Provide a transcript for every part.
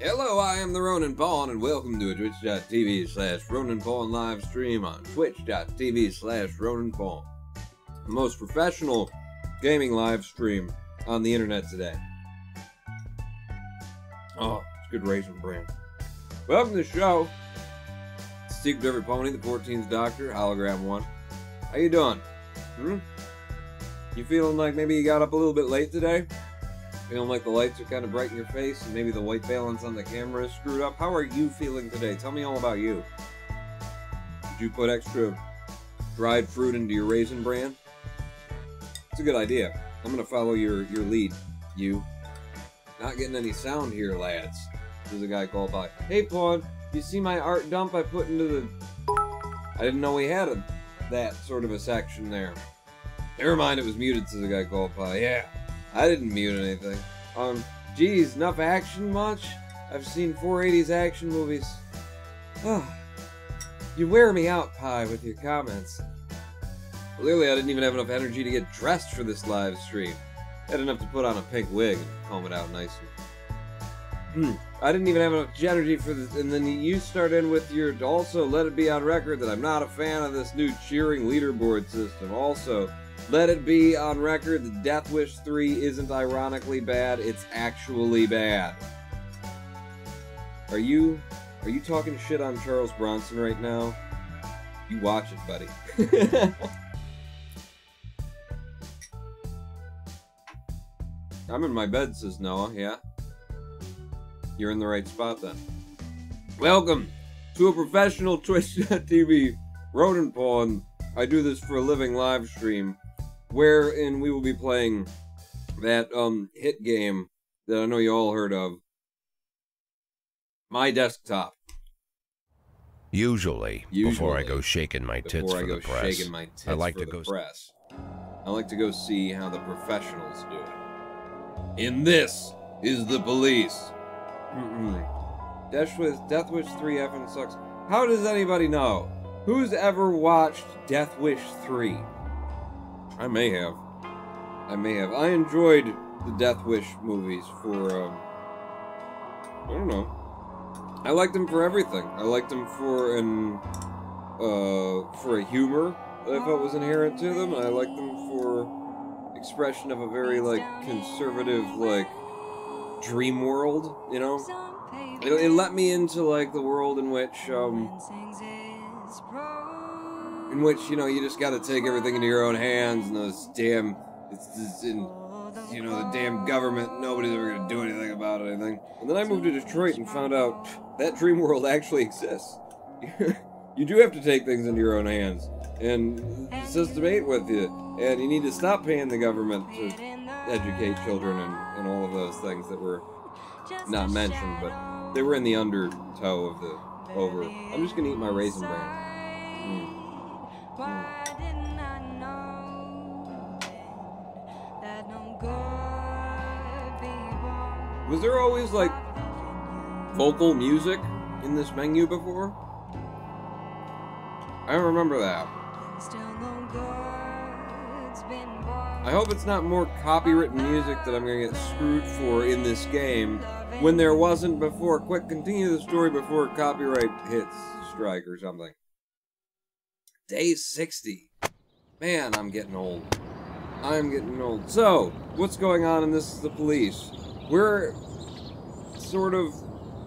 Hello, I am the Ronin Pawn, and welcome to a twitch.tv/Ronin Pawn live stream on twitch.tv/Ronin Pawn. The most professional gaming live stream on the internet today. Oh, it's good Raisin Bran. Welcome to the show. Secret to Every Pony, the 14th Doctor, Hologram 1. How you doing? You feeling like maybe you got up a little bit late today? Feeling like the lights are kind of bright in your face and maybe the white balance on the camera is screwed up? How are you feeling today? Tell me all about you. Did you put extra dried fruit into your Raisin Bran? It's a good idea. I'm going to follow your lead, you. Not getting any sound here, lads. There's a guy called by. Hey, Pawn, you see my art dump I put into the... I didn't know we had that sort of a section there. Never mind, it was muted, says a guy called by. Yeah. I didn't mute anything. Geez, enough action much? I've seen 480s action movies. You wear me out, Pi, with your comments. Clearly, I didn't even have enough energy to get dressed for this live stream. I had enough to put on a pink wig and comb it out nicely. I didn't even have enough energy for this, and then you start in with your, also let it be on record that I'm not a fan of this new cheering leaderboard system. Also, let it be on record that Death Wish 3 isn't ironically bad, it's actually bad. Are you talking shit on Charles Bronson right now? You watch it, buddy. I'm in my bed, says Noah, yeah. You're in the right spot then. Welcome to a professional Twitch.tv Ronin Pawn. I do this for a living live stream, wherein we will be playing that hit game that I know you all heard of, My Desktop. Usually, before I go shaking my tits for the press, I like to go see how the professionals do it. And this is the police. Death Wish 3 effing sucks. How does anybody know? Who's ever watched Death Wish 3? I may have. I enjoyed the Death Wish movies for, I don't know. I liked them for everything. I liked them for a humor that I felt was inherent to them. I liked them for expression of a very, like, conservative, like, dream world, you know? It let me into, like, the world in which, you know, you just gotta take everything into your own hands, and those damn, you know, the damn government, nobody's ever gonna do anything about anything. And then I moved to Detroit and found out that dream world actually exists. You do have to take things into your own hands, and the system ain't with you, and you need to stop paying the government to educate children and all of those things that were not mentioned, but they were in the undertow of the over. I'm just gonna eat my Raisin Bran. Was there always, like, vocal music in this menu before? I don't remember that. I hope it's not more copywritten music that I'm gonna get screwed for in this game when there wasn't before. Quick, continue the story before copyright hits strike or something. Day 60. Man, I'm getting old. So, what's going on in This Is the Police? We're sort of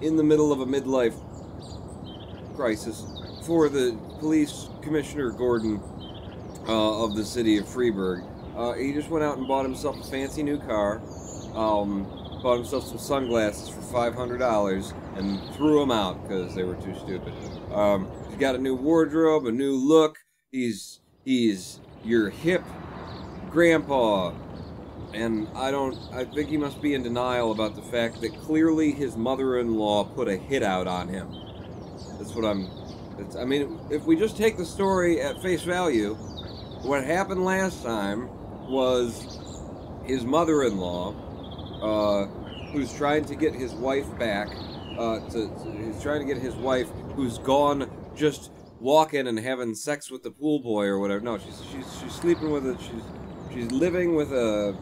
in the middle of a midlife crisis for the police commissioner Gordon of the city of Freeburg. He just went out and bought himself a fancy new car, bought himself some sunglasses for $500, and threw them out because they were too stupid. He's got a new wardrobe, a new look. He's your hip grandpa. And I think he must be in denial about the fact that clearly his mother-in-law put a hit out on him. That's what I mean, if we just take the story at face value, what happened last time was his mother-in-law, who's trying to get his wife back, he's trying to get his wife who's gone just walking and having sex with the pool boy or whatever. No, she's sleeping with she's living with a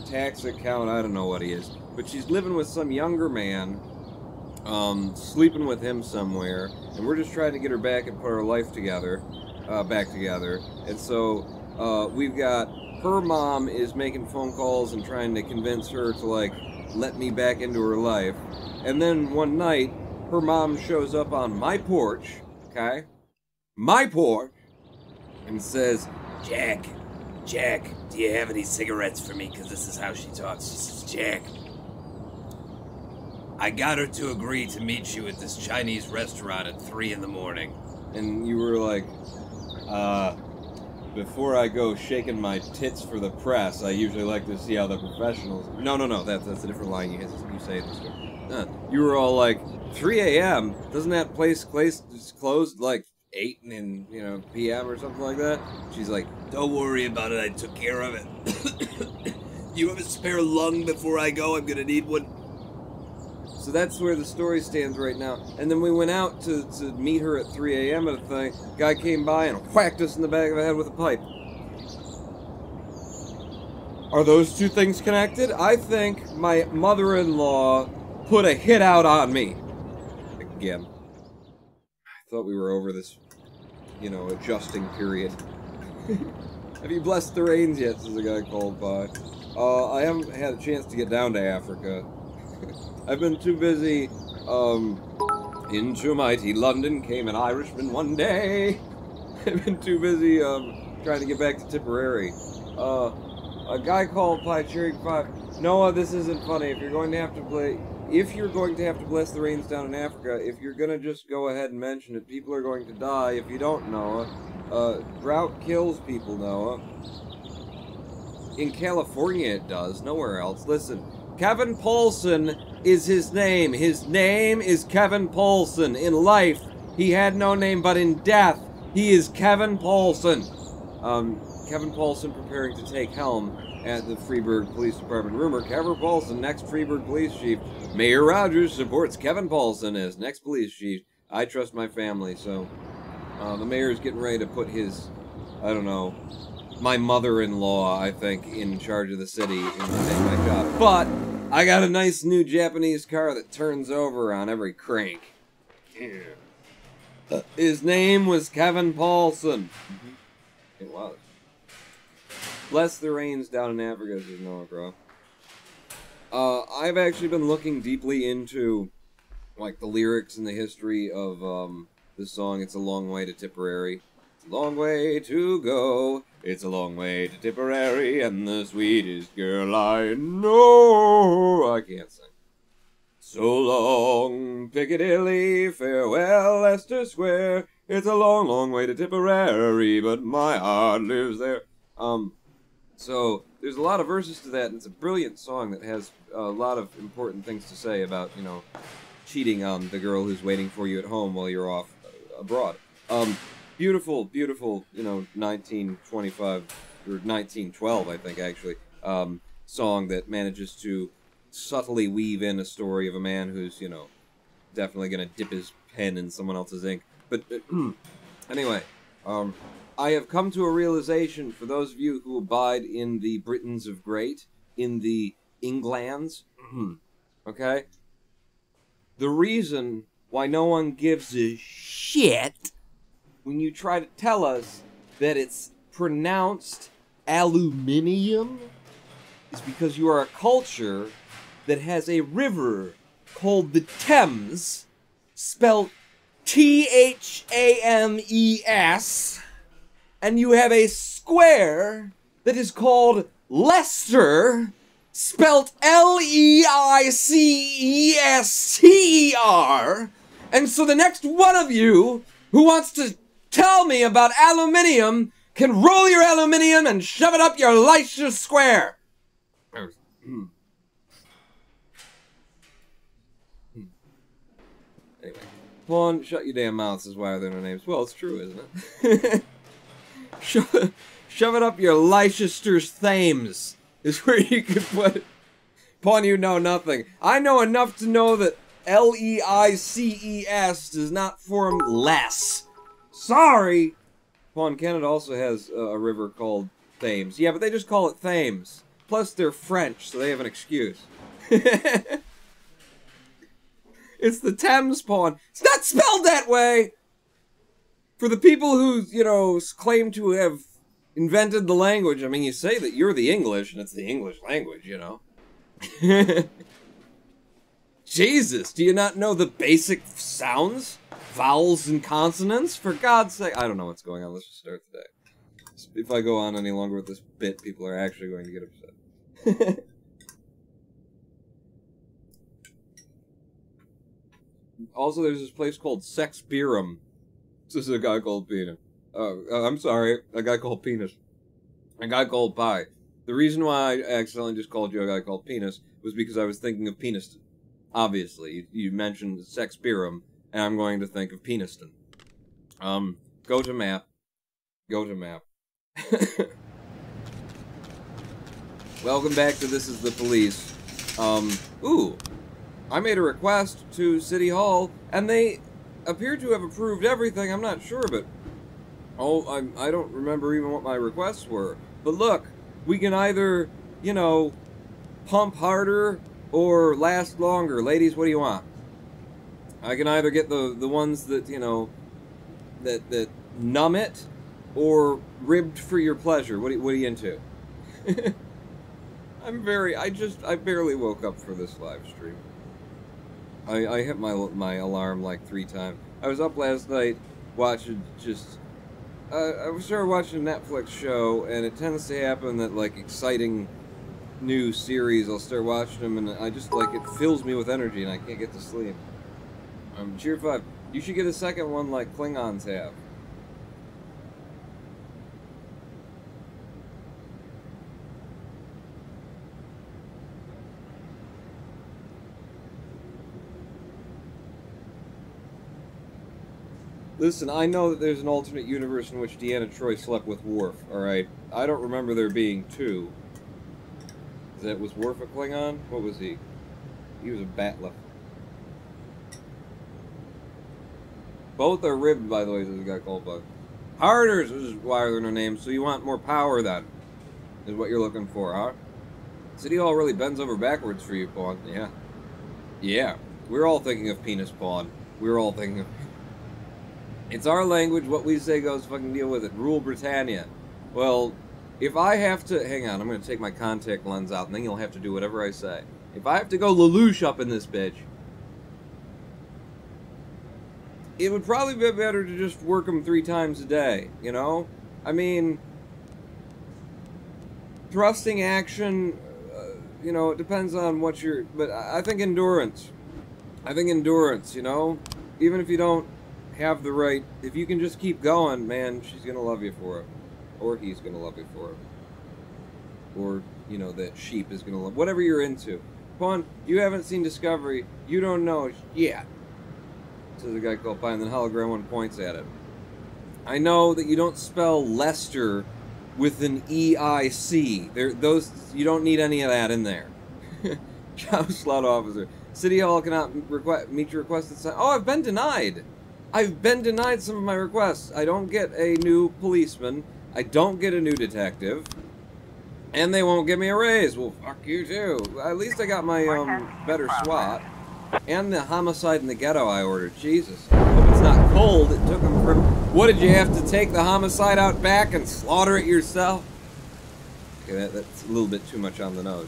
tax account, I don't know what he is, but she's living with some younger man sleeping with him somewhere, and we're just trying to get her back and put our life together, back together. And so we've got her mom is making phone calls and trying to convince her to like let me back into her life. And then one night, her mom shows up on my porch, okay, my porch, and says, Jack, do you have any cigarettes for me? Because this is how she talks. She says, Jack, I got her to agree to meet you at this Chinese restaurant at 3 in the morning. And you were like, before I go shaking my tits for the press, I usually like to see how the professionals... No, that's a different line you say in this story. You were all like, 3 a.m.? Doesn't that place closed like 8 in, p.m. or something like that? She's like, don't worry about it, I took care of it. You have a spare lung before I go? I'm gonna need one. So that's where the story stands right now. And then we went out to meet her at 3 a.m. at a thing. Guy came by and whacked us in the back of the head with a pipe. Are those two things connected? I think my mother-in-law put a hit out on me. Again. I thought we were over this, adjusting period. Have you blessed the rains yet, says a guy called by. I haven't had a chance to get down to Africa. I've been too busy, into mighty London came an Irishman one day. I've been too busy, trying to get back to Tipperary. A guy called Pie Cherry 5. Noah, this isn't funny. If you're going to have to bless the rains down in Africa, if you're gonna just go ahead and mention it, people are going to die if you don't, Noah. Drought kills people, Noah. In California it does, nowhere else. Listen. Kevin Paulson is his name. His name is Kevin Paulson. In life, he had no name, but in death, he is Kevin Paulson. Kevin Paulson preparing to take helm at the Freeburg Police Department. Rumor, Kevin Paulson, next Freeburg Police Chief. Mayor Rogers supports Kevin Paulson as next police chief. I trust my family, so the mayor's getting ready to put his, my mother-in-law, I think, in charge of the city and take my job. But I got a nice new Japanese car that turns over on every crank. Yeah. His name was Kevin Paulson. It was. Bless the rains down in Africa, says Noah Crow. I've actually been looking deeply into, the lyrics and the history of, this song, It's a Long Way to Tipperary. It's a long way to go. It's a long way to Tipperary, and the sweetest girl I know. I can't sing. So long, Piccadilly, farewell, Leicester Square. It's a long, long way to Tipperary, but my heart lives there. So there's a lot of verses to that, and it's a brilliant song that has a lot of important things to say about, cheating on the girl who's waiting for you at home while you're off abroad. Beautiful, 1925, or 1912, I think, actually, song that manages to subtly weave in a story of a man who's, definitely going to dip his pen in someone else's ink. But, anyway, I have come to a realization, for those of you who abide in the Britons of Great, in the Englands, okay? The reason why no one gives a shit when you try to tell us that it's pronounced aluminium is because you are a culture that has a river called the Thames, spelled T-H-A-M-E-S, and you have a square that is called Leicester, spelled L-E-I-C-E-S-T-E-R, and so the next one of you who wants to tell me about aluminium can roll your aluminium and shove it up your Leicester Square. Anyway, Vaughn, shut your damn mouth is why there are no names. Well, it's true, isn't it? Shove it up your Leicester's Thames is where you can put it. Pawn, you know nothing. I know enough to know that L-E-I-C-E-S does not form less. Sorry! Pawn, Canada also has a river called Thames. Yeah, but they just call it Thames. Plus, they're French, so they have an excuse. It's the Thames pawn. It's not spelled that way! For the people who, you know, claim to have invented the language, I mean, you say that you're the English, and it's the English language, you know. Jesus, do you not know the basic sounds? Vowels and consonants? For God's sake. I don't know what's going on. Let's just start the day. If I go on any longer with this bit, people are actually going to get upset. Also, there's this place called Sexpirum. This is a guy called Penis. I'm sorry, a guy called Penis. A guy called Pie. The reason why I accidentally just called you a guy called Penis was because I was thinking of Peniston. Obviously, you mentioned Sexpirum, and I'm going to think of Peniston. Go to map. Go to map. Welcome back to This Is the Police. Ooh. I made a request to City Hall, and they appear to have approved everything. I'm not sure, but... Oh, I don't remember even what my requests were. But look, we can either, you know, pump harder or last longer. Ladies, what do you want? I can either get the ones that, you know, that numb it, or ribbed for your pleasure. What are you into? I barely woke up for this live stream. I hit my alarm like 3 times. I was up last night watching I started watching a Netflix show, and it tends to happen that, like, exciting new series, I'll start watching them, and I just, like, it fills me with energy, and I can't get to sleep. Cheer 5, you should get a second one like Klingons have. Listen, I know that there's an alternate universe in which Deanna Troi slept with Worf, alright? I don't remember there being 2. Was Worf a Klingon? What was he? He was a Batla. Both are ribbed, by the way, this guy called Bug. Harders is why are there no names, so you want more power then, is what you're looking for, huh? City Hall really bends over backwards for you, Pawn. Yeah. Yeah. We're all thinking of penis, Pawn. We're all thinking of... It's our language, what we say goes, fucking deal with it. Rule Britannia. Well, if I have to... Hang on, I'm going to take my contact lens out, and then you'll have to do whatever I say. If I have to go Lelouch up in this bitch, it would probably be better to just work them 3 times a day, you know? I mean, thrusting action, you know, it depends on what you're... But I think endurance. I think endurance, you know? Even if you don't have the right... If you can just keep going, man, she's gonna love you for it. Or he's gonna love you for it. Or, you know, that sheep is gonna love... Whatever you're into. Pawn, you haven't seen Discovery. You don't know. Yeah. Says a guy called Pine, and then Hologram 1 points at it. I know that you don't spell Lester with an E-I-C. Those, you don't need any of that in there. Job slot officer. City Hall cannot meet your request at time. Oh, I've been denied. I've been denied some of my requests. I don't get a new policeman. I don't get a new detective. And they won't give me a raise. Well, fuck you too. At least I got my, better SWAT. And the homicide in the ghetto I ordered. Jesus. Hope it's not cold. It took them from... What, did you have to take the homicide out back and slaughter it yourself? Okay, that's a little bit too much on the nose.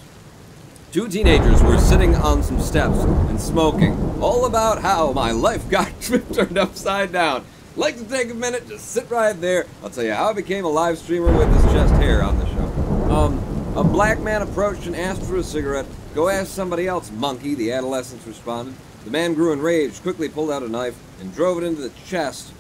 2 teenagers were sitting on some steps and smoking. All about how my life got turned upside down. Like to take a minute, just sit right there. I'll tell you how I became a live streamer with this chest hair on the show. A black man approached and asked for a cigarette. Go ask somebody else, monkey, the adolescents responded. The man grew enraged, quickly pulled out a knife, and drove it into the chest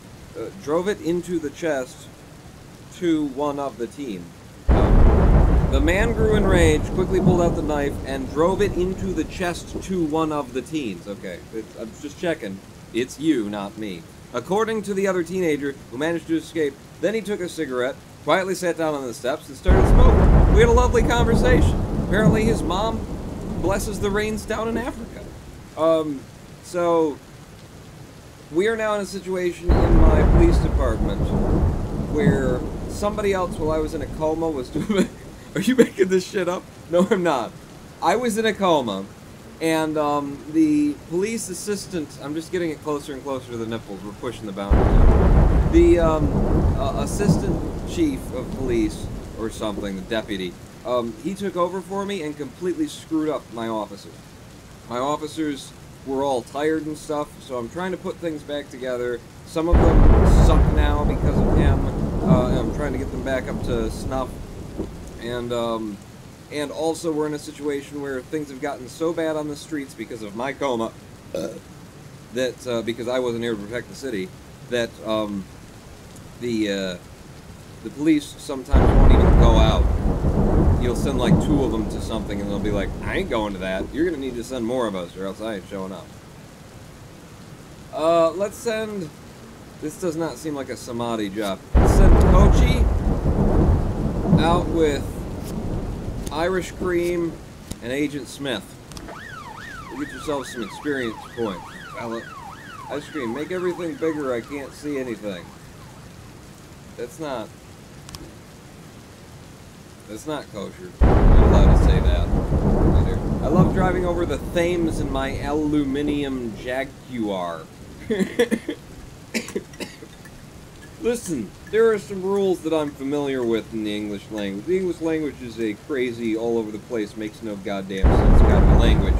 to one of the teens. The man grew enraged, quickly pulled out the knife, and drove it into the chest to one of the teens. Okay, I'm just checking. It's you, not me. According to the other teenager, who managed to escape, then he took a cigarette, quietly sat down on the steps, and started smoking. We had a lovely conversation. Apparently his mom blesses the rains down in Africa. So, we are now in a situation in my police department where somebody else, while I was in a coma, was doing... Are you making this shit up? No, I'm not. I was in a coma, And the police assistant, I'm just getting it closer and closer to the nipples. We're pushing the boundary. The assistant chief of police or something, the deputy, he took over for me and completely screwed up my officers. My officers were all tired and stuff, so I'm trying to put things back together. Some of them suck now because of him. I'm trying to get them back up to snuff. And also we're in a situation where things have gotten so bad on the streets because of my coma, that because I wasn't here to protect the city, that the police sometimes won't even go out. You'll send like 2 of them to something and they'll be like, I ain't going to that. You're going to need to send more of us or else I ain't showing up. Let's send... This does not seem like a Samadhi job. Let's send Kochi out with Irish Cream and Agent Smith. Get yourself some experience points, fella. Ice Cream, make everything bigger. I can't see anything. That's not kosher. I'm not allowed to say that. I love driving over the Thames in my aluminium Jaguar. Listen, there are some rules that I'm familiar with in the English language. The English language is a crazy, all over the place, makes no goddamn sense kind of language.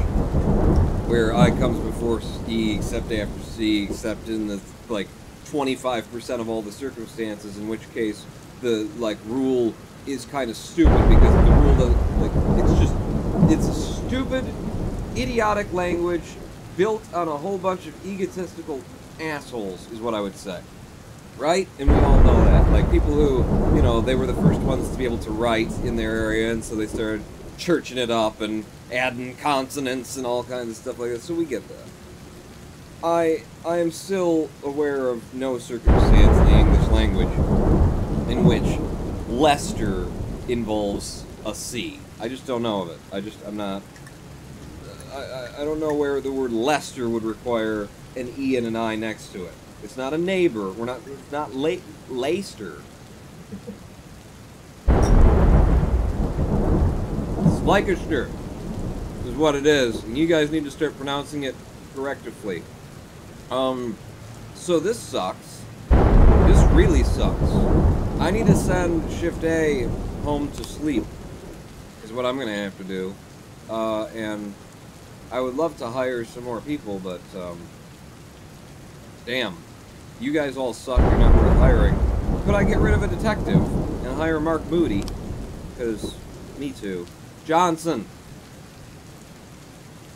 Where I comes before E, except after C, except in the, like, 25% of all the circumstances, in which case the, like, rule is kind of stupid because the rule doesn't, like, it's a stupid, idiotic language built on a whole bunch of egotistical assholes, is what I would say. Right? And we all know that. Like, people who, you know, they were the first ones to be able to write in their area, and so they started churching it up and adding consonants and all kinds of stuff like that, so we get that. I am still aware of no circumstance in the English language in which Leicester involves a C. I just don't know of it. I'm not... I don't know where the word Leicester would require an E and an I next to it. It's not a neighbor. It's not Leicester. It's Leicester is what it is, and you guys need to start pronouncing it correctly. So this sucks. This really sucks. I need to send Shift A home to sleep, is what I'm gonna have to do. And I would love to hire some more people, but, damn. You guys all suck, you're not worth hiring. Could I get rid of a detective and hire Mark Moody? Because, me too. Johnson!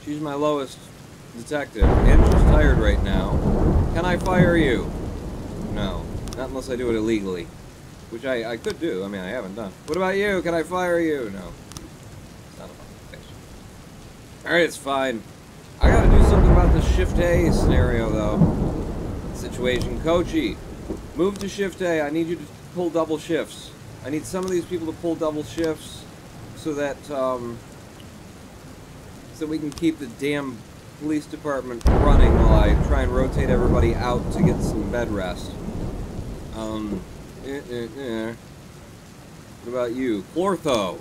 She's my lowest detective, and she's tired right now. Can I fire you? No. Not unless I do it illegally. Which I could do, I mean, I haven't done. What about you? Can I fire you? No. It's not a fun thing. Alright, it's fine. I gotta do something about the Shift A scenario, though. Situation. Kochi, move to Shift A. I need you to pull double shifts. I need some of these people to pull double shifts so that so we can keep the damn police department running while I try and rotate everybody out to get some bed rest. What about you? Flortho.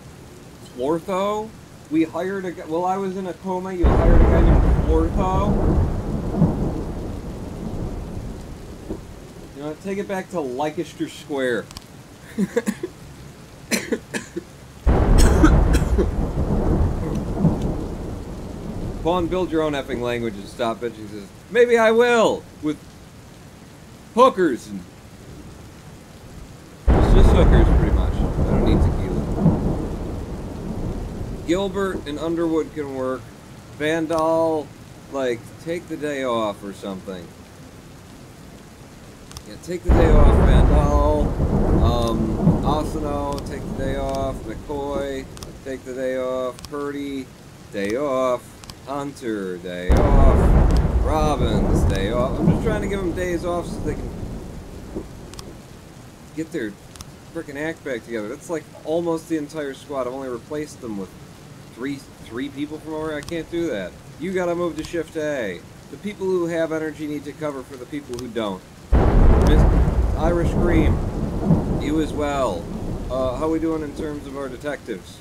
Flortho? We hired a guy. While I was in a coma, you hired a guy named Flortho? You know, take it back to Leicester Square. Pawn, build your own effing language and stop it. She says, maybe I will, with hookers and just hookers, pretty much. I don't need tequila. Gilbert and Underwood can work. Vandal, like, take the day off or something. Yeah, take the day off, Vandal. Asano, take the day off. McCoy, take the day off. Purdy, day off. Hunter, day off. Robbins, day off. I'm just trying to give them days off so they can get their frickin' act back together. That's like almost the entire squad. I've only replaced them with three people from over. I can't do that. You gotta move to Shift A. The people who have energy need to cover for the people who don't. Irish Cream, you as well. How we doing in terms of our detectives?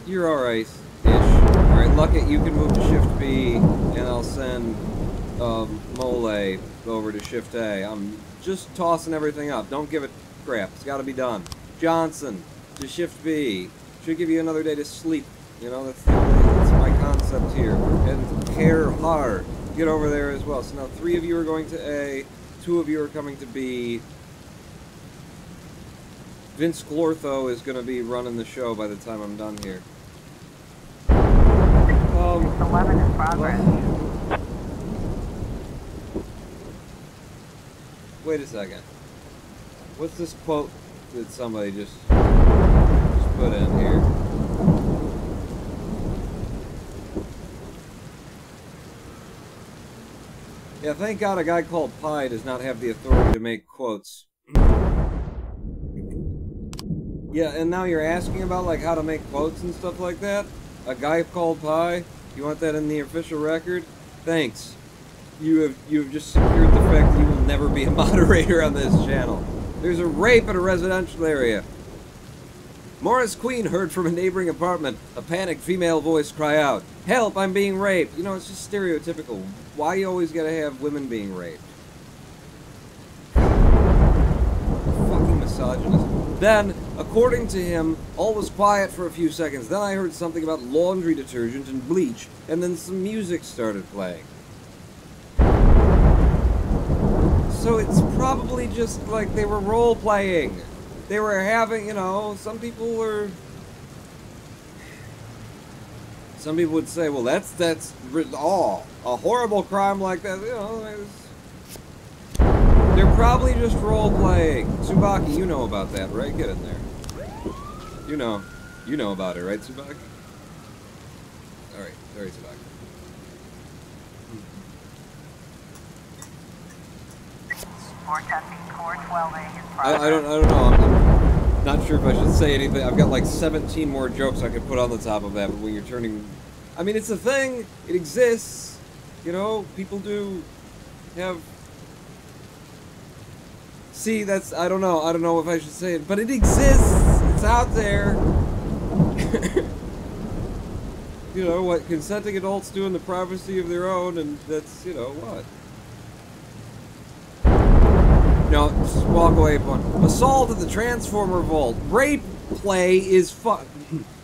You're alright-ish. Alright, Luckett, you can move to Shift B, and I'll send Mole over to Shift A. I'm just tossing everything up. Don't give it crap. It's gotta be done. Johnson to Shift B. Should give you another day to sleep. You know, that's my concept here. And Care Har, get over there as well. So now 3 of you are going to A, 2 of you are coming to B. Vince Glortho is going to be running the show by the time I'm done here. 11 in progress. Wait a second. What's this quote that somebody just put in here? Yeah, thank God a guy called Pi does not have the authority to make quotes. Yeah, and now you're asking about, like, how to make quotes and stuff like that? A guy called Pi? You want that in the official record? Thanks. You have just secured the fact that you will never be a moderator on this channel. There's a rape at a residential area. Morris Queen heard from a neighboring apartment a panicked female voice cry out, "Help, I'm being raped." You know, it's just stereotypical. Why you always gotta have women being raped? Fucking misogynist. Then, according to him, all was quiet for a few seconds. Then I heard something about laundry detergent and bleach, and then some music started playing. So it's probably just like they were role-playing. They were having, you know, some people would say, well, that's a horrible crime like that, you know, they're probably just role-playing. Tsubaki, you know about that, right? Get in there. You know about it, right, Tsubaki? Alright, sorry, Tsubaki. I don't know. I'm not sure if I should say anything. I've got like 17 more jokes I could put on the top of that, but when you're turning... I mean, it's a thing. It exists. You know, people do have... See, that's... I don't know if I should say it, but it exists. It's out there. You know, what consenting adults do in the privacy of their own, and that's, you know, what? No, just walk away from one. Assault at the Transformer Vault. Rape play is fun.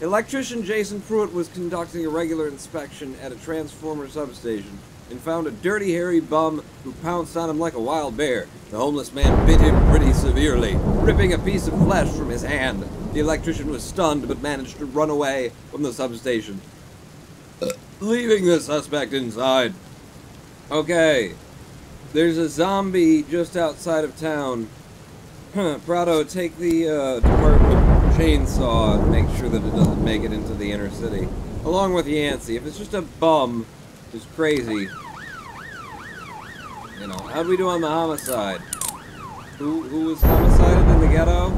Electrician Jason Pruitt was conducting a regular inspection at a transformer substation and found a dirty, hairy bum who pounced on him like a wild bear. The homeless man bit him pretty severely, ripping a piece of flesh from his hand. The electrician was stunned but managed to run away from the substation, leaving the suspect inside. Okay. There's a zombie just outside of town. Prado, take the department chainsaw and make sure that it doesn't make it into the inner city. Along with Yancey. If it's just a bum who's crazy, you know, how'd we do on the homicide? Who was homicided in the ghetto?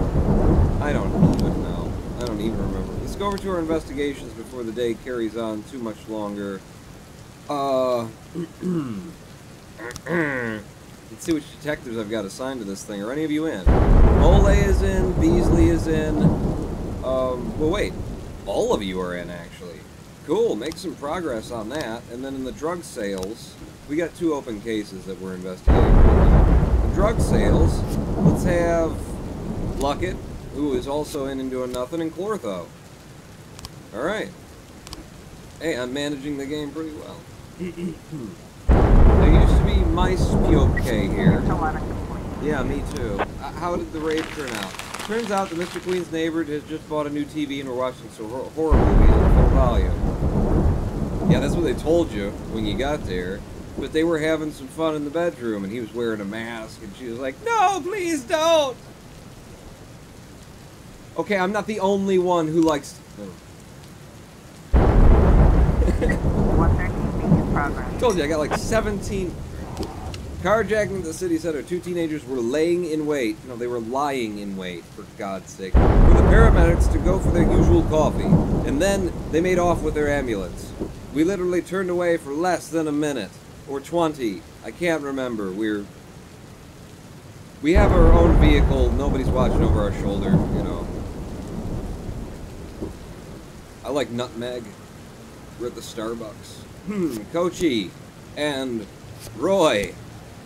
I don't even know. I don't even remember. Let's go over to our investigations before the day carries on too much longer. Let's see which detectives I've got assigned to this thing. Are any of you in? Mole is in, Beasley is in. Well, wait. All of you are in, actually. Cool, make some progress on that. And then in the drug sales, we got 2 open cases that we're investigating right now. The drug sales, let's have Luckett, who is also in and doing nothing, and Clortho. Alright. Hey, I'm managing the game pretty well. There used to be Mice Pioke here. Yeah, me too. How did the raid turn out? Turns out that Mr. Queen's neighbor has just bought a new TV and we're watching some horror movies at full volume. Yeah, that's what they told you when you got there. But they were having some fun in the bedroom and he was wearing a mask and she was like, "No, please don't!" Okay, I'm not the only one who likes... I told you, I got like 17. Carjacking at the city center. 2 teenagers were laying in wait. No, they were lying in wait, for God's sake, for the paramedics to go for their usual coffee. And then they made off with their ambulance. We literally turned away for less than a minute. Or 20. I can't remember. We have our own vehicle. Nobody's watching over our shoulder, you know. I like nutmeg. We're at the Starbucks. Coachy and Roy,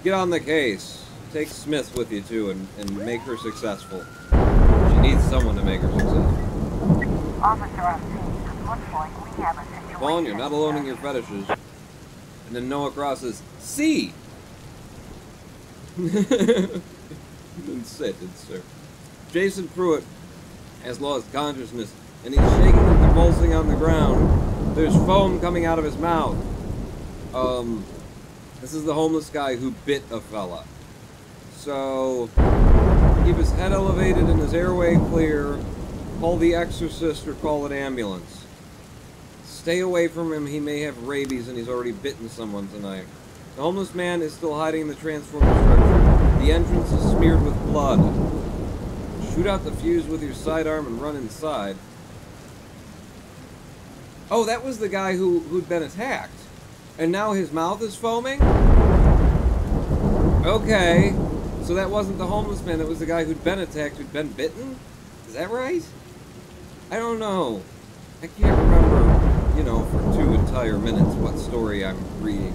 get on the case. Take Smith with you, too, and make her successful. She needs someone to make her successful. Officer on scene. Looks like we have a situation. Vaughn, you're not alone in your fetishes. And then Noah Cross says, C! And sit, sir. Jason Pruitt has lost consciousness, and he's shaking and convulsing on the ground. There's foam coming out of his mouth. This is the homeless guy who bit a fella. So, keep his head elevated and his airway clear. Call the exorcist or call an ambulance. Stay away from him. He may have rabies and he's already bitten someone tonight. The homeless man is still hiding in the transformer structure. The entrance is smeared with blood. Shoot out the fuse with your sidearm and run inside. Oh, that was the guy who'd been attacked. And now his mouth is foaming? Okay. So that wasn't the homeless man, that was the guy who'd been attacked, who'd been bitten? Is that right? I don't know. I can't remember, you know, for 2 entire minutes what story I'm reading.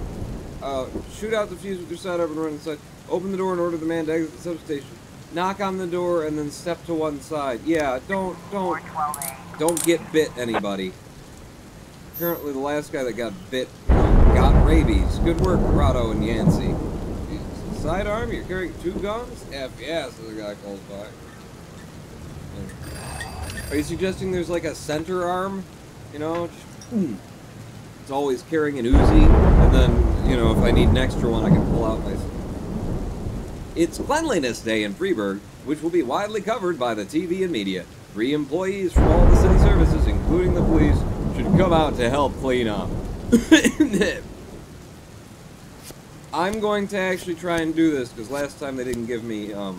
Shoot out the fuse with your sidearm and run inside. Open the door and order the man to exit the substation. Knock on the door and then step to one side. Yeah, don't get bit, anybody. Apparently the last guy that got bit, you know, got rabies. Good work, Prado and Yancey. Sidearm? You're carrying 2 guns? F yes, the guy calls by. Are you suggesting there's like a center arm? You know, just, it's always carrying an Uzi, and then, you know, if I need an extra one, I can pull out my... It's Cleanliness Day in Freeburg, which will be widely covered by the TV and media. 3 employees from all the city services, including the police, should come out to help clean up. I'm going to actually try and do this, because last time they didn't give me, my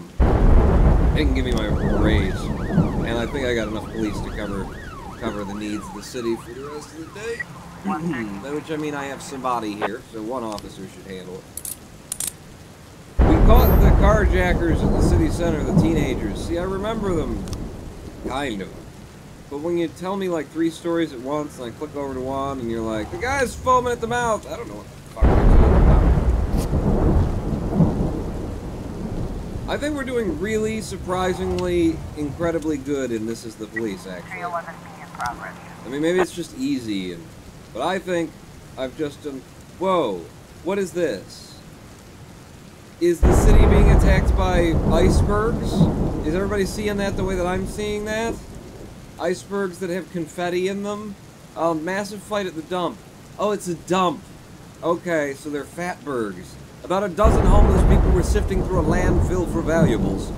raise. And I think I got enough police to cover the needs of the city for the rest of the day. By which I mean I have somebody here, so 1 officer should handle it. We caught the carjackers at the city center, the teenagers. See, I remember them. Kind of. But when you tell me like 3 stories at once, and I click over to one, and you're like, the guy's foaming at the mouth. I don't know what the fuck you're talking about. I think we're doing really, surprisingly, incredibly good in This Is the Police, actually. 311B in progress. I mean, maybe it's just easy, but I think I've just done... Whoa, what is this? Is the city being attacked by icebergs? Is everybody seeing that the way that I'm seeing that? Icebergs that have confetti in them? Massive fight at the dump. Oh, it's a dump. Okay, so they're fatbergs. About a dozen homeless people were sifting through a landfill for valuables,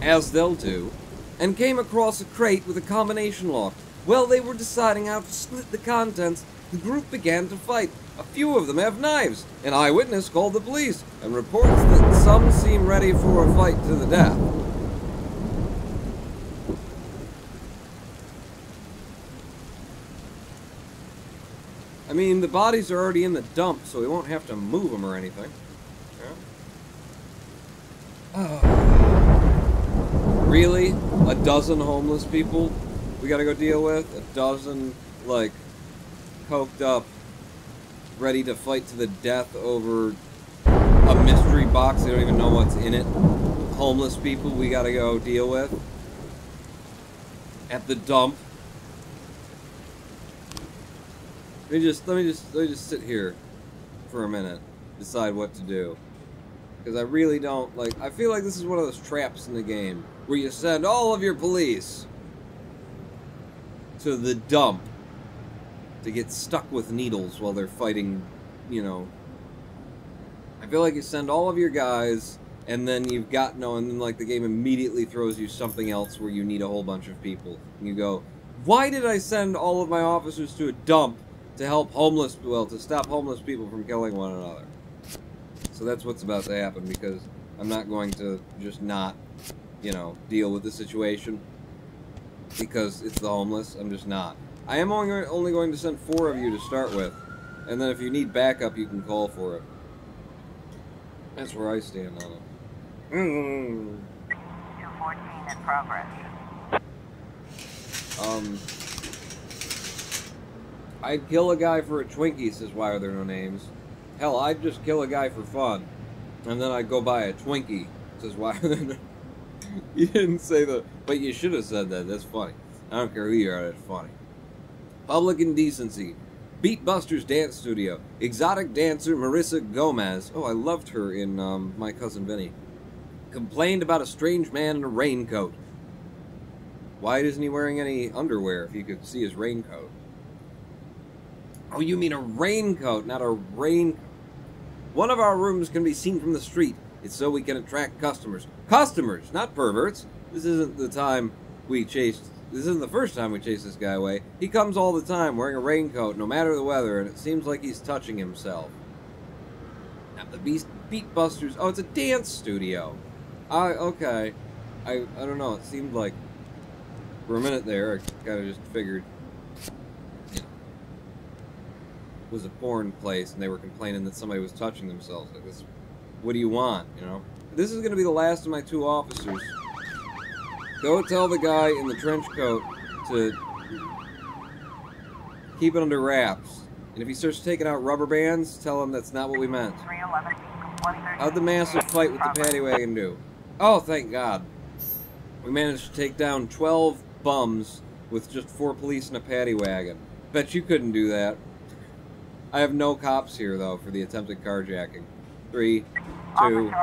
as they'll do, and came across a crate with a combination lock. While they were deciding how to split the contents, the group began to fight. A few of them have knives. An eyewitness called the police and reports that some seem ready for a fight to the death. I mean, the bodies are already in the dump, so we won't have to move them or anything. Yeah. Really? A dozen homeless people we gotta go deal with? A dozen, like, coked up, ready to fight to the death over a mystery box they don't even know what's in it. Homeless people we gotta go deal with at the dump. Let me just sit here for a minute, decide what to do. Because I really don't, like, I feel like this is one of those traps in the game where you send all of your police to the dump to get stuck with needles while they're fighting, you know. I feel like you send all of your guys, and then you've got no, and then, like, the game immediately throws you something else where you need a whole bunch of people. And you go, why did I send all of my officers to a dump to help to stop homeless people from killing one another? So that's what's about to happen, because I'm not going to just not, you know, deal with the situation because it's the homeless. I'm just not. I am only going to send 4 of you to start with, and then if you need backup, you can call for it. That's where I stand on it. 214 in progress. I'd kill a guy for a Twinkie, says Why Are There No Names. Hell, I'd just kill a guy for fun. And then I'd go buy a Twinkie, says Why Are There No... You didn't say the... But you should have said that. That's funny. I don't care who you are, that's funny. Public Indecency. Beatbusters Dance Studio. Exotic dancer Marissa Gomez. Oh, I loved her in My Cousin Vinny. Complained about a strange man in a raincoat. Why isn't he wearing any underwear if you could see his raincoat? Oh, you mean a raincoat, not a rain... One of our rooms can be seen from the street. It's so we can attract customers. Customers, not perverts. This isn't the time we chased... This isn't the first time we chased this guy away. He comes all the time wearing a raincoat, no matter the weather, and it seems like he's touching himself. Now, the Beatbusters... Oh, it's a dance studio. Okay. I don't know, it seemed like... For a minute there, I kind of just figured... You know, it was a porn place, and they were complaining that somebody was touching themselves. Like this, what do you want, you know? This is going to be the last of my 2 officers. Go tell the guy in the trench coat to keep it under wraps. And if he starts taking out rubber bands, tell him that's not what we meant. How'd the massive fight with the paddy wagon do? Oh, thank God. We managed to take down 12 bums with just 4 police and a paddy wagon. Bet you couldn't do that. I have no cops here, though, for the attempted carjacking. 3, 2...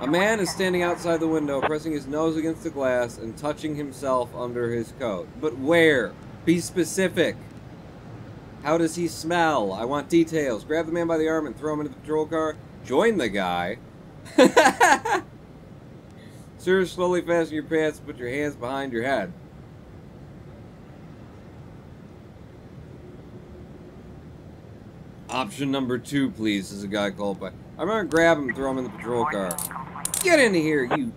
A man is standing outside the window, pressing his nose against the glass and touching himself under his coat. But where? Be specific. How does he smell? I want details. Grab the man by the arm and throw him into the patrol car. Join the guy. Sir, slowly fasten your pants and put your hands behind your head. Option number 2, please, says a guy called by. I'm gonna grab him and throw him in the patrol car. Get into here, you...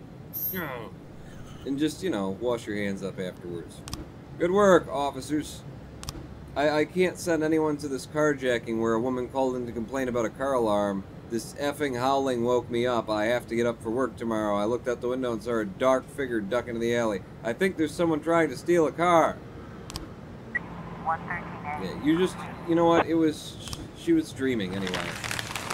And just, you know, wash your hands up afterwards. Good work, officers. I can't send anyone to this carjacking where a woman called in to complain about a car alarm. This effing howling woke me up. I have to get up for work tomorrow. I looked out the window and saw a dark figure duck into the alley. I think there's someone trying to steal a car. Yeah, you just... You know what? It was... She was dreaming, anyway.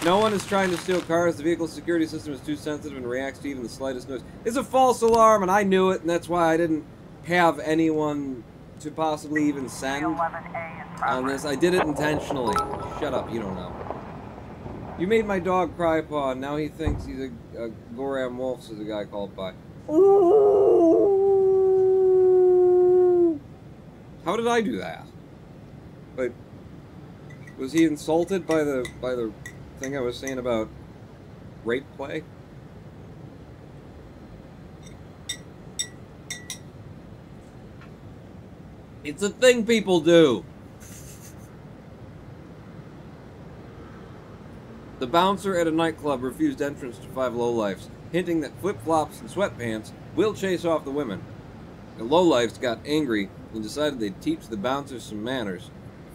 No one is trying to steal cars. The vehicle security system is too sensitive and reacts to even the slightest noise. It's a false alarm, and I knew it, and that's why I didn't have anyone to possibly even send on this. I did it intentionally. Shut up, you don't know. You made my dog cry, Paw, and now he thinks he's a Goram Wolf, says a guy called by. How did I do that? But... Was he insulted by the thing I was saying about rape play? It's a thing people do. The bouncer at a nightclub refused entrance to 5 lowlifes, hinting that flip-flops and sweatpants will chase off the women. The lowlifes got angry and decided they'd teach the bouncers some manners.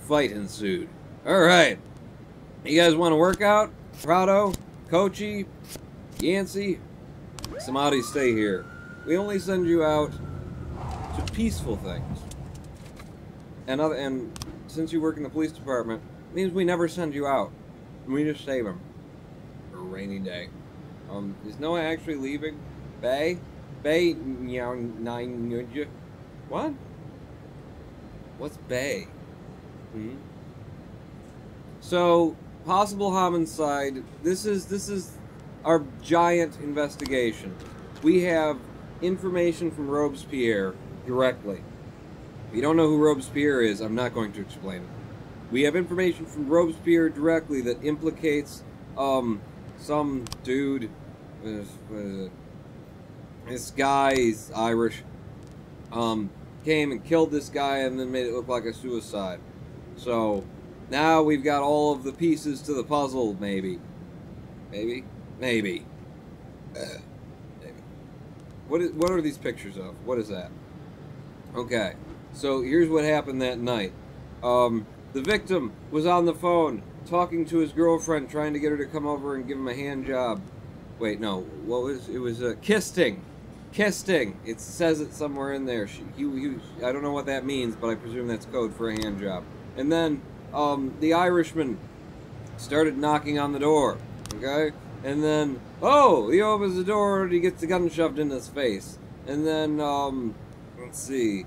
Fight ensued. Alright, you guys want to work out? Prado, Kochi, Yancey, Samadhi, stay here. We only send you out to peaceful things. And since you work in the police department, it means we never send you out. We just save them for a rainy day. Is Noah actually leaving? Bay? Bay? What? What's Bay? So, possible homicide. This is our giant investigation. We have information from Robespierre directly. If you don't know who Robespierre is, I'm not going to explain it. We have information from Robespierre directly that implicates some dude. This guy, he's Irish. Came and killed this guy and then made it look like a suicide. So. Now we've got all of the pieces to the puzzle, maybe. Maybe? Maybe. Maybe. What are these pictures of? What is that? Okay. So here's what happened that night. The victim was on the phone talking to his girlfriend, trying to get her to come over and give him a hand job. Wait, no. What was it? Was kissing. Kisting. It says it somewhere in there. I don't know what that means, but I presume that's code for a hand job. And then the Irishman started knocking on the door. Okay? And then, oh, he opens the door and he gets the gun shoved in his face. And then, let's see.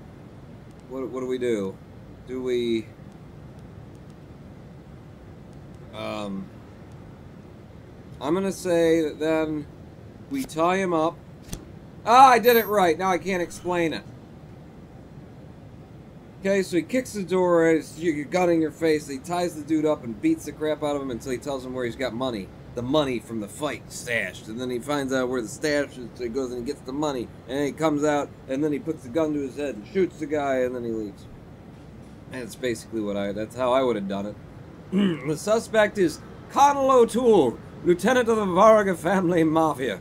What do we do? Do we... I'm gonna say that then we tie him up. Ah, I did it right. Now I can't explain it. Okay, so he kicks the door, you're gunning your face. He ties the dude up and beats the crap out of him until he tells him where he's got money. The money from the fight stashed. And then he finds out where the stash is, so he goes and he gets the money. And then he comes out, and then he puts the gun to his head and shoots the guy, and then he leaves. And that's basically that's how I would have done it. The suspect is Connell O'Toole, lieutenant of the Varga family mafia.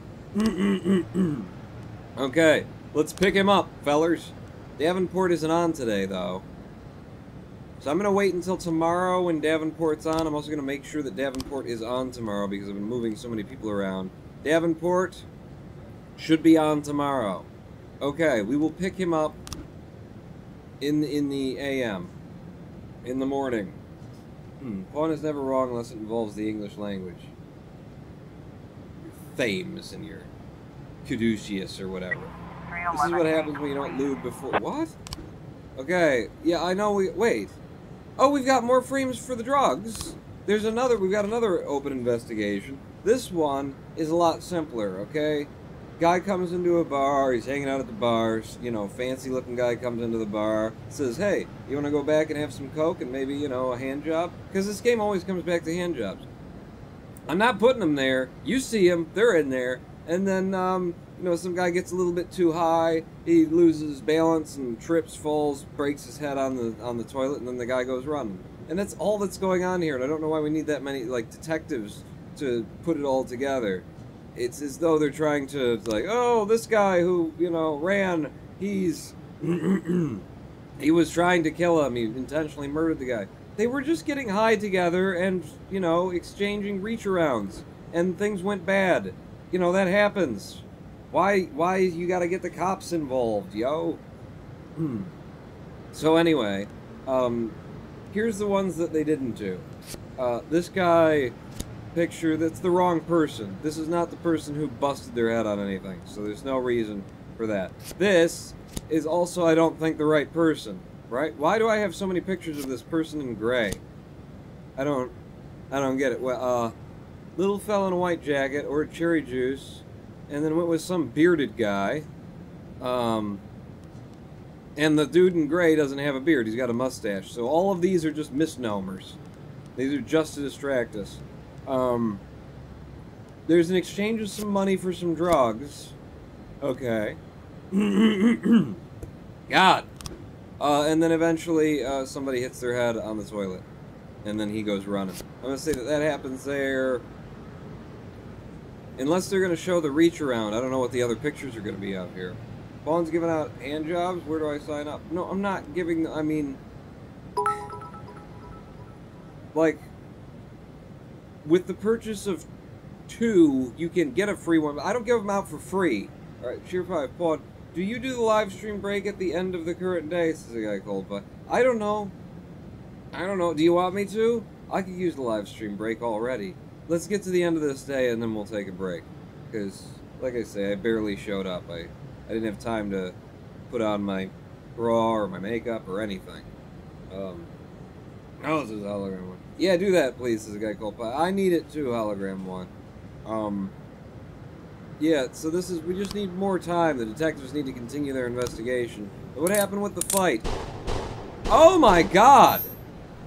Okay, let's pick him up, fellers. Davenport isn't on today, though. So I'm going to wait until tomorrow when Davenport's on. I'm also going to make sure that Davenport is on tomorrow because I've been moving so many people around. Davenport should be on tomorrow. Okay, we will pick him up in the AM. In the morning. Pawn is never wrong unless it involves the English language. Your Thames and your Caduceus or whatever. This is what happens when you don't lube before. What? Okay, yeah, I know wait. Oh, we've got more frames for the drugs. We've got another open investigation. This one is a lot simpler, okay? Guy comes into a bar, he's hanging out at the bars, you know, fancy looking guy comes into the bar, says, hey, you want to go back and have some coke and maybe, you know, a hand job? Because this game always comes back to hand jobs. I'm not putting them there. You see them, they're in there. And then, you know, some guy gets a little bit too high, he loses balance and trips, falls, breaks his head on the toilet, and then the guy goes running. And that's all that's going on here, and I don't know why we need that many, like, detectives to put it all together. It's as though they're trying to, like, oh, this guy who, you know, ran, he's... he was trying to kill him, he intentionally murdered the guy. They were just getting high together and, you know, exchanging reach-arounds, and things went bad. You know, that happens. Why you gotta get the cops involved, yo? So anyway, here's the ones that they didn't do. This guy... picture, that's the wrong person. This is not the person who busted their head on anything, so there's no reason for that. This is also, I don't think, the right person, right? Why do I have so many pictures of this person in gray? I don't get it. Well, little fella in a white jacket, or cherry juice, and then went with some bearded guy, and the dude in gray doesn't have a beard, he's got a mustache, so all of these are just misnomers. These are just to distract us. There's an exchange of some money for some drugs. Okay. God. And then eventually, somebody hits their head on the toilet. And then he goes running. I'm gonna say that happens there. Unless they're gonna show the reach around. I don't know what the other pictures are gonna be out here. Bond's giving out hand jobs? Where do I sign up? No, I'm not giving, I mean... like... with the purchase of 2, you can get a free one. But I don't give them out for free. Alright, Cheer 5, Paul, do you do the live stream break at the end of the current day? Says a guy called, but I don't know. I don't know. Do you want me to? I could use the live stream break already. Let's get to the end of this day and then we'll take a break. Because, like I say, I barely showed up. I didn't have time to put on my bra or my makeup or anything. Oh, this is a hologram one. Yeah, do that, please, says a guy called Pie. I need it too, hologram one. Yeah, so this is, we just need more time. The detectives need to continue their investigation. But what happened with the fight? Oh my god!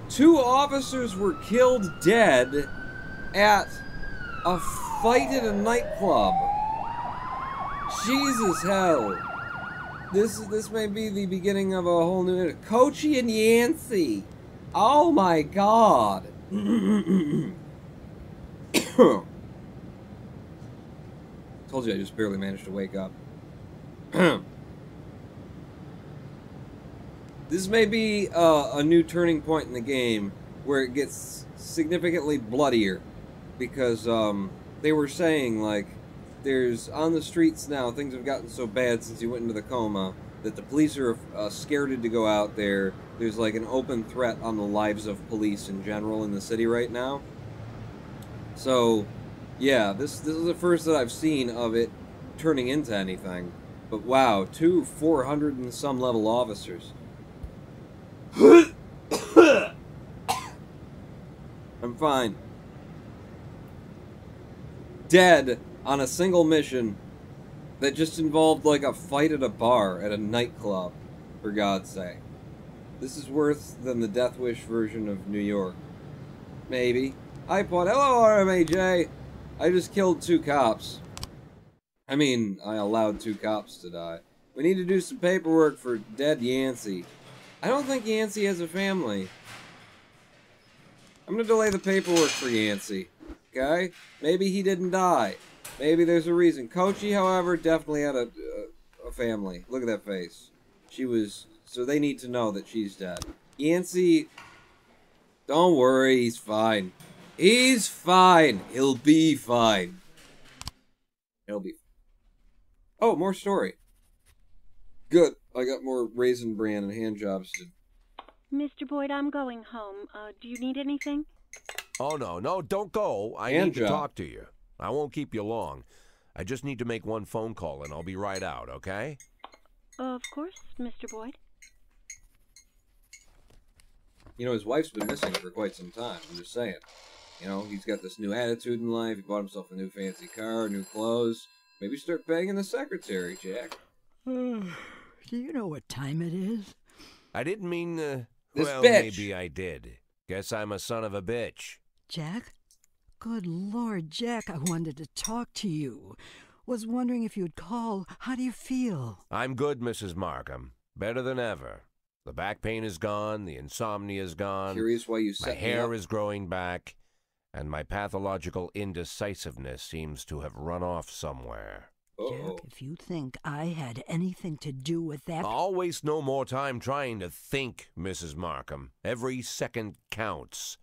2 officers were killed dead at a fight at a nightclub. Jesus hell. This may be the beginning of a whole new... Coachy and Yancey! Oh my god! Told you I just barely managed to wake up. This may be a new turning point in the game where it gets significantly bloodier. Because they were saying, like, there's on the streets now, things have gotten so bad since he went into the coma that the police are scared to go out there. There's like an open threat on the lives of police in general in the city right now. So, yeah, this is the first that I've seen of it turning into anything. But wow, 2 400 and some level officers. I'm fine. Dead on a single mission that just involved like a fight at a bar at a nightclub, for God's sake. This is worse than the Death Wish version of New York. Maybe. Hi, Pod. Hello, RMAJ. I just killed 2 cops. I mean, I allowed 2 cops to die. We need to do some paperwork for dead Yancey. I don't think Yancey has a family. I'm gonna delay the paperwork for Yancey. Okay? Maybe he didn't die. Maybe there's a reason. Kochi, however, definitely had a family. Look at that face. She was... So they need to know that she's dead. Yancey... Don't worry, he's fine. He's fine. He'll be fine. He'll be fine. Oh, more story. Good. I got more Raisin Bran and hand jobs to... Mr. Boyd, I'm going home. Do you need anything? Oh, no, don't go. I need to talk to you. I won't keep you long. I just need to make one phone call and I'll be right out, okay? Of course, Mr. Boyd. You know, his wife's been missing for quite some time. I'm just saying. You know, he's got this new attitude in life. He bought himself a new fancy car, new clothes. Maybe start banging the secretary, Jack. Do you know what time it is? I didn't mean, this well, bitch. Maybe I did. Guess I'm a son of a bitch. Jack? Good Lord, Jack, I wanted to talk to you. Was wondering if you'd call. How do you feel? I'm good, Mrs. Markham. Better than ever. The back pain is gone, the insomnia is gone. Curious why you set my hair is growing back, and my pathological indecisiveness seems to have run off somewhere. Jack, if you think I had anything to do with that... I'll waste no more time trying to think, Mrs. Markham. Every second counts.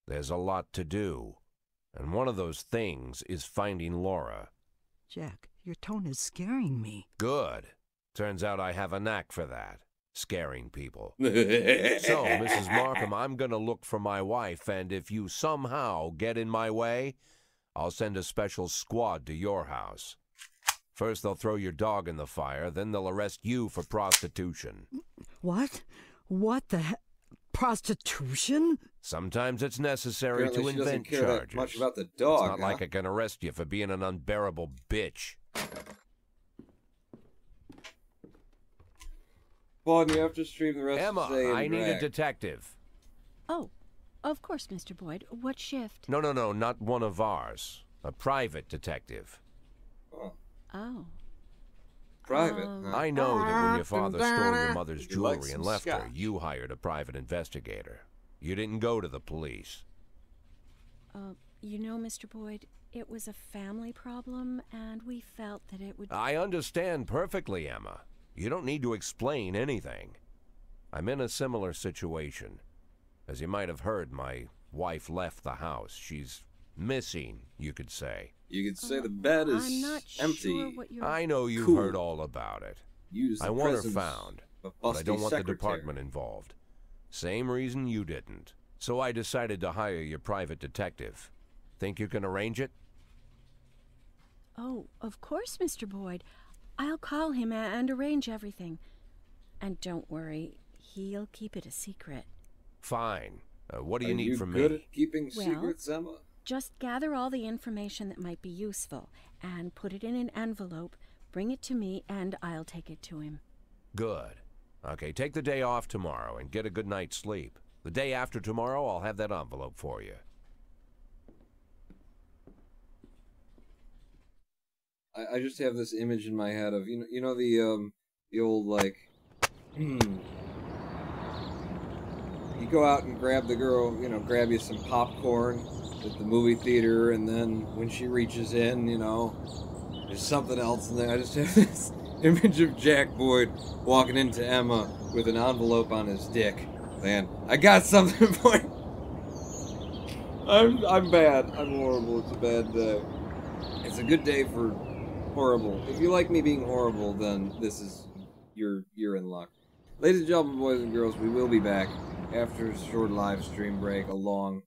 There's a lot to do. And one of those things is finding Laura. Jack, your tone is scaring me. Good. Turns out I have a knack for that. Scaring people. So, Mrs. Markham, I'm gonna look for my wife, and if you somehow get in my way, I'll send a special squad to your house. First they'll throw your dog in the fire, then they'll arrest you for prostitution. What? What the heck? Prostitution? Sometimes it's necessary Apparently to invent she doesn't care charges. that much about the dog. It's not like I can arrest you for being an unbearable bitch. Paul, you have to stream the rest Emma, of the day. I need a detective. Oh, of course, Mr. Boyd. What shift? No, not one of ours. A private detective. Oh. Private. I know that when your father stole your mother's jewelry and left her, you hired a private investigator. You didn't go to the police. You know, Mr. Boyd, it was a family problem, and we felt that it would... I understand perfectly, Emma. You don't need to explain anything. I'm in a similar situation. As you might have heard, my wife left the house. She's missing, you could say. You could say the bed is I'm not empty. Sure what you're... I know you've heard all about it. I want her found, but I don't want the department involved. Same reason you didn't. So I decided to hire your private detective. Think you can arrange it? Oh, of course, Mr. Boyd. I'll call him and arrange everything. And don't worry, he'll keep it a secret. Fine. What do you need from me? Are you good at keeping secrets, Emma? Just gather all the information that might be useful and put it in an envelope, bring it to me, and I'll take it to him. Good. Okay, take the day off tomorrow and get a good night's sleep. The day after tomorrow, I'll have that envelope for you. I just have this image in my head of you know the old like you go out and grab the girl, grab you some popcorn at the movie theater, and then when she reaches in, there's something else in there. I just have this image of Jack Boyd walking into Emma with an envelope on his dick. Man, I got something for you. I'm bad. I'm horrible. It's a bad day. It's a good day for horrible. If you like me being horrible, then this is you're in luck. Ladies and gentlemen, boys and girls, we will be back after a short live stream break, a long,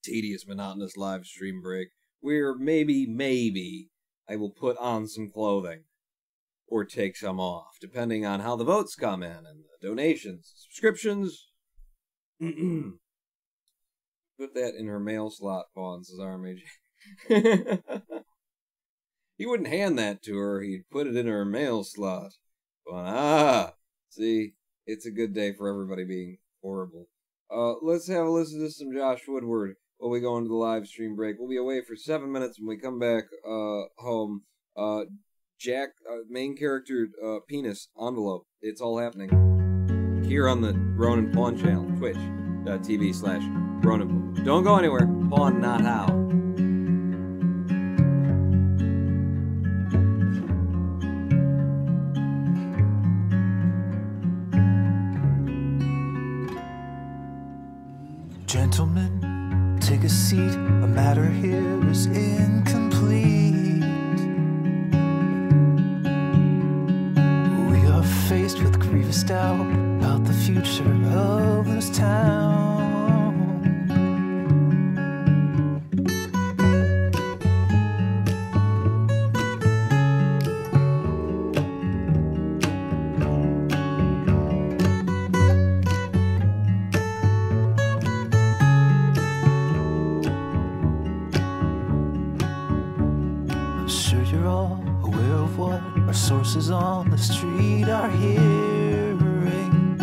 tedious, monotonous live stream break, where maybe I will put on some clothing or take some off, depending on how the votes come in and the donations, subscriptions. Put that in her mail slot, Pawn, says Army. He wouldn't hand that to her, he'd put it in her mail slot. But, see, it's a good day for everybody being horrible. Let's have a listen to some Josh Woodward while we go into the live stream break. We'll be away for 7 minutes when we come back home. Jack, main character, penis, envelope. It's all happening here on the Ronin Pawn channel, twitch.tv/Ronin. Don't go anywhere. Pawn, not how. Gentlemen, take a seat. A matter here is incomplete. We are faced with grievous doubt about the future of this town. Sources on the street are hearing.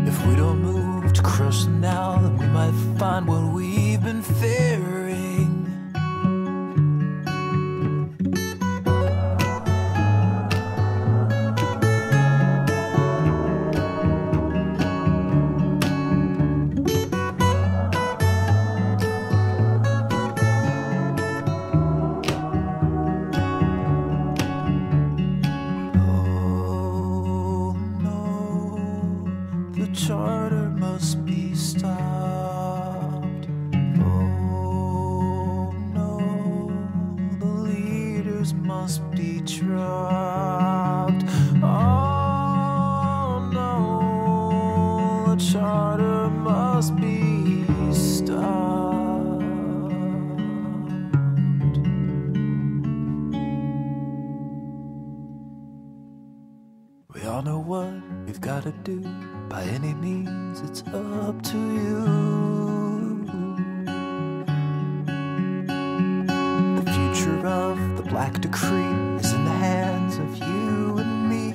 If we don't move to crush them now, then we might find what we've been fearing. Do by any means, it's up to you. The future of the Black Decree is in the hands of you and me.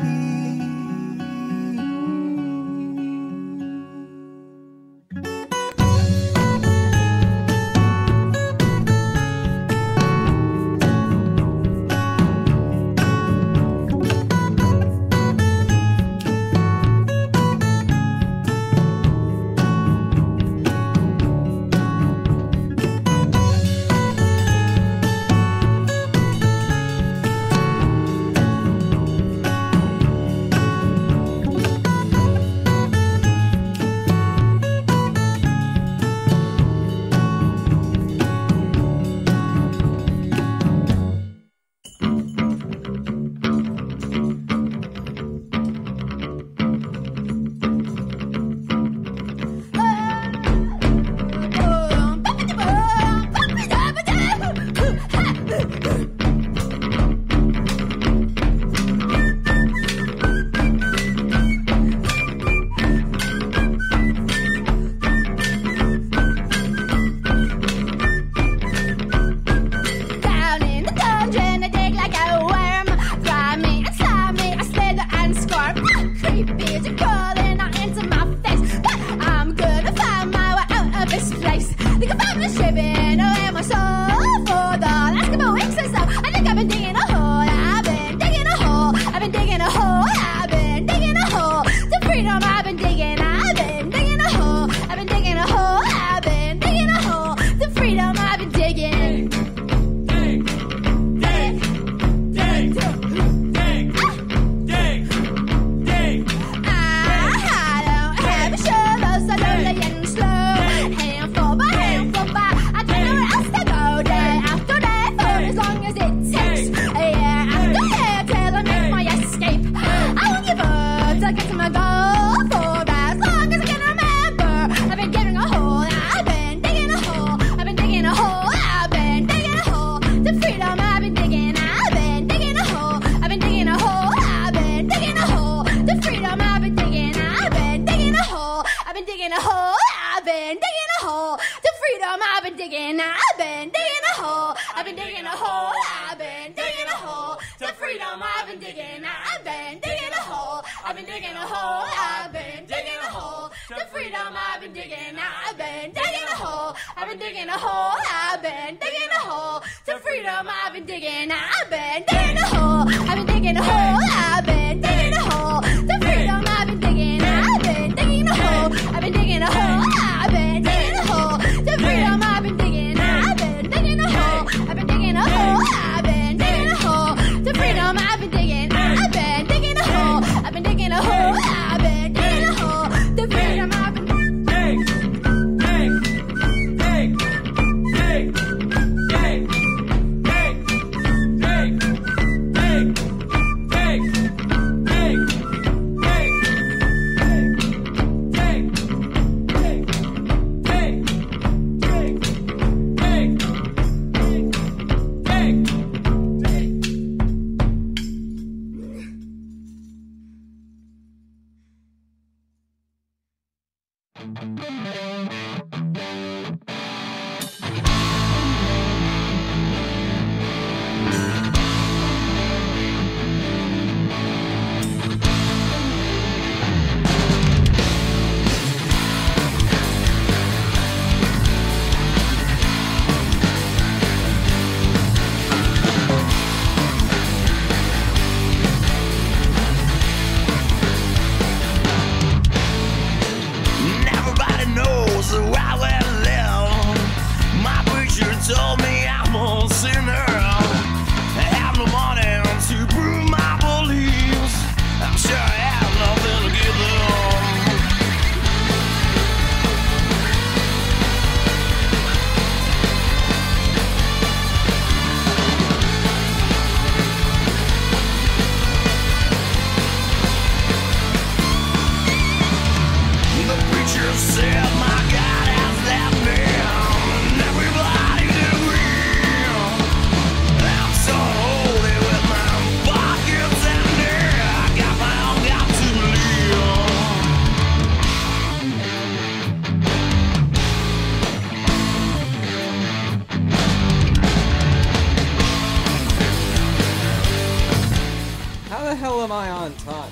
been digging a hole to freedom. I've been digging. I've been digging a hole. I've been digging a hole. I've been digging a hole to freedom. I've been digging. I've been digging a hole. I've been digging a hole. I've been digging a hole to freedom. I've been digging. I've been digging a hole. I've been digging a hole. I've been digging a hole to freedom. I've been digging. I've been digging a hole. I've been digging a hole. I've been digging a hole to freedom. I've been digging. I've been digging a hole. I've been digging a hole. I've been digging a hole to freedom. I've been digging. I've been digging a hole. I've been digging a hole. I've been digging a hole to freedom. I've been digging. I've been digging a hole. I've been digging a hole. I've been digging a hole to freedom. I've been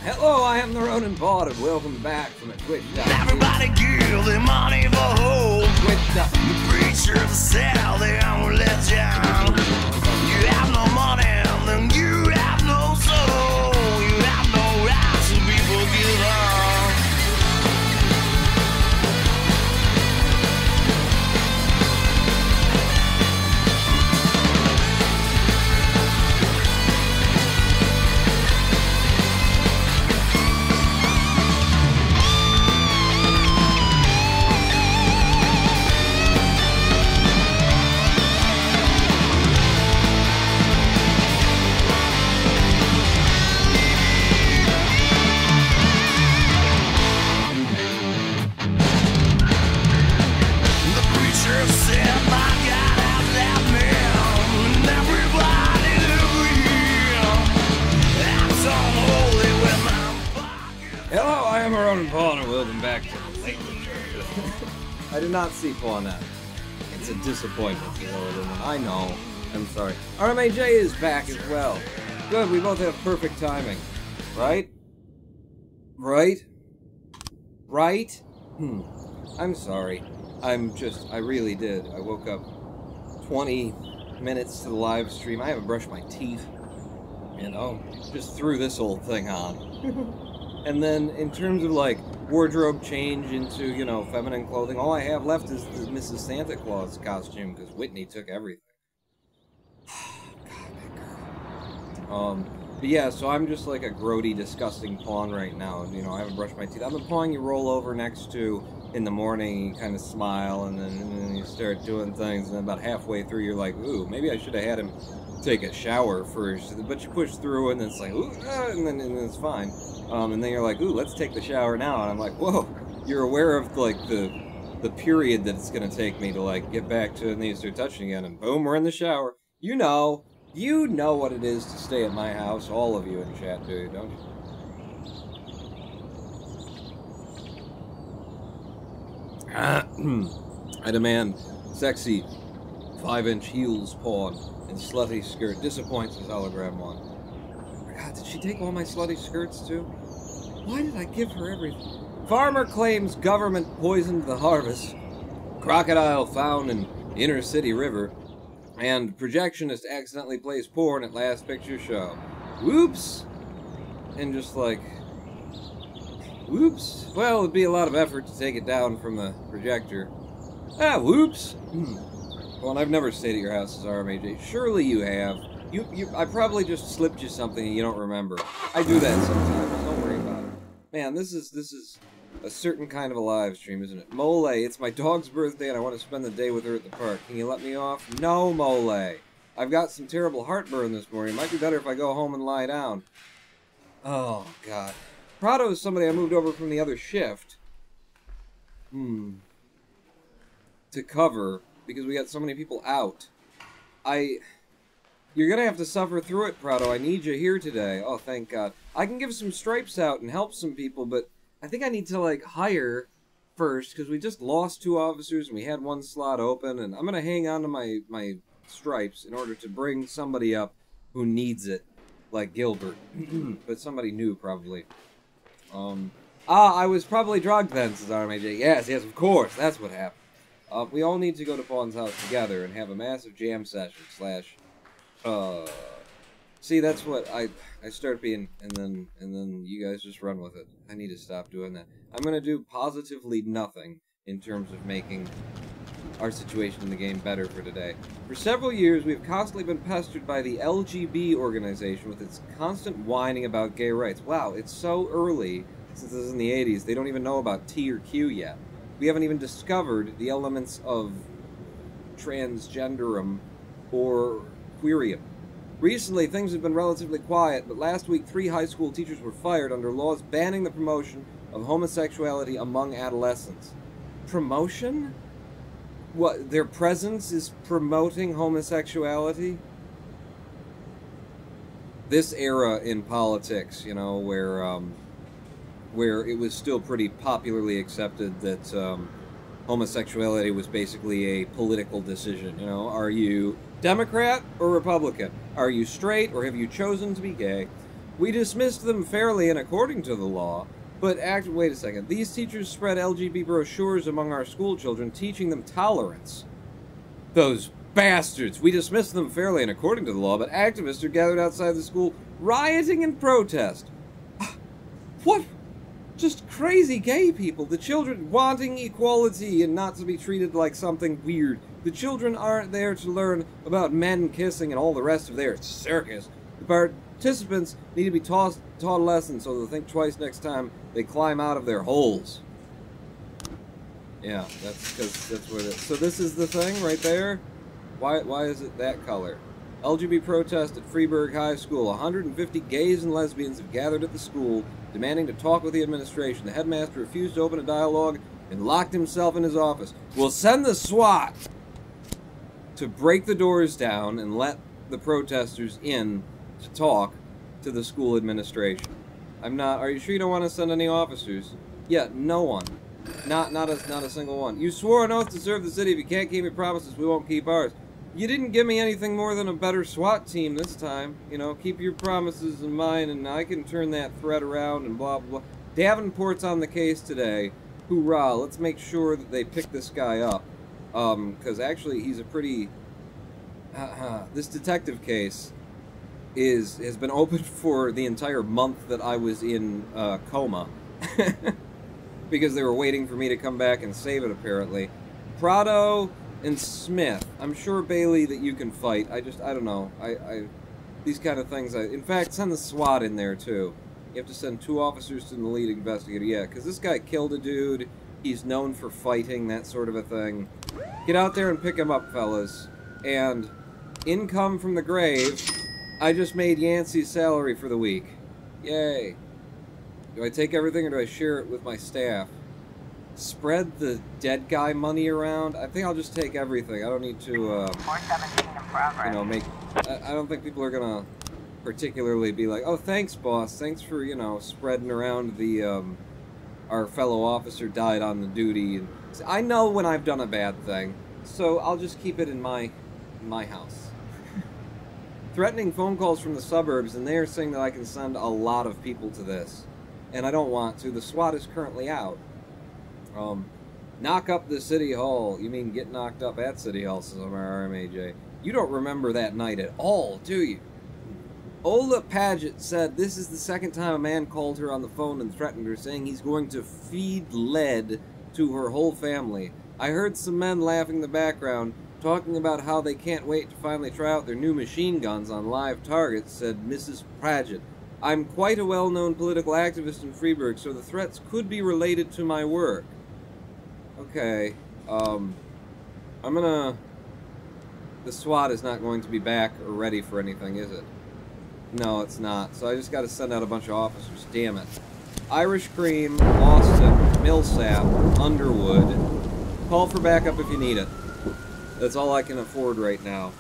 Hello, I am the Ronin Bot, and welcome back from a Twitch. Everybody give their money for hope. The preacher said they won't let you down. You have no money, then you have no soul. You have no right to be forgiven. Hello, I am Ronin Pawn, and welcome back to the late return. I did not see Pawnette. It's a disappointment, I know. I'm sorry. RMAJ is back as well. Good, we both have perfect timing. Right? Right? Right? I'm sorry. I really did. I woke up 20 minutes to the live stream. I haven't brushed my teeth. You know, just threw this old thing on. And then, in terms of, like, wardrobe change into, you know, feminine clothing, all I have left is the Mrs. Santa Claus costume, because Whitney took everything. God, that girl. But yeah, so I'm just like a grody, disgusting pawn right now. You know, I haven't brushed my teeth. I've been pawing you roll over next to in the morning, you kind of smile, and then you start doing things, and then about halfway through, you're like, ooh, maybe I should have had him take a shower first. But you push through, and then it's like, ooh, and then it's fine. And then you're like, ooh, let's take the shower now. And I'm like, whoa, you're aware of, like, the period that it's going to take me to, like, get back to it and then you start touching again. And boom, we're in the shower. You know what it is to stay at my house. All of you in chat do, don't you? I demand sexy 5-inch heels pawn and slutty skirt. Disappoints his hologram one. God, did she take all my slutty skirts too? Why did I give her everything? Farmer claims government poisoned the harvest. Crocodile found in inner city river. And projectionist accidentally plays porn at last picture show. Whoops! And just like... Whoops. Well, it'd be a lot of effort to take it down from the projector. Ah, whoops. Well, and I've never stayed at your house as RMAJ. Surely you have. I probably just slipped you something and you don't remember. I do that sometimes. Don't worry about it. Man, this is a certain kind of a live stream, isn't it? Mole, it's my dog's birthday and I want to spend the day with her at the park. Can you let me off? No, Mole. I've got some terrible heartburn this morning. It might be better if I go home and lie down. Oh, God. Prado is somebody I moved over from the other shift. To cover, because we got so many people out. You're gonna have to suffer through it, Prado. I need you here today. Oh, thank God. I can give some stripes out and help some people, but I think I need to, like, hire first, because we just lost 2 officers and we had 1 slot open, and I'm gonna hang on to my stripes in order to bring somebody up who needs it, like Gilbert. But somebody new, probably. I was probably drugged then, says RMAJ. Yes, of course, that's what happened. We all need to go to Fawn's house together and have a massive jam session / see, that's what I start being, and then you guys just run with it. I need to stop doing that. I'm gonna do positively nothing in terms of making our situation in the game better for today. For several years, we've constantly been pestered by the LGB organization with its constant whining about gay rights. Wow, it's so early, since this is in the 80s, they don't even know about T or Q yet. We haven't even discovered the elements of transgenderum or queerium. Recently, things have been relatively quiet, but last week 3 high school teachers were fired under laws banning the promotion of homosexuality among adolescents. Promotion? What, their presence is promoting homosexuality? This era in politics, you know, where it was still pretty popularly accepted that homosexuality was basically a political decision, you know, are you Democrat or Republican? Are you straight or have you chosen to be gay? We dismissed them fairly and according to the law, but wait a second, these teachers spread LGBT brochures among our school children, teaching them tolerance. Those bastards! We dismissed them fairly and according to the law, but activists are gathered outside the school, rioting in protest. What? Just crazy gay people. The children wanting equality and not to be treated like something weird. The children aren't there to learn about men kissing and all the rest of their circus. The participants need to be taught a lesson so they'll think twice next time they climb out of their holes. Yeah, that's what it is. So this is the thing right there? Why is it that color? LGBT protest at Freeburg High School. 150 gays and lesbians have gathered at the school, demanding to talk with the administration. The headmaster refused to open a dialogue and locked himself in his office. We'll send the SWAT to break the doors down and let the protesters in to talk to the school administration. Are you sure you don't want to send any officers? Yeah, no one. Not a single one. You swore an oath to serve the city. If you can't keep your promises, we won't keep ours. You didn't give me anything more than a better SWAT team this time. You know, keep your promises in mind, and I can turn that thread around and blah, blah, blah. Davenport's on the case today. Hoorah, let's make sure that they pick this guy up. Because actually, he's a pretty... this detective case has been open for the entire month that I was in coma. Because they were waiting for me to come back and save it, apparently. Prado and Smith. I'm sure, Bailey, that you can fight. I don't know. These kind of things, in fact, send the SWAT in there, too. You have to send 2 officers to the lead investigator. Yeah, because this guy killed a dude. He's known for fighting, that sort of a thing. Get out there and pick him up, fellas. And income from the grave. I just made Yancey's salary for the week. Yay. Do I take everything or do I share it with my staff? Spread the dead guy money around? I think I'll just take everything. I don't need to, 417 in progress. you know, I don't think people are gonna particularly be like, oh, thanks, boss. Thanks for, you know, spreading around the our fellow officer died on the duty. And I know when I've done a bad thing, so I'll just keep it in my house. Threatening phone calls from the suburbs, and they are saying that I can send a lot of people to this. And I don't want to. The SWAT is currently out. Knock up the City Hall. You mean get knocked up at City Hall, says our RMAJ. You don't remember that night at all, do you? Ola Paget said this is the second time a man called her on the phone and threatened her, saying he's going to feed lead to her whole family. I heard some men laughing in the background, talking about how they can't wait to finally try out their new machine guns on live targets, said Mrs. Paget. I'm quite a well-known political activist in Freeburg, so the threats could be related to my work. Okay, I'm gonna... The SWAT is not going to be back or ready for anything, is it? No, it's not. So I just got to send out a bunch of officers. Damn it. Irish Cream, Boston, Millsap, Underwood. Call for backup if you need it. That's all I can afford right now.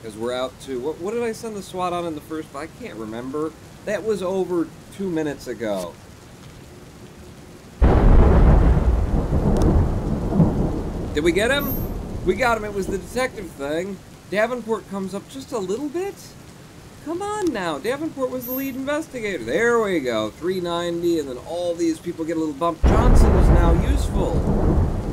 Because we're out to... What did I send the SWAT on in the first... I can't remember. That was over 2 minutes ago. Did we get him? We got him. It was the detective thing. Davenport comes up just a little bit. Come on now. Davenport was the lead investigator. There we go. 390, and then all these people get a little bump. Johnson is now useful.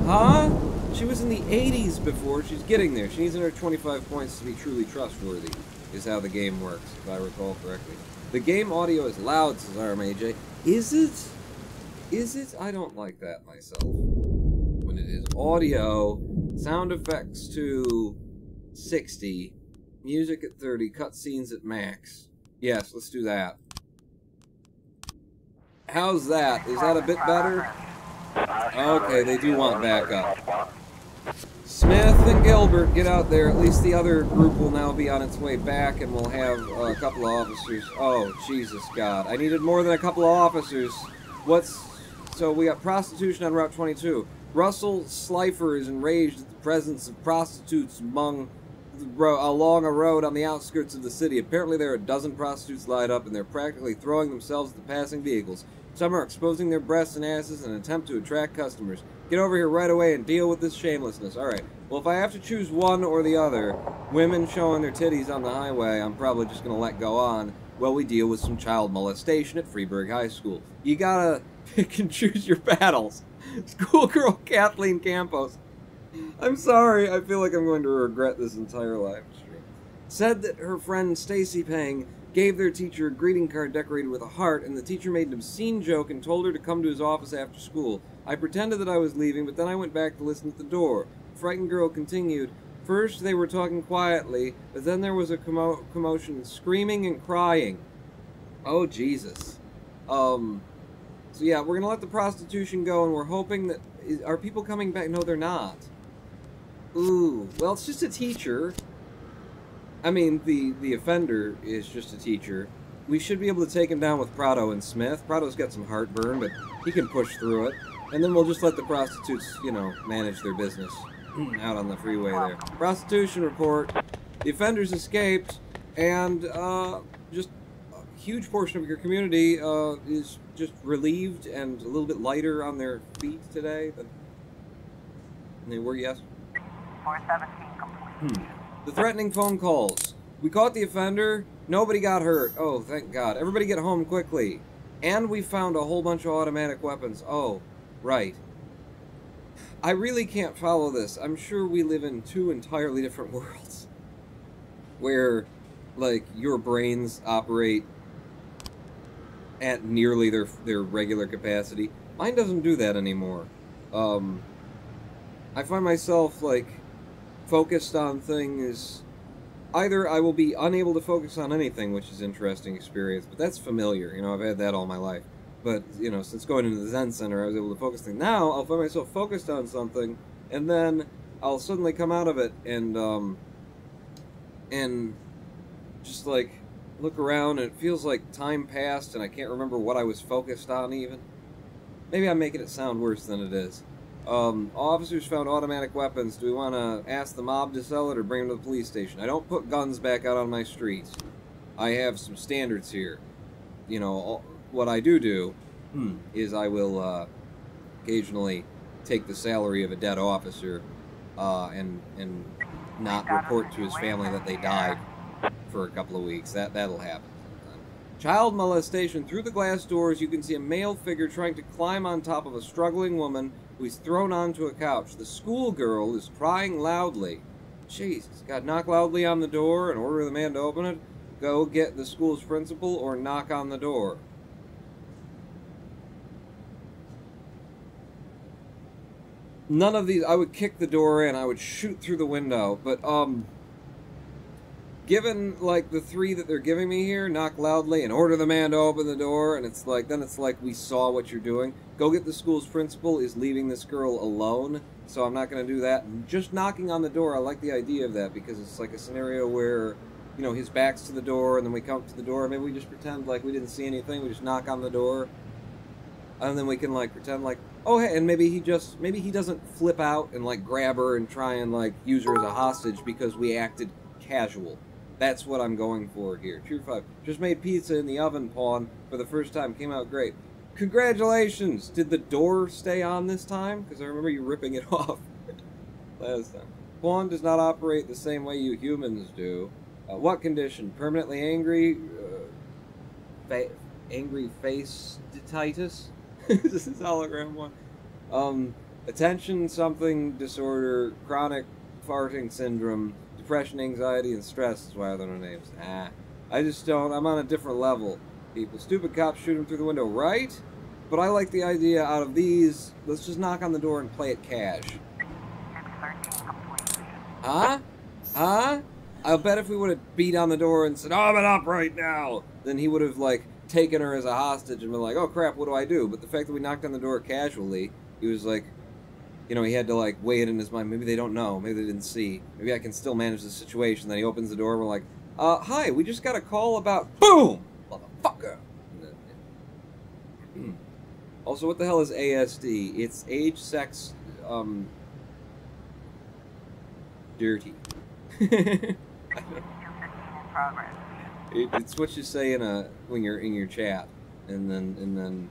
Huh? She was in the 80s before. She's getting there. She needs another 25 points to be truly trustworthy, is how the game works, if I recall correctly. The game audio is loud, says RMAJ. Is it? Is it? I don't like that myself. When it is audio, sound effects to 60, music at 30, cutscenes at max. Yes, let's do that. How's that? Is that a bit better? Okay, they do want backup. Smith and Gilbert, get out there. At least the other group will now be on its way back, and we'll have a couple of officers. Oh, Jesus God. I needed more than a couple of officers. So we got prostitution on Route 22. Russell Slifer is enraged at the presence of prostitutes along a road on the outskirts of the city. Apparently there are a dozen prostitutes lined up, and they're practically throwing themselves at the passing vehicles. Some are exposing their breasts and asses in an attempt to attract customers. Get over here right away and deal with this shamelessness. Alright, well if I have to choose one or the other, women showing their titties on the highway, I'm probably just going to let go on while we deal with some child molestation at Freeburg High School. You gotta pick and choose your battles. Schoolgirl Kathleen Campos. I'm sorry, I feel like I'm going to regret this entire live stream. Said that her friend Stacy Pang gave their teacher a greeting card decorated with a heart, and the teacher made an obscene joke and told her to come to his office after school. I pretended that I was leaving, but then I went back to listen at the door. The frightened girl continued. First they were talking quietly, but then there was a commotion, screaming and crying. Oh, Jesus. So yeah, we're gonna let the prostitution go, and we're hoping that... Are people coming back? No, they're not. Ooh, well, it's just a teacher. I mean, the offender is just a teacher. We should be able to take him down with Prado and Smith. Prado's got some heartburn, but he can push through it. And then we'll just let the prostitutes, you know, manage their business out on the freeway there. Prostitution report. The offenders escaped, and just a huge portion of your community is just relieved and a little bit lighter on their feet today than they were yesterday. 417 complete. The threatening phone calls. We caught the offender. Nobody got hurt. Oh, thank God. Everybody get home quickly. And we found a whole bunch of automatic weapons. Oh, right. I really can't follow this. I'm sure we live in two entirely different worlds. Where, like, your brains operate at nearly their regular capacity. Mine doesn't do that anymore. I find myself, like, focused on things. Either I will be unable to focus on anything, which is an interesting experience, but that's familiar. You know, I've had that all my life. But, you know, since going into the Zen Center, I was able to focus things. Now, I'll find myself focused on something, and then I'll suddenly come out of it and just, like, look around, and it feels like time passed, and I can't remember what I was focused on, even. Maybe I'm making it sound worse than it is. Officers found automatic weapons. Do we want to ask the mob to sell it or bring them to the police station? I don't put guns back out on my streets. I have some standards here. You know, what I do is I will occasionally take the salary of a dead officer and not report to his family that they died for a couple of weeks. That'll happen. Child molestation. Through the glass doors, you can see a male figure trying to climb on top of a struggling woman who is thrown onto a couch. The schoolgirl is crying loudly. Jesus. God, knock loudly on the door and order the man to open it. Go get the school's principal or knock on the door. None of these, I would kick the door in, I would shoot through the window, but, given, like, the three that they're giving me here, knock loudly and order the man to open the door, and it's like, then it's like, we saw what you're doing. Go get the school's principal is leaving this girl alone, so I'm not going to do that. And just knocking on the door, I like the idea of that, because it's like a scenario where, you know, his back's to the door, and then we come up to the door, maybe we just pretend like we didn't see anything, we just knock on the door, and then we can, like, pretend like, oh, hey, and maybe he doesn't flip out and, like, grab her and try and, like, use her as a hostage because we acted casual. That's what I'm going for here. True 5. Just made pizza in the oven, Pawn, for the first time. Came out great. Congratulations! Did the door stay on this time? Because I remember you ripping it off last time. Pawn does not operate the same way you humans do. What condition? Permanently angry? Angry face titus? This is hologram one. Attention something disorder, chronic farting syndrome, depression, anxiety, and stress is why I don't know names. I just don't. I'm on a different level, people. Stupid cops shoot him through the window, right? But I like the idea out of these, let's just knock on the door and play it cash. Huh? Huh? I'll bet if we would have beat on the door and said, "Open up right now," then he would have, like, taken her as a hostage and been like, "Oh crap, what do I do?" But the fact that we knocked on the door casually, he was like, you know, he had to, like, weigh it in his mind. Maybe they don't know. Maybe they didn't see. Maybe I can still manage the situation. Then he opens the door and we're like, hi, we just got a call about... Boom! Motherfucker! Also, what the hell is ASD? It's age, sex, dirty. It's what you say when you're in your chat. And then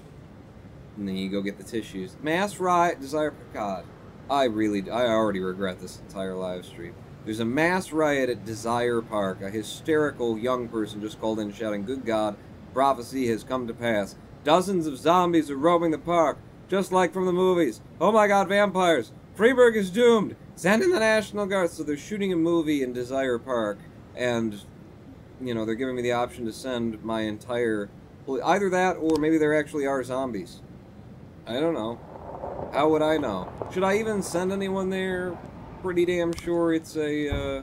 you go get the tissues. Mass riot, Desire Picard. I already regret this entire live stream. There's a mass riot at Desire Park. A hysterical young person just called in shouting, "Good God, prophecy has come to pass. Dozens of zombies are roaming the park, just like from the movies. Oh my God, vampires. Freeburg is doomed. Send in the National Guard." So they're shooting a movie in Desire Park, and, you know, they're giving me the option to send my entire... Either that, or maybe there actually are zombies. I don't know. How would I know? Should I even send anyone there? Pretty damn sure it's a,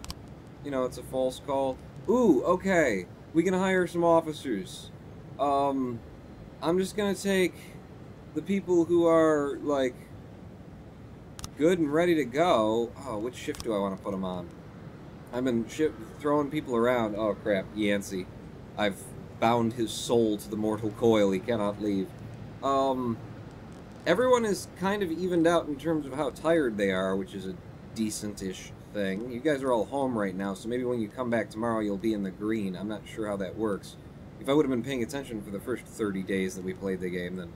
you know, it's a false call. Ooh, okay. We can hire some officers. I'm just gonna take the people who are, like, good and ready to go. Oh, which shift do I want to put them on? I've been throwing people around. Oh, crap. Yancey. I've bound his soul to the mortal coil. He cannot leave. Everyone is kind of evened out in terms of how tired they are, which is a decent-ish thing. You guys are all home right now, so maybe when you come back tomorrow, you'll be in the green. I'm not sure how that works. If I would have been paying attention for the first 30 days that we played the game, then...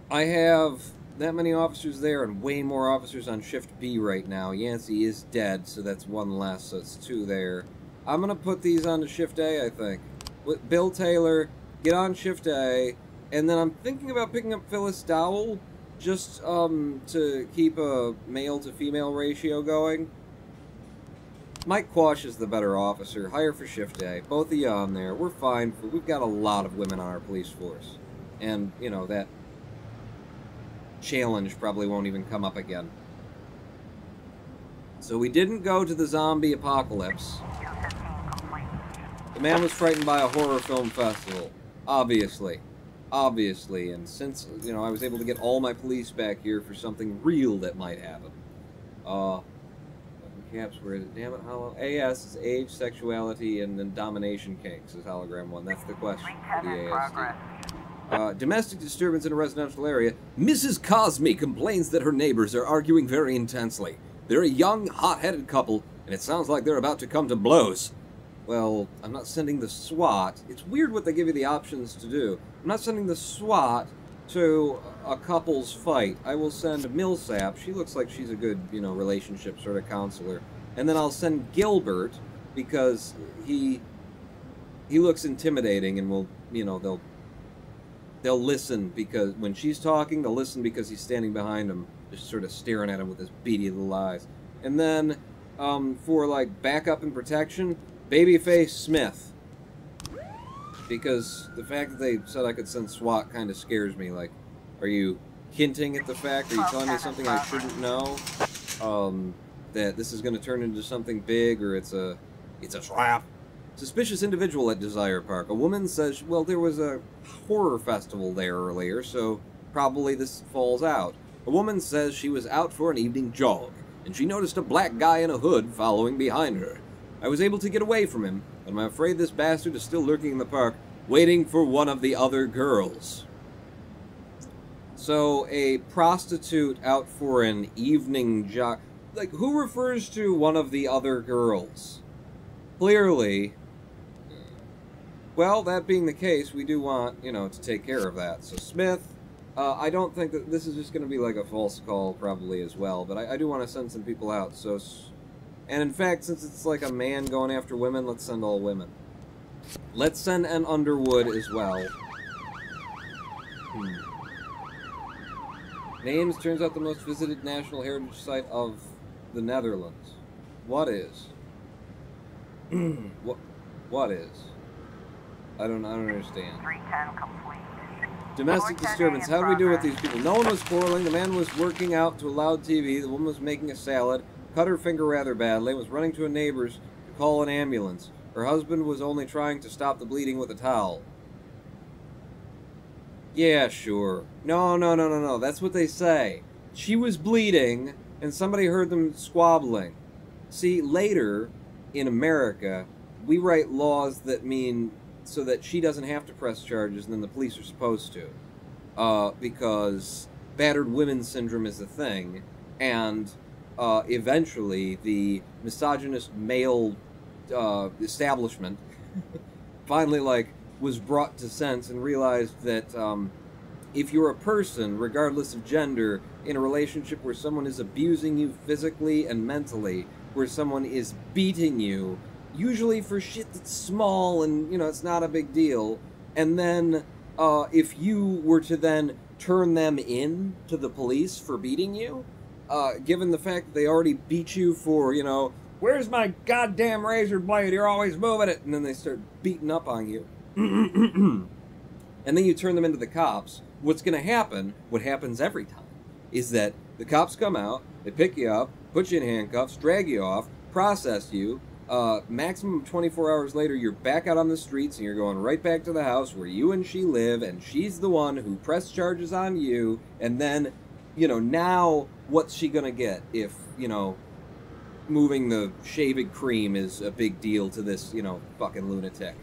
I have that many officers there and way more officers on Shift B right now. Yancey is dead, so that's one less, so it's 2 there. I'm going to put these on to Shift A, I think. With Bill Taylor, get on Shift A, and then I'm thinking about picking up Phyllis Dowell, just to keep a male-to-female ratio going. Mike Quash is the better officer. Hire for Shift A. Both of you on there. We're fine. We've got a lot of women on our police force. And, you know, that challenge probably won't even come up again. So we didn't go to the zombie apocalypse. The man was frightened by a horror film festival. Obviously. Obviously. And since, you know, I was able to get all my police back here for something real that might happen. Caps, where is it? Damn it, AS is age, sexuality, and then domination kinks is hologram 1. That's the question for the ASD. Domestic disturbance in a residential area. Mrs. Cosme complains that her neighbors are arguing very intensely. They're a young, hot-headed couple, and it sounds like they're about to come to blows. well, I'm not sending the SWAT. It's weird what they give you the options to do. I'm not sending the SWAT to a couple's fight. I will send Millsap. She looks like she's a good, relationship sort of counselor. And then I'll send Gilbert because he looks intimidating and will, they'll listen because when she's talking, they'll listen because he's standing behind them, just sort of staring at him with his beady little eyes. And then for like backup and protection, Babyface Smith. Because the fact that they said I could send SWAT kind of scares me. Like, are you hinting at the fact? Are you telling me something I shouldn't know? That this is going to turn into something big, or it's a trap? Suspicious individual at Desire Park. A woman says, well, there was a horror festival there earlier, so probably this falls out. A woman says she was out for an evening jog, and she noticed a black guy in a hood following behind her. I was able to get away from him, but I'm afraid this bastard is still lurking in the park, waiting for one of the other girls. So, a prostitute out for an evening jog... Like, who refers to one of the other girls? Clearly... Well, that being the case, we do want, to take care of that. So, Smith, I don't think that this is just going to be like a false call, probably, as well. But I do want to send some people out, so... And in fact, since it's like a man going after women, let's send all women. Let's send an Underwood as well. Names, turns out the most visited National Heritage Site of the Netherlands. What is? What is? I don't understand. 310 complete. Domestic disturbance. How do we do with these people? No one was quarreling. The man was working out to a loud TV. The woman was making a salad. Cut her finger rather badly. Was running to a neighbor's to call an ambulance. Her husband was only trying to stop the bleeding with a towel. Yeah, sure. No. That's what they say. She was bleeding, and somebody heard them squabbling. See, later, in America, we write laws that mean so that she doesn't have to press charges, and then the police are supposed to. Because battered women syndrome is a thing, and eventually the misogynist male establishment finally, was brought to sense and realized that if you're a person, regardless of gender, in a relationship where someone is abusing you physically and mentally, where someone is beating you, usually for shit that's small and, it's not a big deal, and then if you were to then turn them in to the police for beating you, given the fact that they already beat you for, where's my goddamn razor blade? You're always moving it. And then they start beating up on you. And then you turn them into the cops. What's going to happen, what happens every time, is that the cops come out, they pick you up, put you in handcuffs, drag you off, process you. Maximum 24 hours later, you're back out on the streets and you're going right back to the house where you and she live, and she's the one who pressed charges on you, and then... now what's she gonna get if, moving the shaving cream is a big deal to this, fucking lunatic?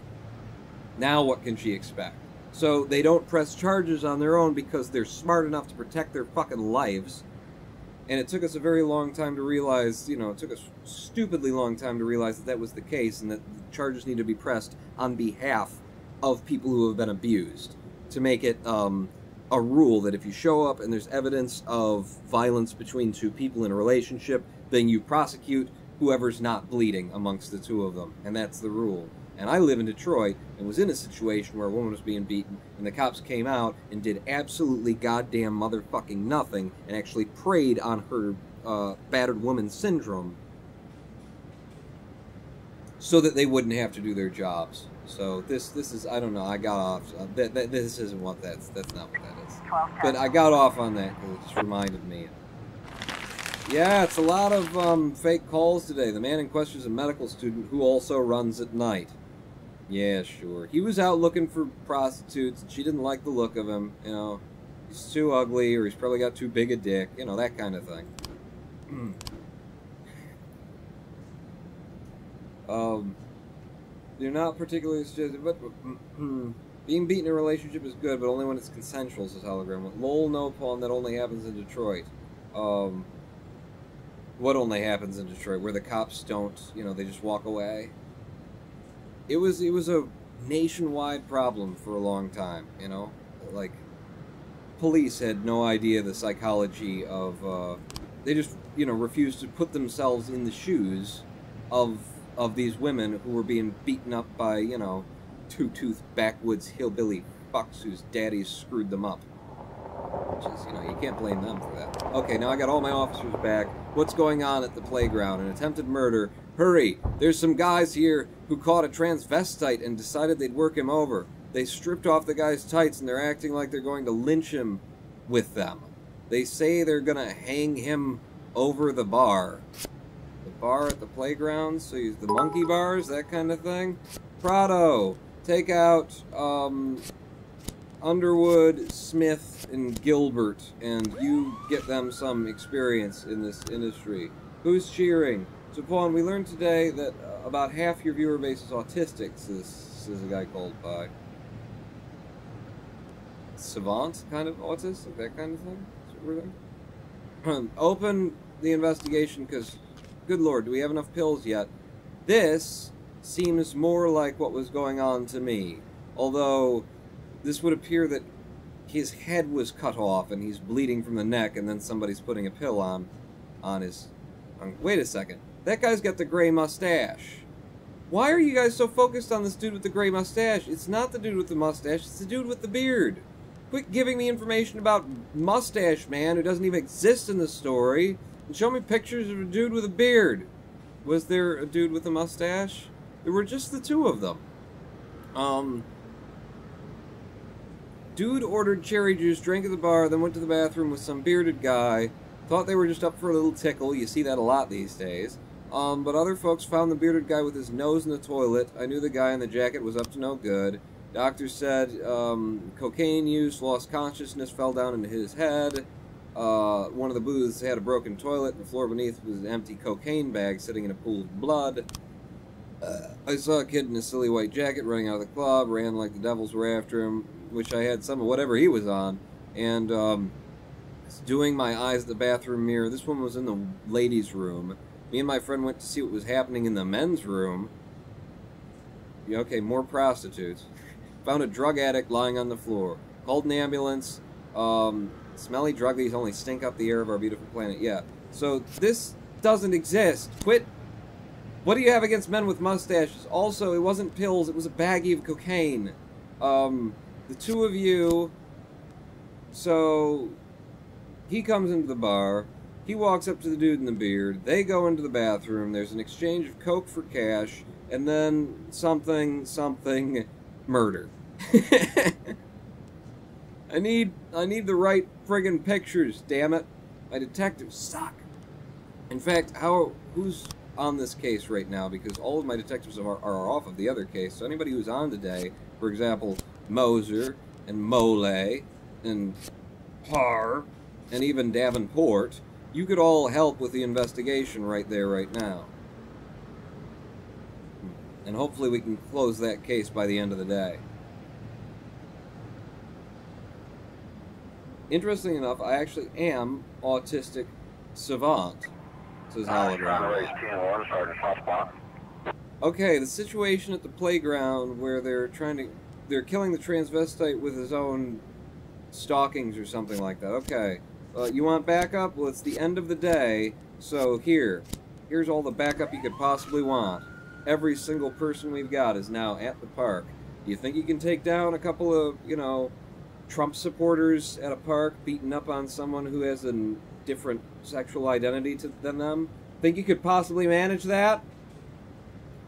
Now what can she expect? So they don't press charges on their own because they're smart enough to protect their fucking lives. And it took us a very long time to realize, it took us a stupidly long time to realize that that was the case and that the charges need to be pressed on behalf of people who have been abused to make it, a rule that if you show up and there's evidence of violence between two people in a relationship, then you prosecute whoever's not bleeding amongst the two of them. And that's the rule. And I live in Detroit and was in a situation where a woman was being beaten, and the cops came out and did absolutely goddamn motherfucking nothing and actually preyed on her battered woman syndrome so that they wouldn't have to do their jobs. So this is, I don't know, I got off. This isn't what that's not what that is. But I got off on that because it just reminded me. Yeah, it's a lot of fake calls today. The man in question is a medical student who also runs at night. Yeah, sure. He was out looking for prostitutes, and she didn't like the look of him. He's too ugly, or he's probably got too big a dick. That kind of thing. They're not particularly suggested, but being beaten in a relationship is good, but only when it's consensual, says Hologram. Lol, no, Paul, and that only happens in Detroit. What only happens in Detroit? Where the cops don't, they just walk away? it was a nationwide problem for a long time, you know? Like, police had no idea the psychology of, they just, you know, refused to put themselves in the shoes of these women who were being beaten up by, you know, two-toothed backwoods hillbilly fucks whose daddies screwed them up. Which is, you know, you can't blame them for that. Okay, now I got all my officers back. What's going on at the playground? An attempted murder. Hurry! There's some guys here who caught a transvestite and decided they'd work him over. They stripped off the guy's tights and they're acting like they're going to lynch him with them. They say they're gonna hang him over the bar. The bar at the playground? So use the monkey bars, that kind of thing? Prado! Take out, Underwood, Smith, and Gilbert, and you get them some experience in this industry. Who's cheering? So, Paul, we learned today that about half your viewer base is autistic, says a guy called by. Savant, kind of autistic, that kind of thing? That's what we're doing? Open the investigation, because, good lord, do we have enough pills yet? This seems more like what was going on to me, although this would appear that his head was cut off and he's bleeding from the neck, and then somebody's putting a pill on his... wait a second. That guy's got the gray mustache. Why are you guys so focused on this dude with the gray mustache? It's not the dude with the mustache, it's the dude with the beard. Quit giving me information about Mustache Man who doesn't even exist in the story, and show me pictures of a dude with a beard. Was there a dude with a mustache? There were just the two of them. Dude ordered cherry juice, drank at the bar, then went to the bathroom with some bearded guy. Thought they were just up for a little tickle. You see that a lot these days. But other folks found the bearded guy with his nose in the toilet. I knew the guy in the jacket was up to no good. Doctor said cocaine use, lost consciousness, fell down into his head. One of the booths had a broken toilet. The floor beneath was an empty cocaine bag sitting in a pool of blood. I saw a kid in a silly white jacket running out of the club, ran like the devils were after him. Wish I had some of whatever he was on. And doing my eyes at the bathroom mirror. This one was in the ladies' room. Me and my friend went to see what was happening in the men's room. Yeah, okay, more prostitutes. Found a drug addict lying on the floor. Called an ambulance. Smelly druggies only stink up the air of our beautiful planet. Yeah. So this doesn't exist. Quit. What do you have against men with mustaches? Also, it wasn't pills. It was a baggie of cocaine. The two of you... So... He comes into the bar. He walks up to the dude in the beard. They go into the bathroom. There's an exchange of coke for cash. And then something, murder. I need the right friggin' pictures, damn it. My detectives suck. In fact, who's on this case right now? Because all of my detectives are off of the other case. So anybody who's on today, for example, Moser and Mole and Parr and even Davenport, you could all help with the investigation right there, right now. And hopefully we can close that case by the end of the day. Interesting enough, I actually am autistic savant, says Hologram. Okay, the situation at the playground where they're killing the transvestite with his own stockings or something like that. Okay. You want backup? Well, it's the end of the day, so here's all the backup you could possibly want. Every single person we've got is now at the park. Do you think you can take down a couple of, you know, Trump supporters at a park beating up on someone who has a different sexual identity than them? Think you could possibly manage that?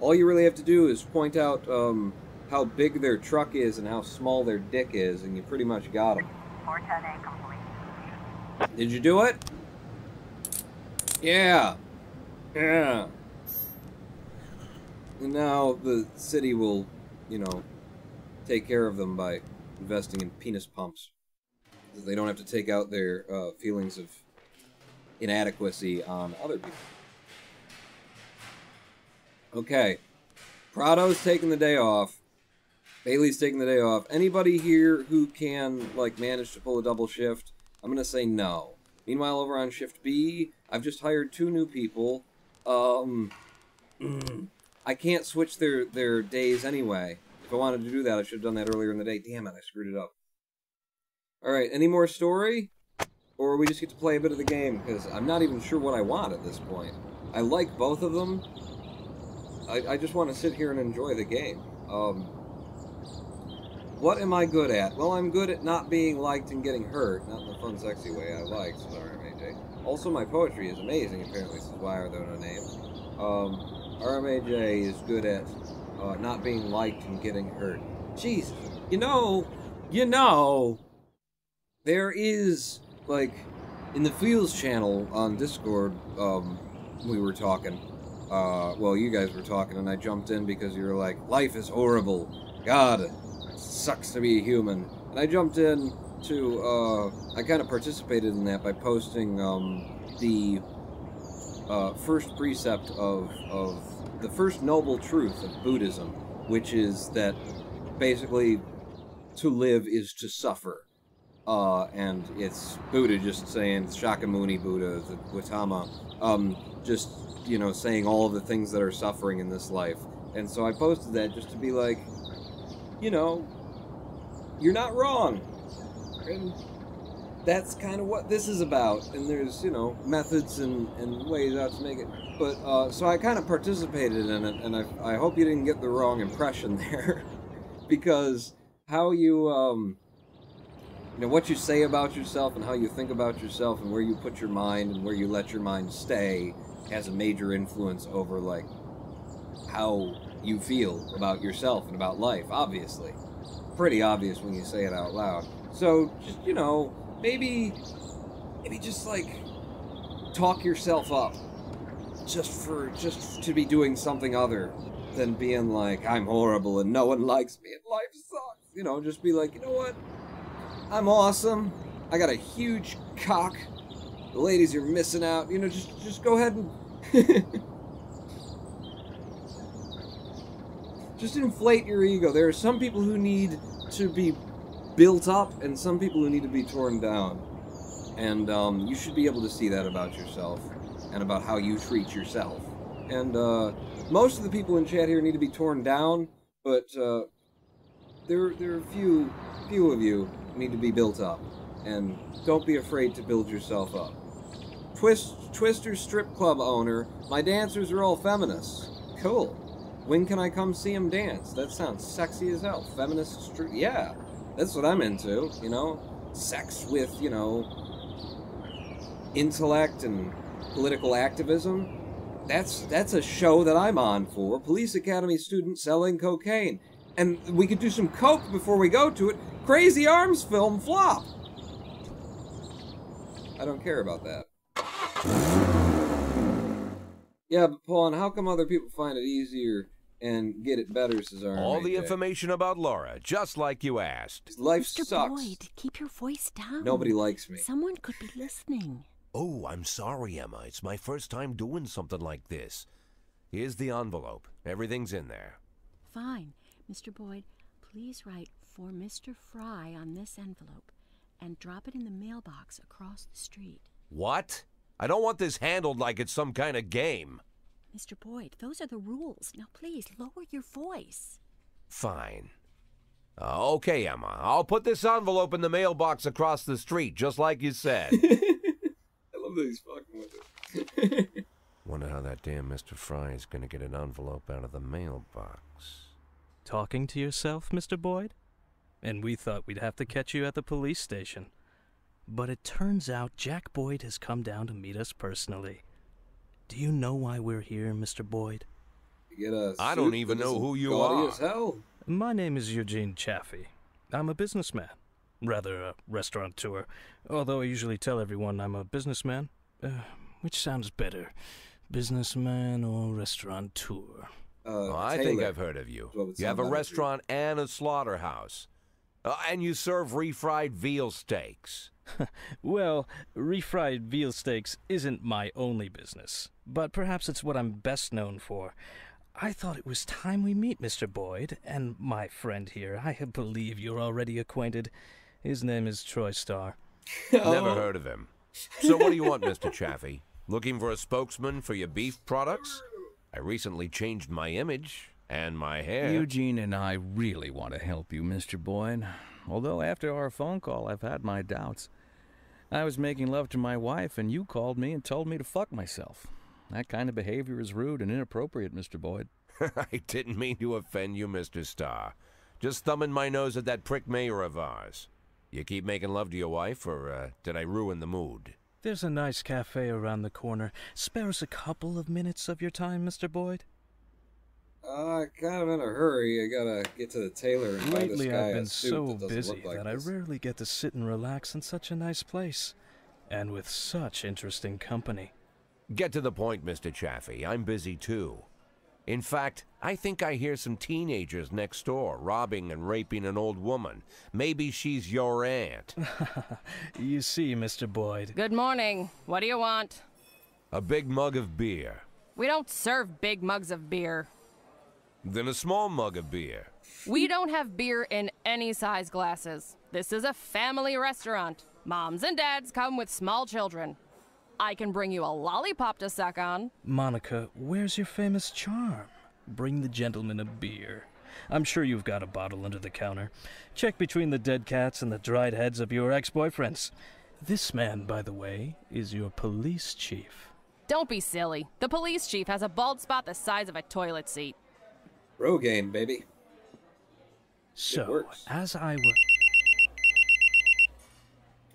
All you really have to do is point out how big their truck is and how small their dick is, and you pretty much got them. 410A complete. Did you do it? Yeah. Yeah. And now the city will, you know, take care of them by investing in penis pumps. They don't have to take out their feelings of inadequacy on other people. Okay. Prado's taking the day off. Bailey's taking the day off. Anybody here who can, like, manage to pull a double shift? I'm going to say no. Meanwhile, over on Shift B, I've just hired 2 new people. I can't switch their days anyway. If I wanted to do that, I should have done that earlier in the day. Damn it, I screwed it up. Alright, any more story? Or we just get to play a bit of the game? Because I'm not even sure what I want at this point. I like both of them. I just want to sit here and enjoy the game. What am I good at? Well, I'm good at not being liked and getting hurt. Not in the fun, sexy way I like, says RMAJ. Also, my poetry is amazing, apparently, says Why Are There No Names? RMAJ is good at not being liked and getting hurt. Jeez, you know, there is, like, in the Fields channel on Discord, we were talking. Well, you guys were talking, and I jumped in because you were like, life is horrible. God, it sucks to be a human. And I jumped in to, I kind of participated in that by posting, the first precept of the first noble truth of Buddhism, which is that basically to live is to suffer. And it's Buddha just saying, Shakyamuni Buddha, the Gautama, just, you know, saying all of the things that are suffering in this life. And so I posted that just to be like, you know, you're not wrong. And that's kind of what this is about. And there's, you know, methods and ways out to make it. But, so I kind of participated in it, and I hope you didn't get the wrong impression there. Because how you know, what you say about yourself and how you think about yourself and where you put your mind and where you let your mind stay has a major influence over, like, how you feel about yourself and about life, obviously. Pretty obvious when you say it out loud. So, just, you know, maybe just, like, talk yourself up. Just to be doing something other than being like, I'm horrible and no one likes me and life sucks. You know, just be like, you know what? I'm awesome. I got a huge cock. The ladies are missing out. You know, just go ahead and just inflate your ego. There are some people who need to be built up and some people who need to be torn down. And you should be able to see that about yourself and about how you treat yourself. And most of the people in chat here need to be torn down, but there are a few of you need to be built up, and don't be afraid to build yourself up. Twister strip club owner, my dancers are all feminists. Cool. When can I come see them dance? That sounds sexy as hell. Feminist strip, yeah, that's what I'm into, you know? Sex with, you know, intellect and political activism. That's a show that I'm on for. Police Academy student selling cocaine. And we could do some coke before we go to it. Crazy Arms film flop. I don't care about that. Yeah, but Paul, and how come other people find it easier and get it better, says RMAJ? All the information about Laura, just like you asked. Life Mr. sucks. Boyd, keep your voice down. Nobody likes me. Someone could be listening. Oh, I'm sorry, Emma. It's my first time doing something like this. Here's the envelope. Everything's in there. Fine. Mr. Boyd, please write for Mr. Fry on this envelope and drop it in the mailbox across the street. What? I don't want this handled like it's some kind of game. Mr. Boyd, those are the rules. Now please, lower your voice. Fine. Okay, Emma. I'll put this envelope in the mailbox across the street, just like you said. I love that he's fucking with it. Wonder how that damn Mr. Fry is gonna get an envelope out of the mailbox. Talking to yourself, Mr. Boyd? And we thought we'd have to catch you at the police station. But it turns out Jack Boyd has come down to meet us personally. Do you know why we're here, Mr. Boyd? I don't even know who you are. As hell. My name is Eugene Chaffee. I'm a businessman. Rather, a restaurateur. Although I usually tell everyone I'm a businessman. Which sounds better? Businessman or restaurateur? I think I've heard of you. You have a restaurant and a slaughterhouse. And you serve refried veal steaks. Well, refried veal steaks isn't my only business, but perhaps it's what I'm best known for. I thought it was time we meet, Mr. Boyd, and my friend here. I believe you're already acquainted. His name is Troy Starr. Never heard of him. So what do you want, Mr. Chaffee? Looking for a spokesman for your beef products? I recently changed my image and my hair. Eugene and I really want to help you, Mr. Boyd. Although after our phone call, I've had my doubts. I was making love to my wife, and you called me and told me to fuck myself. That kind of behavior is rude and inappropriate, Mr. Boyd. I didn't mean to offend you, Mr. Starr. Just thumbing my nose at that prick mayor of ours. You keep making love to your wife, or did I ruin the mood? There's a nice cafe around the corner. Spare us a couple of minutes of your time, Mr. Boyd. Kind of in a hurry. I gotta get to the tailor and buy this Lately, guy I've a been suit so that doesn't busy look like that this. I rarely get to sit and relax in such a nice place. And with such interesting company. Get to the point, Mr. Chaffee. I'm busy too. In fact, I think I hear some teenagers next door robbing and raping an old woman. Maybe she's your aunt. You see, Mr. Boyd. Good morning. What do you want? A big mug of beer. We don't serve big mugs of beer. Then a small mug of beer. We don't have beer in any size glasses. This is a family restaurant. Moms and dads come with small children. I can bring you a lollipop to suck on. Monica, where's your famous charm? Bring the gentleman a beer. I'm sure you've got a bottle under the counter. Check between the dead cats and the dried heads of your ex-boyfriends. This man, by the way, is your police chief. Don't be silly. The police chief has a bald spot the size of a toilet seat. Rogaine, baby. So, as I was...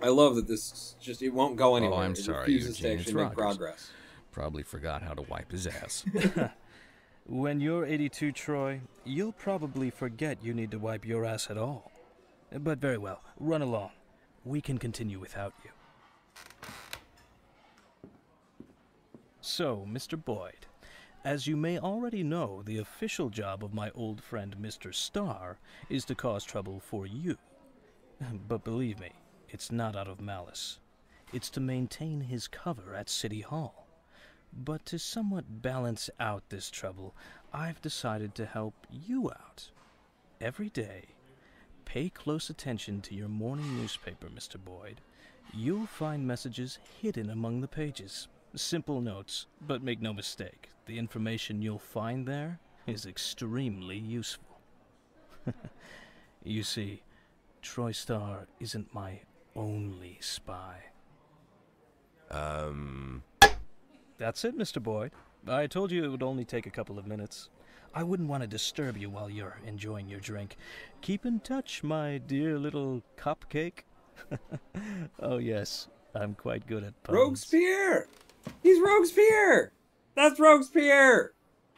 I love that this just, it won't go anywhere. Oh, I'm it sorry, refuses to Eugene. actually It's make Rogers. progress. Probably forgot how to wipe his ass. When you're 82, Troy, you'll probably forget you need to wipe your ass at all. But very well, run along. We can continue without you. So, Mr. Boyd, as you may already know, the official job of my old friend Mr. Starr is to cause trouble for you. But believe me, it's not out of malice. It's to maintain his cover at City Hall. But to somewhat balance out this trouble, I've decided to help you out. Every day, pay close attention to your morning newspaper, Mr. Boyd. You'll find messages hidden among the pages. Simple notes, but make no mistake, the information you'll find there is extremely useful. You see, Troy Starr isn't my only spy. That's it, Mr. Boyd. I told you it would only take a couple of minutes. I wouldn't want to disturb you while you're enjoying your drink. Keep in touch, my dear little cupcake. Oh, yes, I'm quite good at puns. Robespierre! He's Robespierre! That's Robespierre!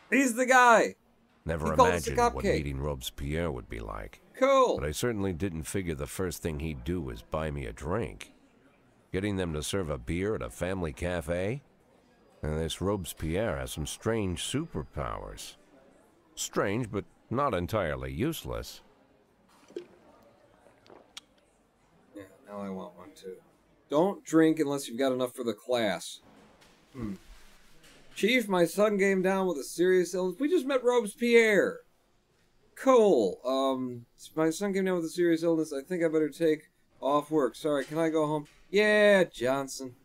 He's the guy! Never He called us a imagined what cupcake. meeting Robespierre would be like. Cool! But I certainly didn't figure the first thing he'd do was buy me a drink. Getting them to serve a beer at a family cafe? And this Robespierre has some strange superpowers. Strange, but not entirely useless. Yeah, now I want one too. Don't drink unless you've got enough for the class. Chief, my son came down with a serious illness. We just met Robespierre. Cool. My son came down with a serious illness. I think I better take off work. Sorry, can I go home? Yeah, Johnson.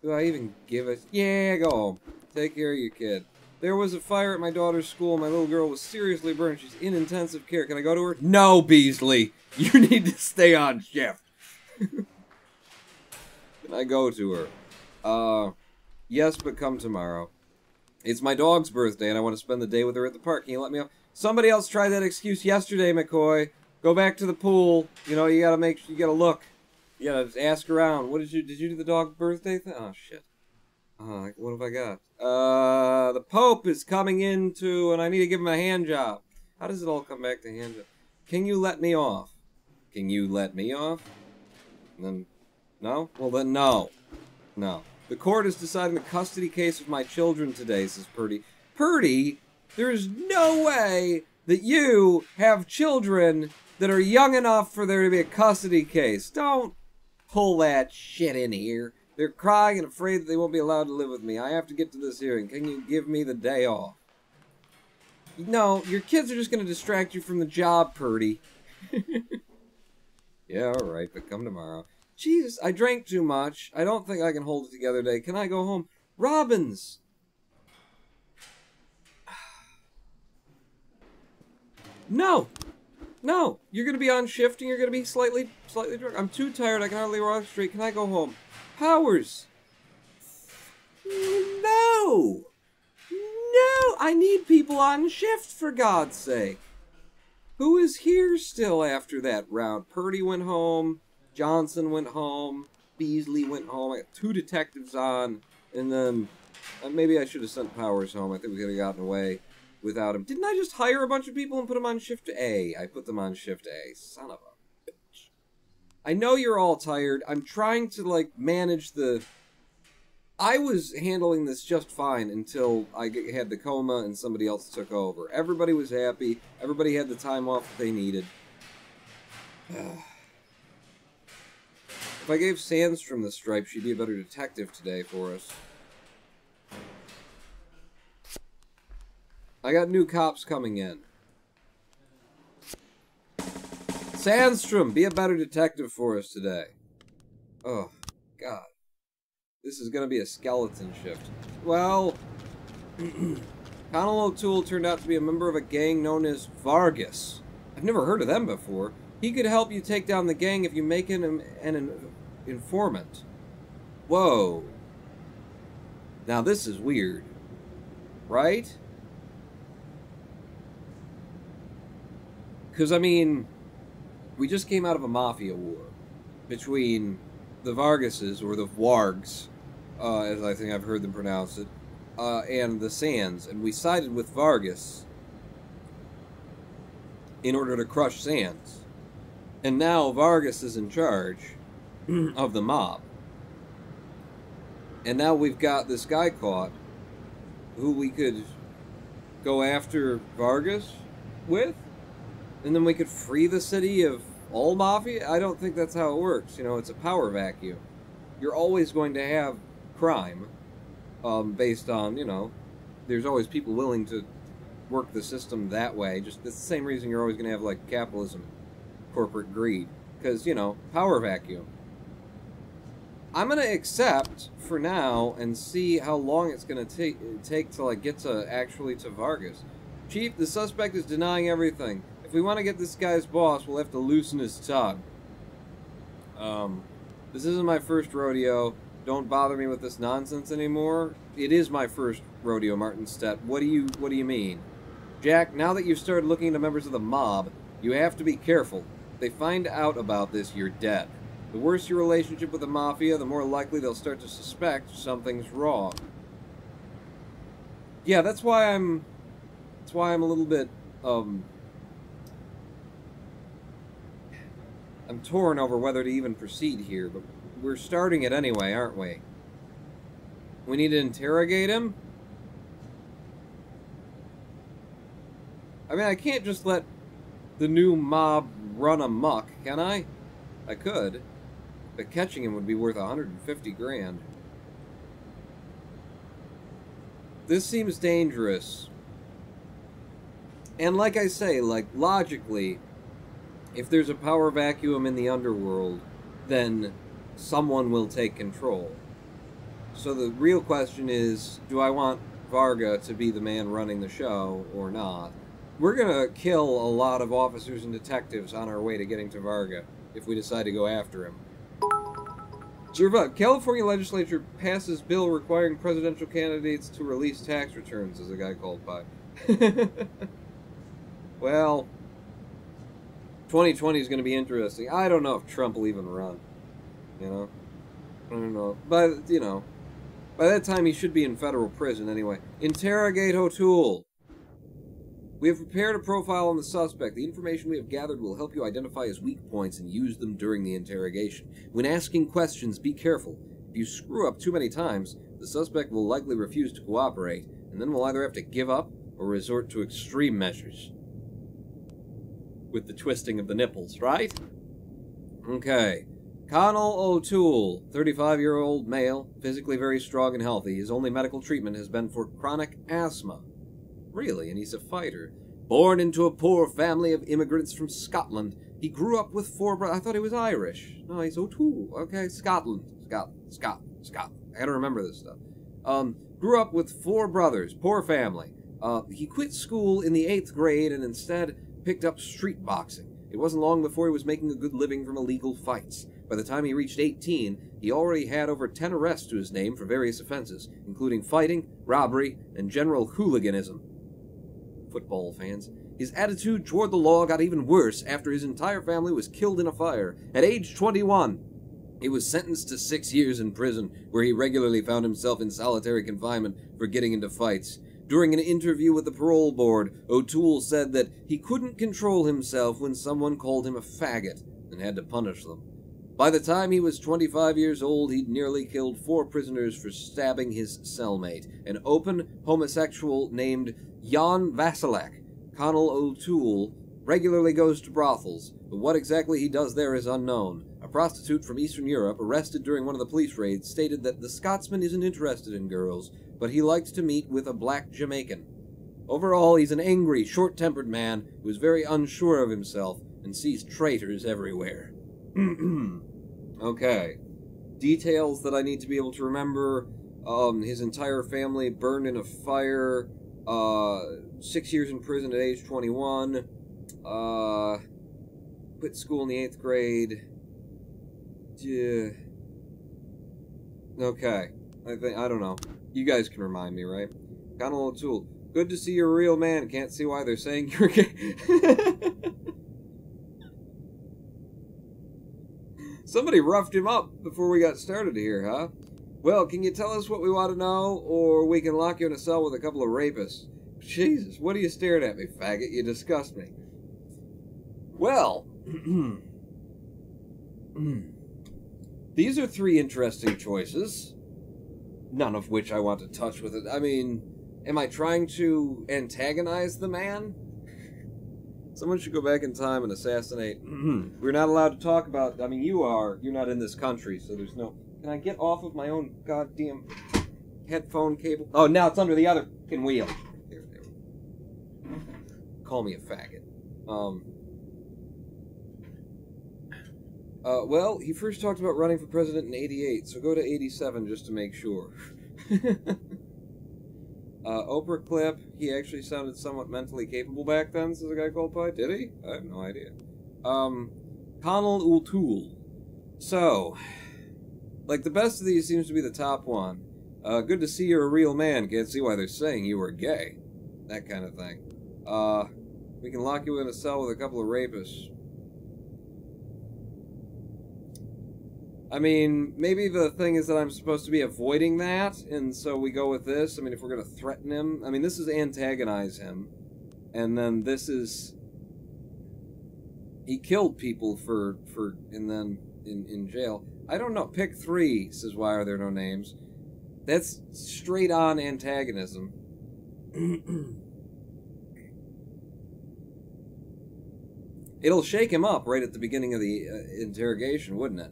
Do I even give it? Yeah, go home. Take care of your kid. There was a fire at my daughter's school. My little girl was seriously burned. She's in intensive care. Can I go to her? No, Beasley. You need to stay on shift. Can I go to her? Yes, but come tomorrow. It's my dog's birthday, and I want to spend the day with her at the park. Can you let me off? Somebody else tried that excuse yesterday, McCoy. Go back to the pool. You know, you gotta look. You gotta ask around. Did you do the dog birthday thing? Oh, shit. What have I got? The Pope is coming into, and I need to give him a hand job. How does it all come back to hand job? Can you let me off? Can you let me off? And then, no? Well, then, no. No. The court is deciding the custody case of my children today, says Purdy. Purdy, there is no way that you have children that are young enough for there to be a custody case. Don't pull that shit in here. They're crying and afraid that they won't be allowed to live with me. I have to get to this hearing. Can you give me the day off? No, your kids are just going to distract you from the job, Purdy. Yeah, alright, but come tomorrow. Jesus, I drank too much. I don't think I can hold it together today. Can I go home? Robbins! No! No! You're gonna be on shift and you're gonna be slightly drunk. I'm too tired, I can hardly walk straight. Can I go home? Powers! No! No! I need people on shift, for God's sake! Who is here still after that round? Purdy went home, Johnson went home, Beasley went home. I got 2 detectives on, and then maybe I should have sent Powers home. I think we could have gotten away without him. Didn't I just hire a bunch of people and put them on shift A? I put them on shift A. Son of a bitch. I know you're all tired. I'm trying to, like, manage the... I was handling this just fine until I had the coma and somebody else took over. Everybody was happy. Everybody had the time off that they needed. If I gave Sandstrom the stripe, she'd be a better detective today for us. I got new cops coming in. Sandstrom, be a better detective for us today. Oh, God. This is going to be a skeleton shift. Well, Connell O'Toole turned out to be a member of a gang known as Vargas. I've never heard of them before. He could help you take down the gang if you make him an informant. Whoa. Now this is weird. Right? Because, I mean, we just came out of a mafia war between the Vargases, or the Wargs, as I think I've heard them pronounce it, and the Sands, and we sided with Vargas in order to crush Sands. And now Vargas is in charge of the mob. And now we've got this guy caught who we could go after Vargas with, and then we could free the city of all mafia? I don't think that's how it works. You know, it's a power vacuum. You're always going to have crime, based on, you know, there's always people willing to work the system that way. Just, it's the same reason you're always going to have, like, capitalism, corporate greed. Because, you know, power vacuum. I'm going to accept for now and see how long it's going to take to, like, get to, actually, to Vargas. Chief, the suspect is denying everything. If we want to get this guy's boss, we'll have to loosen his tongue. This isn't my first rodeo. Don't bother me with this nonsense anymore. It is my first rodeo, Martin Stett. What do you mean? Jack, now that you've started looking into members of the mob, you have to be careful. If they find out about this, you're dead. The worse your relationship with the mafia, the more likely they'll start to suspect something's wrong. Yeah, that's why I'm a little bit, I'm torn over whether to even proceed here, but we're starting it anyway, aren't we? We need to interrogate him? I mean, I can't just let the new mob run amok, can I? I could, but catching him would be worth 150 grand. This seems dangerous. And like I say, like, logically, if there's a power vacuum in the underworld, then someone will take control. So the real question is, do I want Varga to be the man running the show or not? We're gonna kill a lot of officers and detectives on our way to getting to Varga if we decide to go after him. California legislature passes bill requiring presidential candidates to release tax returns, as a guy called by. Well, 2020 is going to be interesting. I don't know if Trump will even run. You know? I don't know. But, you know, by that time he should be in federal prison anyway. Interrogate O'Toole. We have prepared a profile on the suspect. The information we have gathered will help you identify his weak points and use them during the interrogation. When asking questions, be careful. If you screw up too many times, the suspect will likely refuse to cooperate, and then we'll either have to give up or resort to extreme measures. With the twisting of the nipples, right? Okay. Connell O'Toole, 35-year-old male, physically very strong and healthy. His only medical treatment has been for chronic asthma. Really? And he's a fighter. Born into a poor family of immigrants from Scotland, he grew up with 4 brothers. I thought he was Irish. No, he's O'Toole. Okay, Scotland. Scotland. I gotta remember this stuff. Grew up with 4 brothers. Poor family. He quit school in the 8th grade and instead picked up street boxing. It wasn't long before he was making a good living from illegal fights. By the time he reached 18, he already had over 10 arrests to his name for various offenses, including fighting, robbery, and general hooliganism. Football fans. His attitude toward the law got even worse after his entire family was killed in a fire. At age 21, he was sentenced to 6 years in prison, where he regularly found himself in solitary confinement for getting into fights. During an interview with the parole board, O'Toole said that he couldn't control himself when someone called him a faggot and had to punish them. By the time he was 25 years old, he'd nearly killed 4 prisoners for stabbing his cellmate, an open homosexual named Jan Vasilek. Connell O'Toole regularly goes to brothels, but what exactly he does there is unknown. A prostitute from Eastern Europe, arrested during one of the police raids, stated that the Scotsman isn't interested in girls, but he likes to meet with a black Jamaican. Overall, he's an angry, short-tempered man who is very unsure of himself and sees traitors everywhere. Okay. Details that I need to be able to remember. His entire family burned in a fire. 6 years in prison at age 21. Quit school in the 8th grade. Yeah. Okay. I don't know. You guys can remind me, right? Connell O'Toole. Good to see you're a real man. Can't see why they're saying you're gay. Somebody roughed him up before we got started here, huh? Well, can you tell us what we want to know, or we can lock you in a cell with a couple of rapists? Jesus, what are you staring at me, faggot? You disgust me. Well, these are 3 interesting choices, none of which I want to touch with it. I mean, am I trying to antagonize the man? Someone should go back in time and assassinate. We're not allowed to talk about... I mean, you are. You're not in this country, so there's no... Can I get off of my own goddamn headphone cable? Oh, now it's under the other fucking wheel. There. Call me a faggot. Well, he first talked about running for president in 88, so go to 87 just to make sure. Oprah clip, he actually sounded somewhat mentally capable back then, says a guy called Pie. Did he? I have no idea. Connell O'Toole. So, like, the best of these seems to be the top one. Good to see you're a real man. Can't see why they're saying you were gay. That kind of thing. We can lock you in a cell with a couple of rapists. I mean, maybe the thing is that I'm supposed to be avoiding that, and so we go with this. I mean, if we're going to threaten him... I mean, this is antagonize him. And then this is... He killed people and then in jail. I don't know. Pick 3, says why are there no names. That's straight on antagonism. It'll shake him up right at the beginning of the interrogation, wouldn't it?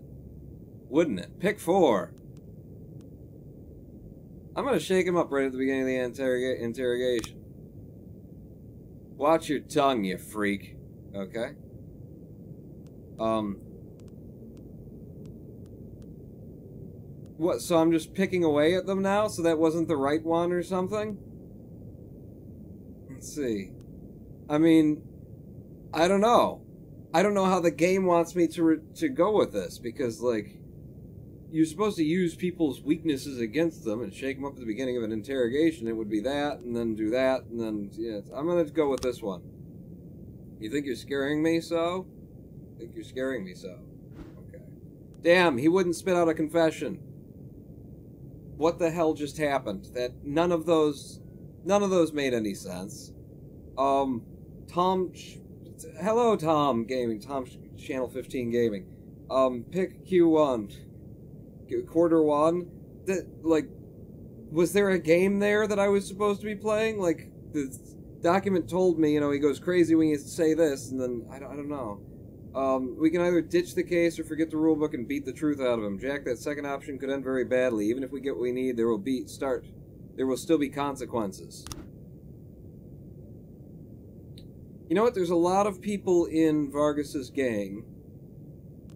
Wouldn't it? Pick 4. I'm going to shake him up right at the beginning of the interrogation. Watch your tongue, you freak. Okay? What, so I'm just picking away at them now? So that wasn't the right one or something? Let's see. I mean, I don't know. I don't know how the game wants me to go with this, because, like... You're supposed to use people's weaknesses against them and shake them up at the beginning of an interrogation. It would be that, and then do that, and then... Yeah, I'm going to go with this one. You think you're scaring me so? I think you're scaring me so. Okay. Damn, he wouldn't spit out a confession. What the hell just happened? That none of those made any sense. Hello, Tom Gaming. Tom Channel 15 Gaming. Pick Q1. Quarter 1, that, like, was there a game there that I was supposed to be playing? Like, the document told me, you know, he goes crazy when you say this, and then, I don't know. We can either ditch the case or forget the rulebook and beat the truth out of him. Jack, that second option could end very badly. Even if we get what we need, there will still be consequences. You know what, there's a lot of people in Vargas's gang.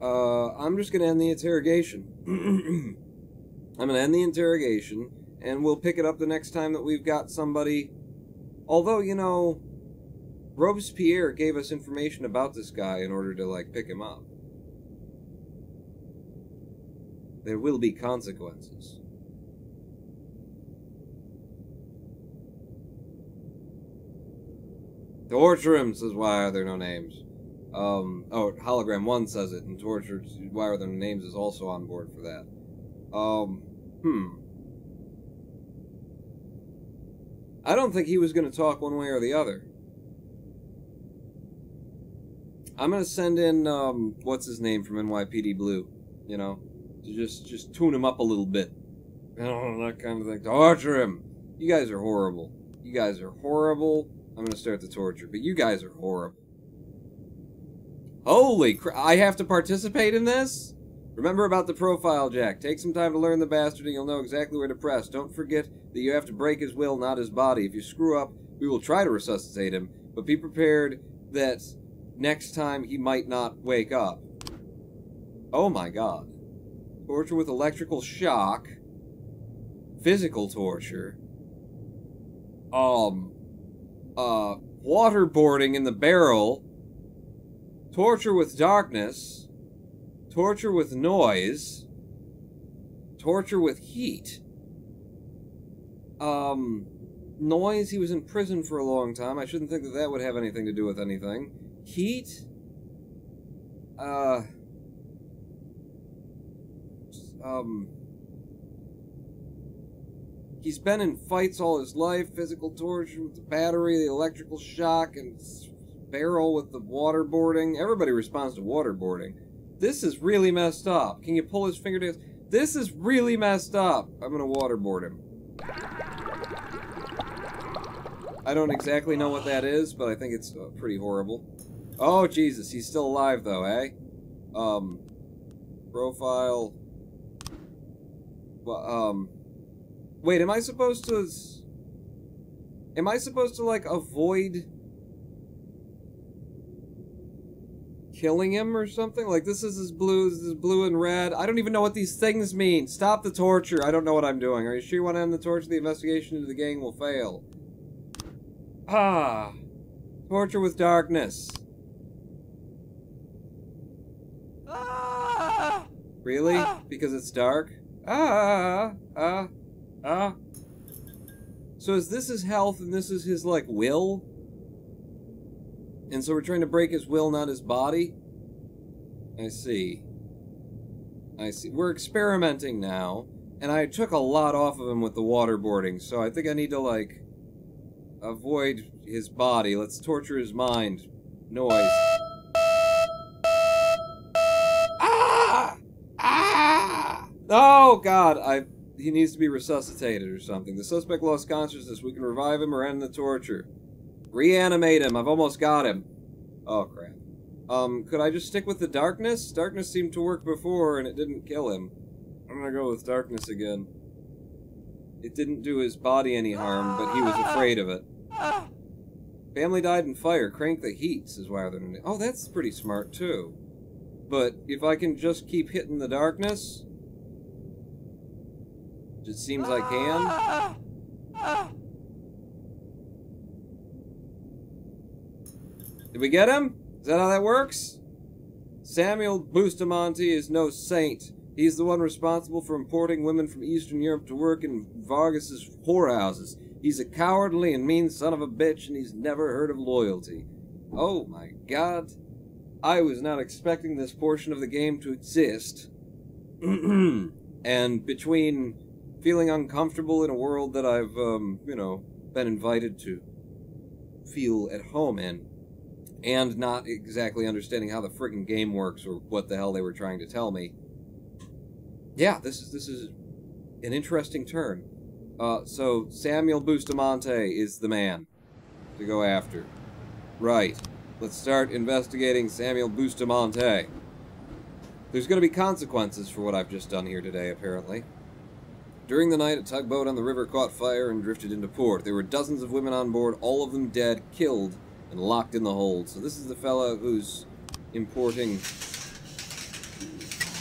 I'm just gonna end the interrogation. I'm gonna end the interrogation, and we'll pick it up the next time that we've got somebody... Although, you know... Robespierre gave us information about this guy in order to, like, pick him up. There will be consequences. Torture him, says why are there no names? Oh, Hologram 1 says it, and Torture, why are there no names, is also on board for that. I don't think he was going to talk one way or the other. I'm going to send in, what's his name from NYPD Blue, you know, to just tune him up a little bit. You know, that kind of thing. Torture him! You guys are horrible. You guys are horrible. I'm going to start the torture, but you guys are horrible. Holy crap, I have to participate in this? Remember about the profile, Jack. Take some time to learn the bastard and you'll know exactly where to press. Don't forget that you have to break his will, not his body. If you screw up, we will try to resuscitate him, but be prepared that next time he might not wake up. Oh my god. Torture with electrical shock. Physical torture. Waterboarding in the barrel. Torture with darkness. Torture with noise. Torture with heat. Noise, he was in prison for a long time. I shouldn't think that that would have anything to do with anything. Heat? He's been in fights all his life. Physical torture with the battery, the electrical shock, and barrel with the waterboarding. Everybody responds to waterboarding. This is really messed up. Can you pull his fingernails? This is really messed up. I'm gonna waterboard him. I don't exactly know what that is, but I think it's pretty horrible. Oh, Jesus, he's still alive, though, eh? Profile... Well, wait, am I supposed to, like, avoid killing him or something? Like, this is blue and red. I don't even know what these things mean. Stop the torture. I don't know what I'm doing. Are you sure you want to end the torture? The investigation into the gang will fail. Ah. Torture with darkness. Really? Because it's dark? So is this his health and this is his, like, will? And so we're trying to break his will, not his body? I see. I see. We're experimenting now, and I took a lot off of him with the waterboarding, so I think I need to, like, avoid his body. Let's torture his mind. Noise. Oh, God, he needs to be resuscitated or something. The suspect lost consciousness. We can revive him or end the torture. Reanimate him. I've almost got him. Oh, crap. Could I just stick with the darkness? Darkness seemed to work before, and it didn't kill him. I'm gonna go with darkness again. It didn't do his body any harm, but he was afraid of it. Family died in fire. Crank the heat, says Wilder. Oh, that's pretty smart, too. But if I can just keep hitting the darkness... It seems I can. Did we get him? Is that how that works? Samuel Bustamante is no saint. He's the one responsible for importing women from Eastern Europe to work in Vargas's whorehouses. He's a cowardly and mean son of a bitch, and he's never heard of loyalty. Oh my god. I was not expecting this portion of the game to exist. And between feeling uncomfortable in a world that I've, you know, been invited to feel at home in, and not exactly understanding how the friggin' game works or what the hell they were trying to tell me. Yeah, this is an interesting turn. So Samuel Bustamante is the man to go after. Right. Let's start investigating Samuel Bustamante. There's going to be consequences for what I've just done here today, apparently. During the night, a tugboat on the river caught fire and drifted into port. There were dozens of women on board, all of them dead, killed, and locked in the hold. So this is the fella who's importing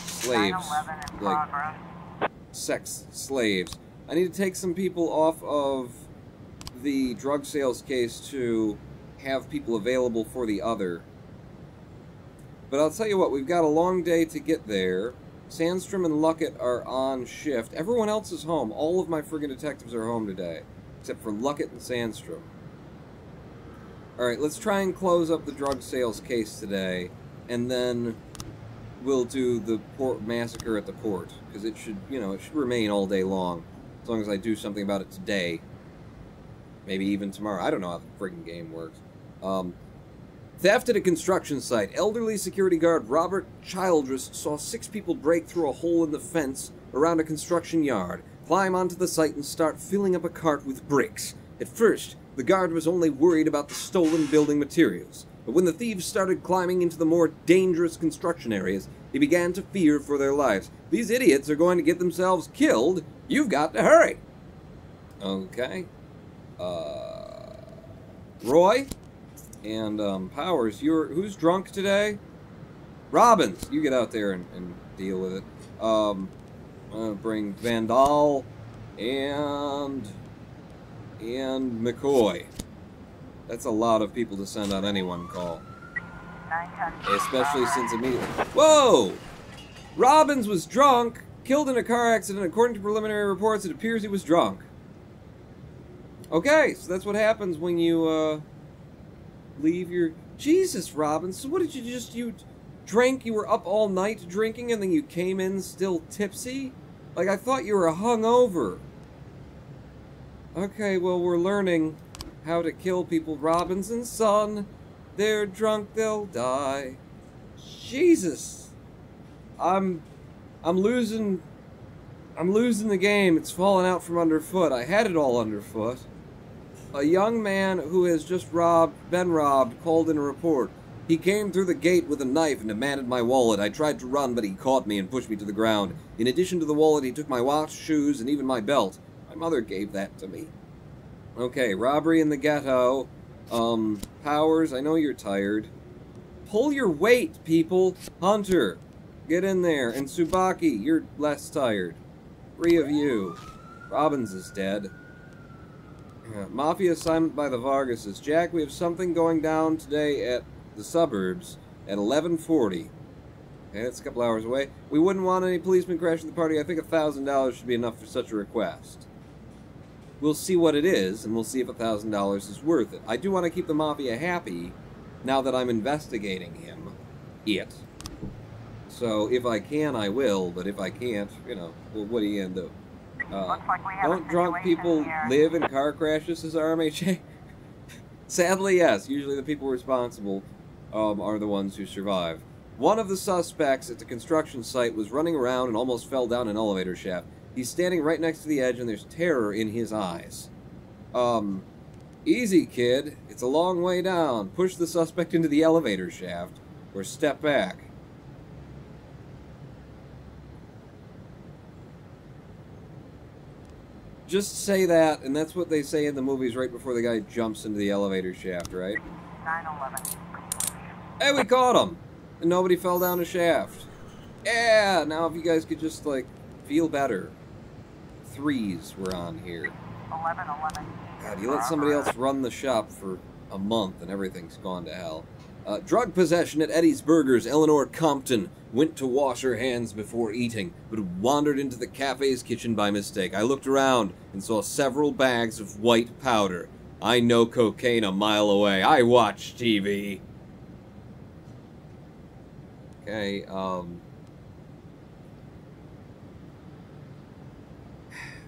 slaves, like sex slaves. I need to take some people off of the drug sales case to have people available for the other. But I'll tell you what, we've got a long day to get there. Sandstrom and Luckett are on shift. Everyone else is home. All of my friggin' detectives are home today, except for Luckett and Sandstrom. Alright, let's try and close up the drug sales case today, and then we'll do the port massacre at the port, because it should, you know, it should remain all day long, as long as I do something about it today. Maybe even tomorrow. I don't know how the friggin' game works. Theft at a construction site. Elderly security guard Robert Childress saw 6 people break through a hole in the fence around a construction yard, climb onto the site, and start filling up a cart with bricks. At first, the guard was only worried about the stolen building materials, but when the thieves started climbing into the more dangerous construction areas, he began to fear for their lives. These idiots are going to get themselves killed. You've got to hurry. Okay. Roy and Powers, who's drunk today? Robbins, you get out there and deal with it. I'm gonna bring Vandal and McCoy. That's a lot of people to send on any one call. Especially since immediately... Whoa! Robbins was drunk, killed in a car accident. According to preliminary reports, it appears he was drunk. Okay, so that's what happens when you, leave your... Jesus, Robbins, so what did you drank, you were up all night drinking, and then you came in still tipsy? Like, I thought you were hungover. Okay, well, we're learning how to kill people. Robinson's son. They're drunk, they'll die. Jesus. I'm losing the game. It's falling out from underfoot. I had it all underfoot. A young man who has just been robbed, called in a report. He came through the gate with a knife and demanded my wallet. I tried to run, but he caught me and pushed me to the ground. In addition to the wallet, he took my watch, shoes, and even my belt. My mother gave that to me. Okay, robbery in the ghetto. Powers, I know you're tired. Pull your weight, people. Hunter, get in there. And Tsubaki, you're less tired. 3 of you. Robbins is dead. Mafia assignment by the Vargases. Jack, we have something going down today at the suburbs at 11:40. Okay, that's a couple hours away. We wouldn't want any policemen crashing the party. I think $1,000 should be enough for such a request. We'll see what it is, and we'll see if $1,000 is worth it. I do want to keep the Mafia happy now that I'm investigating him. So if I can, I will, but if I can't, you know, well, what are you going to do? Don't drunk people live in car crashes, says RMHA? Sadly, yes. Usually the people responsible are the ones who survive. One of the suspects at the construction site was running around and almost fell down an elevator shaft. He's standing right next to the edge, and there's terror in his eyes. Easy, kid. It's a long way down. Push the suspect into the elevator shaft, or step back. Just say that, and that's what they say in the movies right before the guy jumps into the elevator shaft, right? 911. Hey, we caught him! And nobody fell down a shaft. Yeah! Now if you guys could just, like, feel better. 3s were on here. 1111. God, you let somebody else run the shop for a month and everything's gone to hell. Drug possession at Eddie's Burgers. Eleanor Compton went to wash her hands before eating, but wandered into the cafe's kitchen by mistake. I looked around and saw several bags of white powder. I know cocaine a mile away. I watch TV. Okay,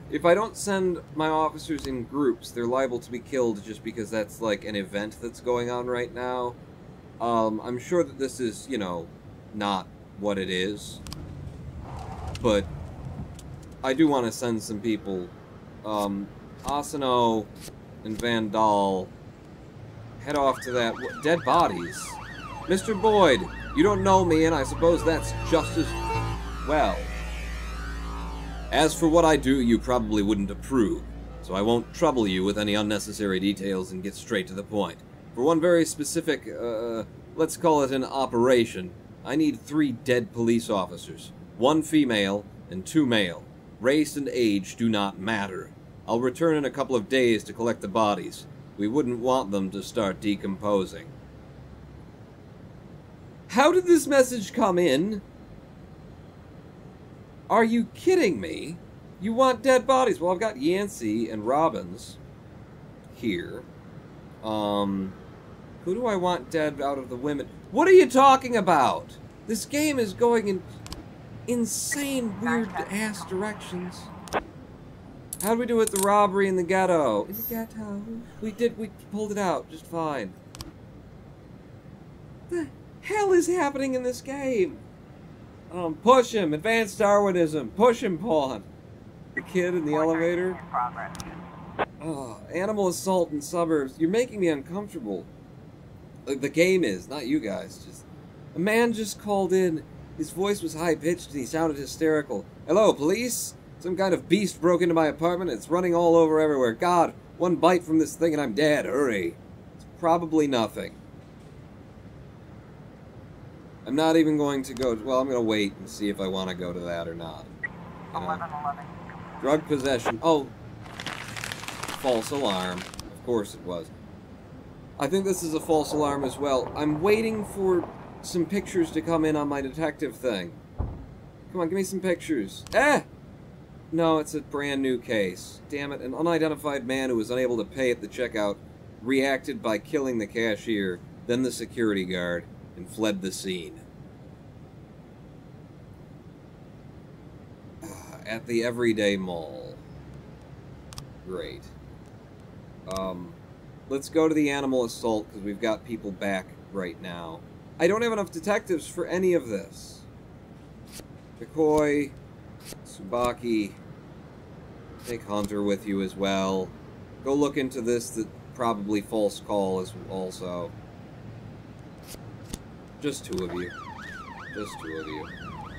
if I don't send my officers in groups, they're liable to be killed just because that's like an event that's going on right now. I'm sure that this is, you know, not what it is. But I do want to send some people. Asano and Vandal head off to that... Dead bodies. Mr. Boyd, you don't know me, and I suppose that's just as... well. As for what I do, you probably wouldn't approve, so I won't trouble you with any unnecessary details and get straight to the point. For one very specific, let's call it an operation, I need 3 dead police officers. 1 female and 2 male. Race and age do not matter. I'll return in a couple of days to collect the bodies. We wouldn't want them to start decomposing. How did this message come in? Are you kidding me? You want dead bodies? Well, I've got Yancey and Robbins here. Who do I want dead out of the women? What are you talking about? This game is going in insane, weird-ass directions. How did we do with the robbery in the ghetto? In the ghetto? We pulled it out just fine. The hell is happening in this game? Push him! Advanced Darwinism! Push him, Pawn! The kid in the elevator? Oh, animal assault in suburbs. You're making me uncomfortable. The game is, not you guys. Just a man just called in. His voice was high-pitched and he sounded hysterical. Hello, police? Some kind of beast broke into my apartment. It's running all over everywhere. God, one bite from this thing and I'm dead. Hurry. It's probably nothing. I'm not even going to go... Well, I'm going to wait and see if I want to go to that or not. 1111. Drug possession. Oh. False alarm. Of course it was. I think this is a false alarm as well. I'm waiting for some pictures to come in on my detective thing. Come on, give me some pictures. Eh! No, it's a brand new case. Damn it, an unidentified man who was unable to pay at the checkout reacted by killing the cashier, then the security guard, and fled the scene. At the Everyday Mall. Great. Let's go to the animal assault, because we've got people back right now. I don't have enough detectives for any of this. McCoy, Tsubaki, take Hunter with you as well. Go look into this, the probably false call as also. Just two of you. Just two of you.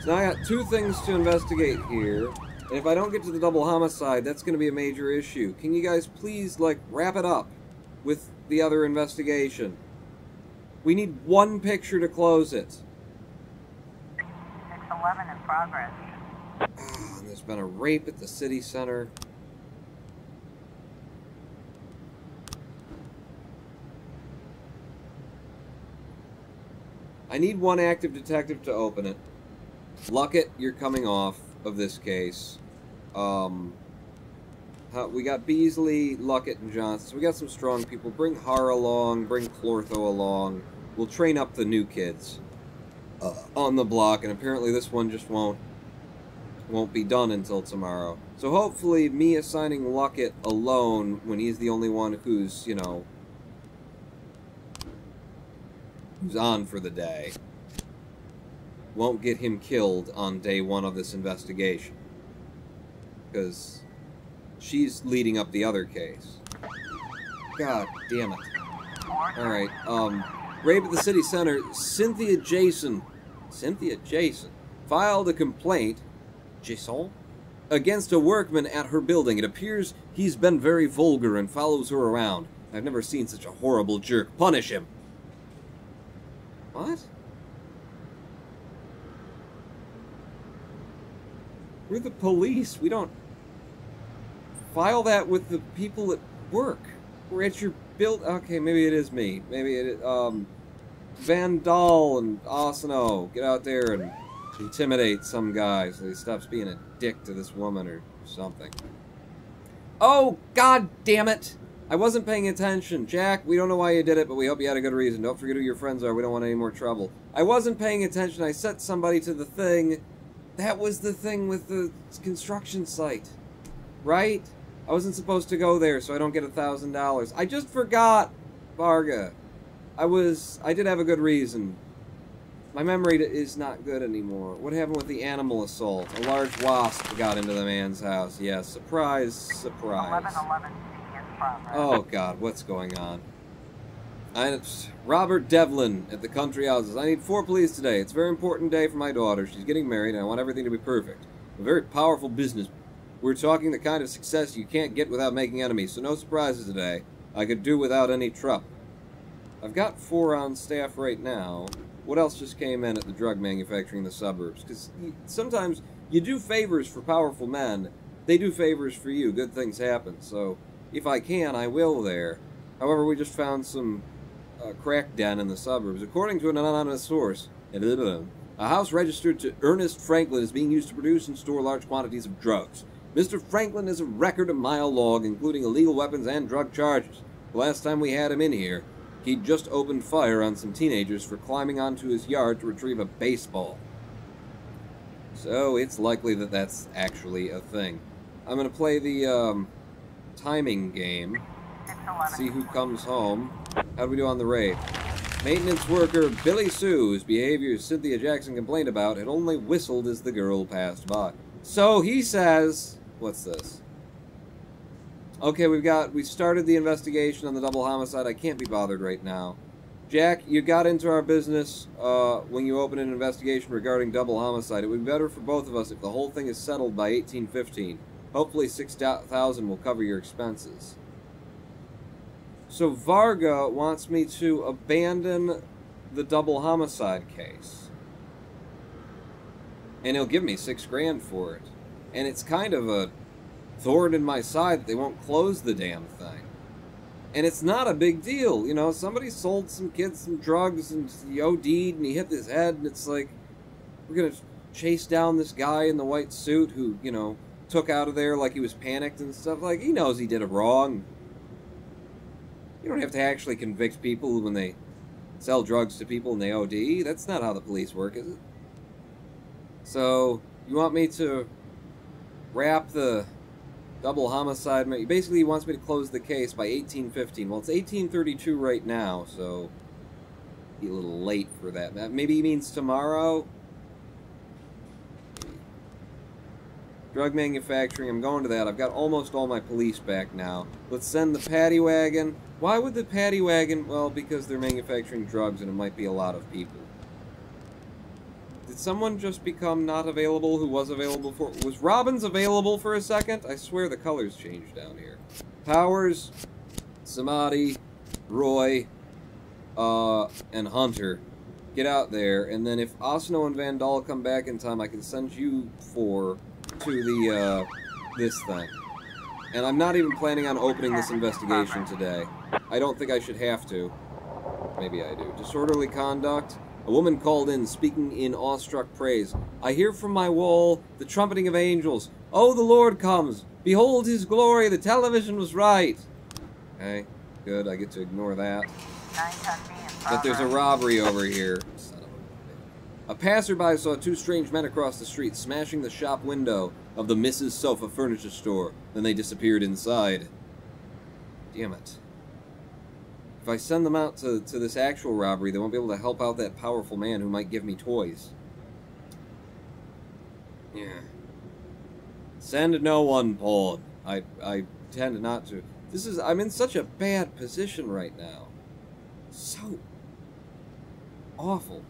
So now I got two things to investigate here. And if I don't get to the double homicide, that's going to be a major issue. Can you guys please, like, wrap it up with the other investigation? We need one picture to close it. 611 in progress. There's been a rape at the city center. I need one active detective to open it. Luckett, you're coming off of this case. We got Beasley, Luckett, and Johnson. So we got some strong people. Bring Har along. Bring Clortho along. We'll train up the new kids on the block, and apparently this one just won't be done until tomorrow. So hopefully me assigning Luckett alone when he's the only one who's, you know, who's on for the day won't get him killed on day one of this investigation. Because she's leading up the other case. God damn it. Alright, rape at the city center. Cynthia Jason filed a complaint, against a workman at her building. It appears he's been very vulgar and follows her around. I've never seen such a horrible jerk. Punish him. What? We're the police. We don't file that with the people at work. We're at your build. Okay, maybe it is me. Maybe it is, Van Dahl and Asano, get out there and intimidate some guy so he stops being a dick to this woman or something. Oh, god damn it! I wasn't paying attention. Jack, we don't know why you did it, but we hope you had a good reason. Don't forget who your friends are. We don't want any more trouble. I wasn't paying attention. I set somebody to the thing. That was the thing with the construction site. Right? I wasn't supposed to go there, so I don't get $1,000. I just forgot, Varga. I did have a good reason. My memory is not good anymore. What happened with the animal assault? A large wasp got into the man's house. Yes, surprise, surprise. 1111 in progress. Oh god, what's going on? Robert Devlin at the country houses. I need 4 police today. It's a very important day for my daughter. She's getting married and I want everything to be perfect. A very powerful business. We're talking the kind of success you can't get without making enemies, so no surprises today. I could do without any trouble. I've got 4 on staff right now. What else just came in at the drug manufacturing in the suburbs? Because sometimes you do favors for powerful men. They do favors for you. Good things happen. So if I can, I will there. However, we just found some crack den in the suburbs. According to an anonymous source, a house registered to Ernest Franklin is being used to produce and store large quantities of drugs. Mr. Franklin has a record a mile long, including illegal weapons and drug charges. The last time we had him in here, he'd just opened fire on some teenagers for climbing onto his yard to retrieve a baseball. So it's likely that that's actually a thing. I'm going to play the timing game. See who comes home. How do we do on the raid? Maintenance worker Billy Sue, whose behavior Cynthia Jackson complained about, had only whistled as the girl passed by. So he says, what's this? Okay, we started the investigation on the double homicide. I can't be bothered right now. Jack, you got into our business when you opened an investigation regarding double homicide. It would be better for both of us if the whole thing is settled by 1815. Hopefully $6,000 will cover your expenses. So Varga wants me to abandon the double homicide case. And he'll give me $6 grand for it. And it's kind of a thorn in my side that they won't close the damn thing. And it's not a big deal, you know, somebody sold some kids some drugs and he OD'd and he hit his head and it's like, we're gonna chase down this guy in the white suit who, you know, took out of there like he was panicked and stuff. Like, he knows he did it wrong. You don't have to actually convict people when they sell drugs to people and they OD. That's not how the police work, is it? So, you want me to wrap the double homicide? Basically, he wants me to close the case by 1815. Well, it's 1832 right now, so be a little late for that. Maybe he means tomorrow? Drug manufacturing, I'm going to that. I've got almost all my police back now. Let's send the paddy wagon. Why would the paddy wagon? Well, because they're manufacturing drugs and it might be a lot of people. Did someone just become not available who was available for... Was Robbins available for a second? I swear the colors changed down here. Powers, Samadhi, Roy, and Hunter. Get out there, and then if Osno and Vandal come back in time, I can send you four to the, this thing. And I'm not even planning on opening this investigation today. I don't think I should have to. Maybe I do. Disorderly conduct. A woman called in, speaking in awestruck praise. I hear from my wall the trumpeting of angels. Oh, the Lord comes. Behold his glory. The television was right. Okay, good. I get to ignore that. But there's a robbery over here. A passerby saw two strange men across the street smashing the shop window of the Mrs. Sofa furniture store. Then they disappeared inside. Damn it. If I send them out to this actual robbery, they won't be able to help out that powerful man who might give me toys. Yeah. Send no one, Paul. I tend not to. I'm in such a bad position right now. So awful.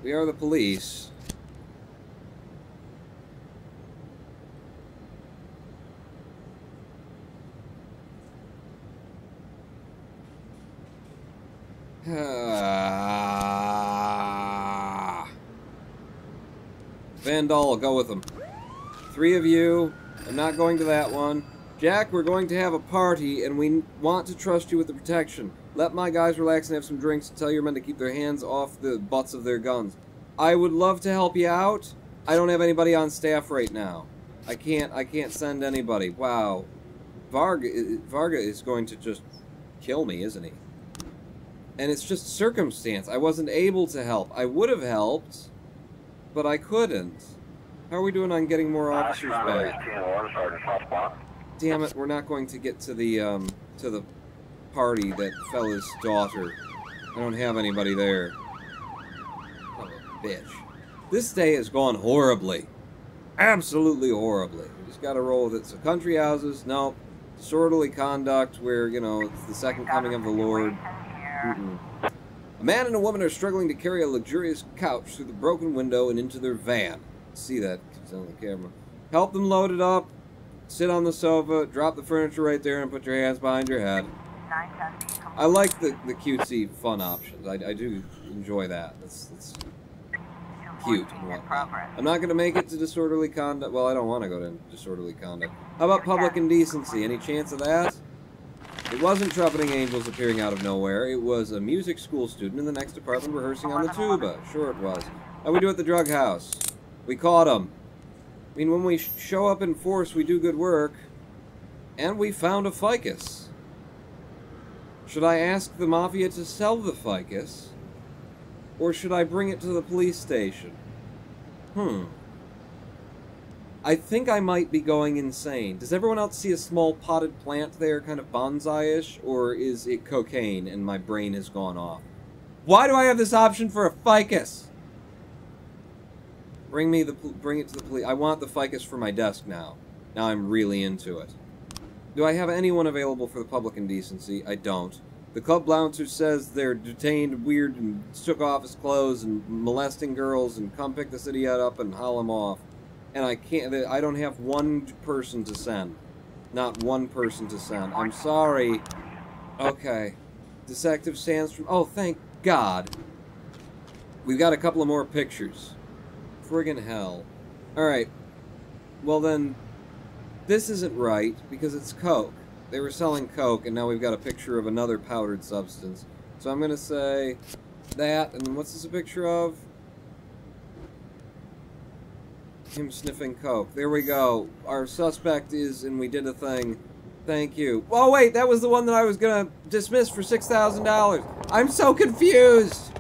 We are the police. Vandal, go with them. 3 of you. I'm not going to that one. Jack, we're going to have a party, and we want to trust you with the protection. Let my guys relax and have some drinks and tell your men to keep their hands off the butts of their guns. I would love to help you out. I don't have anybody on staff right now. I can't send anybody. Wow. Varga is going to just kill me, isn't he? And it's just circumstance. I wasn't able to help. I would have helped, but I couldn't. How are we doing on getting more officers back? Damn it, we're not going to get to the party that fella's daughter. I don't have anybody there. Oh, bitch. This day has gone horribly. Absolutely horribly. We just gotta roll with it. So country houses, no. Disorderly conduct where, you know, it's the second coming of the Lord. A man and a woman are struggling to carry a luxurious couch through the broken window and into their van. See that? It's on the camera. Help them load it up. Sit on the sofa, drop the furniture right there, and put your hands behind your head. I like the cutesy, fun options. I do enjoy that. That's cute and whatnot. I'm not going to make it to disorderly conduct. Well, I don't want to go to disorderly conduct. How about public indecency? Any chance of that? It wasn't Trumpeting Angels appearing out of nowhere. It was a music school student in the next apartment rehearsing on the tuba. Sure it was. How we do at the drug house? We caught him. I mean, when we show up in force, we do good work. And we found a ficus. Should I ask the Mafia to sell the ficus? Or should I bring it to the police station? I think I might be going insane. Does everyone else see a small potted plant there, kind of bonsai-ish? Or is it cocaine and my brain has gone off? Why do I have this option for a ficus? Bring it to the police. I want the ficus for my desk now. Now I'm really into it. Do I have anyone available for the public indecency? I don't. The club bouncer says they're detained weird and took off his clothes and molesting girls and come pick this idiot up and haul him off. And I can't, I don't have one person to send. Not one person to send. I'm sorry. Okay. Detective Sandstrom. Oh, thank God. We've got a couple of more pictures. Friggin' hell. Alright. Well then, this isn't right, because it's coke. They were selling coke, and now we've got a picture of another powdered substance. So I'm gonna say that, and then what's this a picture of? Him sniffing coke. There we go. Our suspect is, and we did a thing. Thank you. Oh wait, that was the one that I was gonna dismiss for $6,000. I'm so confused!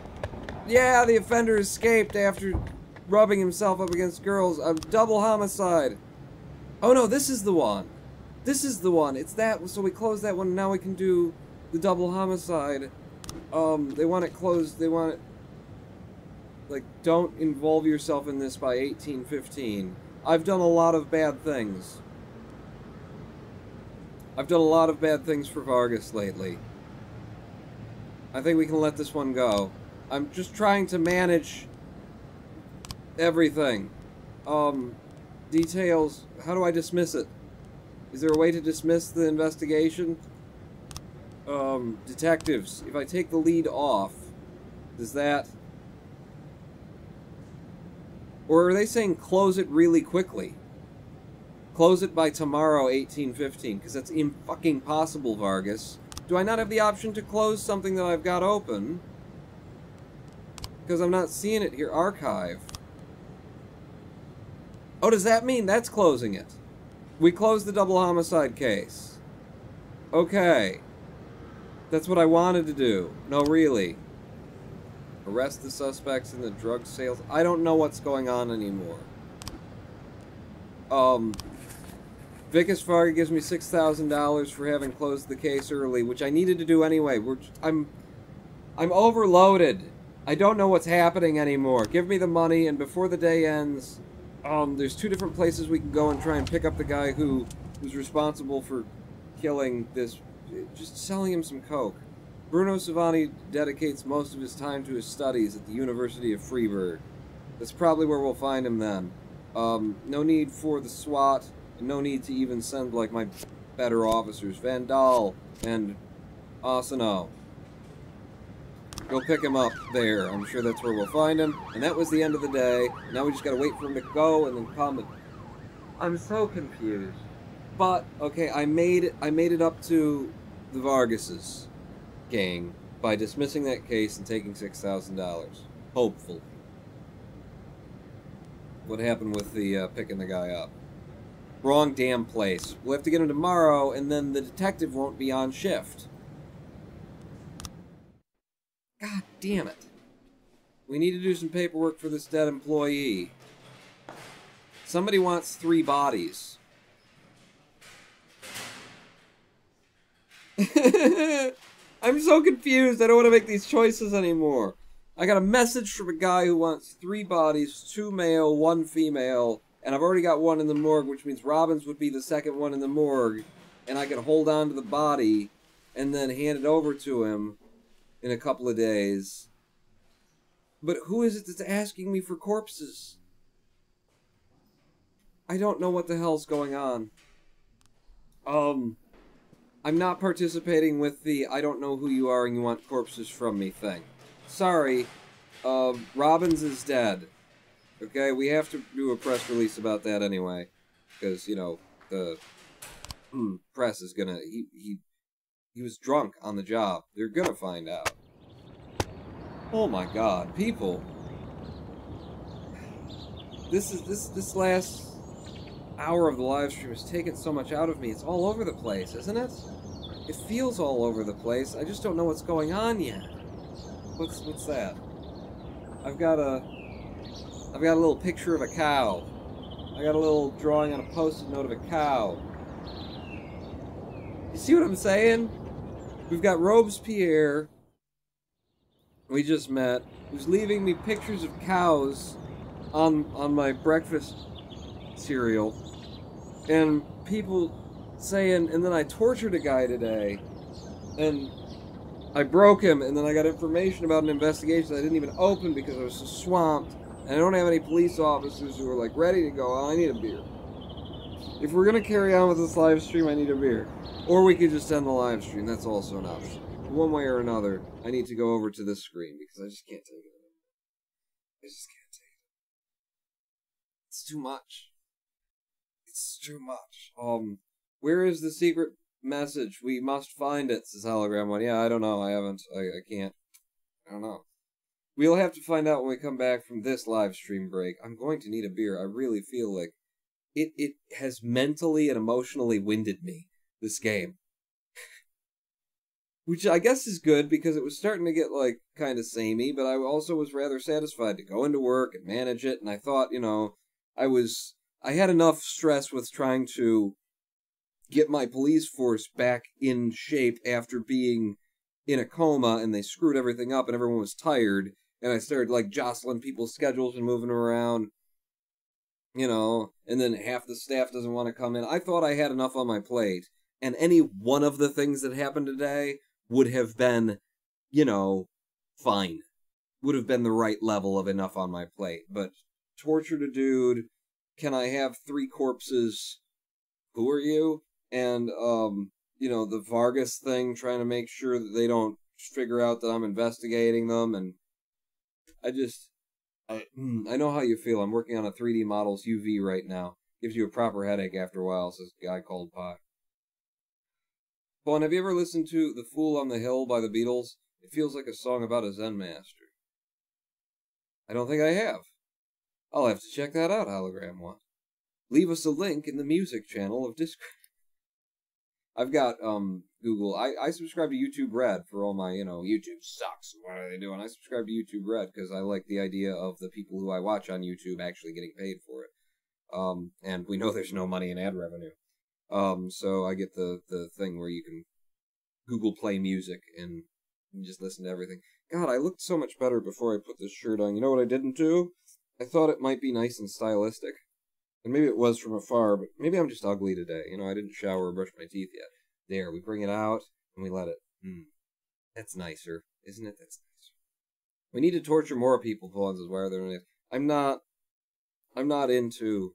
Yeah, the offender escaped after rubbing himself up against girls. A double homicide. Oh no, this is the one. This is the one. It's that. So we close that one. Now we can do the double homicide. They want it closed. They want it... Like, don't involve yourself in this by 1815. I've done a lot of bad things. I've done a lot of bad things for Vargas lately. I think we can let this one go. I'm just trying to manage everything. Details. How do I dismiss it? Is there a way to dismiss the investigation? Detectives. If I take the lead off, does that... Or are they saying close it really quickly? Close it by tomorrow, 1815, because that's fucking possible, Vargas. Do I not have the option to close something that I've got open? Because I'm not seeing it here. Archive. Oh, does that mean that's closing it? We closed the double homicide case. Okay. That's what I wanted to do. No, really. Arrest the suspects in the drug sales. I don't know what's going on anymore. Vicus Varga gives me $6,000 for having closed the case early, which I needed to do anyway. I'm overloaded. I don't know what's happening anymore. Give me the money, and before the day ends, there's 2 different places we can go and try and pick up the guy who's responsible for killing this, just selling him some coke. Bruno Savani dedicates most of his time to his studies at the University of Freiburg. That's probably where we'll find him then. No need for the SWAT, and no need to even send, like, my better officers. Van Dahl and Asano. Go pick him up there. I'm sure that's where we'll find him. And that was the end of the day. Now we just gotta wait for him to go and then come. I'm so confused. But, okay, I made it up to the Vargases gang by dismissing that case and taking $6,000. Hopefully. What happened with the picking the guy up? Wrong damn place. We'll have to get him tomorrow, and then the detective won't be on shift. God damn it. We need to do some paperwork for this dead employee. Somebody wants 3 bodies. I'm so confused. I don't want to make these choices anymore. I got a message from a guy who wants 3 bodies, 2 male, 1 female, and I've already got 1 in the morgue, which means Robbins would be the second one in the morgue, and I could hold on to the body and then hand it over to him in a couple of days. But who is it that's asking me for corpses? I don't know what the hell's going on. I'm not participating with the I don't know who you are and you want corpses from me thing. Sorry, Robbins is dead. Okay, we have to do a press release about that anyway. Because, you know, the press is gonna... He was drunk on the job. They're gonna find out. Oh my god, people. This last hour of the live stream has taken so much out of me. It's all over the place, isn't it? It feels all over the place. I just don't know what's going on yet. What's that? I've got a little picture of a cow. I got a little drawing on a post-it note of a cow. You see what I'm saying? We've got Robespierre, we just met, who's leaving me pictures of cows on my breakfast cereal. And people saying, and then I tortured a guy today, and I broke him, and then I got information about an investigation I didn't even open because I was so swamped, and I don't have any police officers who are, like, ready to go. Oh, I need a beer. If we're gonna carry on with this live stream, I need a beer. Or we could just end the live stream. That's also an option. One way or another, I need to go over to this screen because I just can't take it anymore. I just can't take it. It's too much. It's too much. Where is the secret message? We must find it, says Hologram One. Yeah, I don't know. I haven't. I can't. I don't know. We'll have to find out when we come back from this live stream break. I'm going to need a beer. I really feel like it has mentally and emotionally winded me, this game. Which I guess is good, because it was starting to get, like, kind of samey, but I also was rather satisfied to go into work and manage it, and I thought, you know, I had enough stress with trying to get my police force back in shape after being in a coma, and they screwed everything up, and everyone was tired, and I started, like, jostling people's schedules and moving around, you know, and then half the staff doesn't want to come in. I thought I had enough on my plate, and any one of the things that happened today would have been, you know, fine. Would have been the right level of enough on my plate. But tortured a dude, can I have 3 corpses? Who are you? And, you know, the Vargas thing, trying to make sure that they don't figure out that I'm investigating them, and I know how you feel. I'm working on a 3D Models UV right now. Gives you a proper headache after a while, says a guy called Pot. Vaughn, have you ever listened to The Fool on the Hill by the Beatles? It feels like a song about a Zen master. I don't think I have. I'll have to check that out, Hologram One. Leave us a link in the music channel of Discord. I've got, Google. I subscribe to YouTube Red for all my, you know, YouTube sucks. What are they doing? I subscribe to YouTube Red because I like the idea of the people who I watch on YouTube actually getting paid for it. And we know there's no money in ad revenue. So I get the thing where you can Google Play Music and just listen to everything. God, I looked so much better before I put this shirt on. You know what I didn't do? I thought it might be nice and stylistic. And maybe it was from afar, but maybe I'm just ugly today. You know, I didn't shower or brush my teeth yet. There, we bring it out, and we let it. That's nicer, isn't it? That's nicer. We need to torture more people, Pawns is why they're it. I'm not into...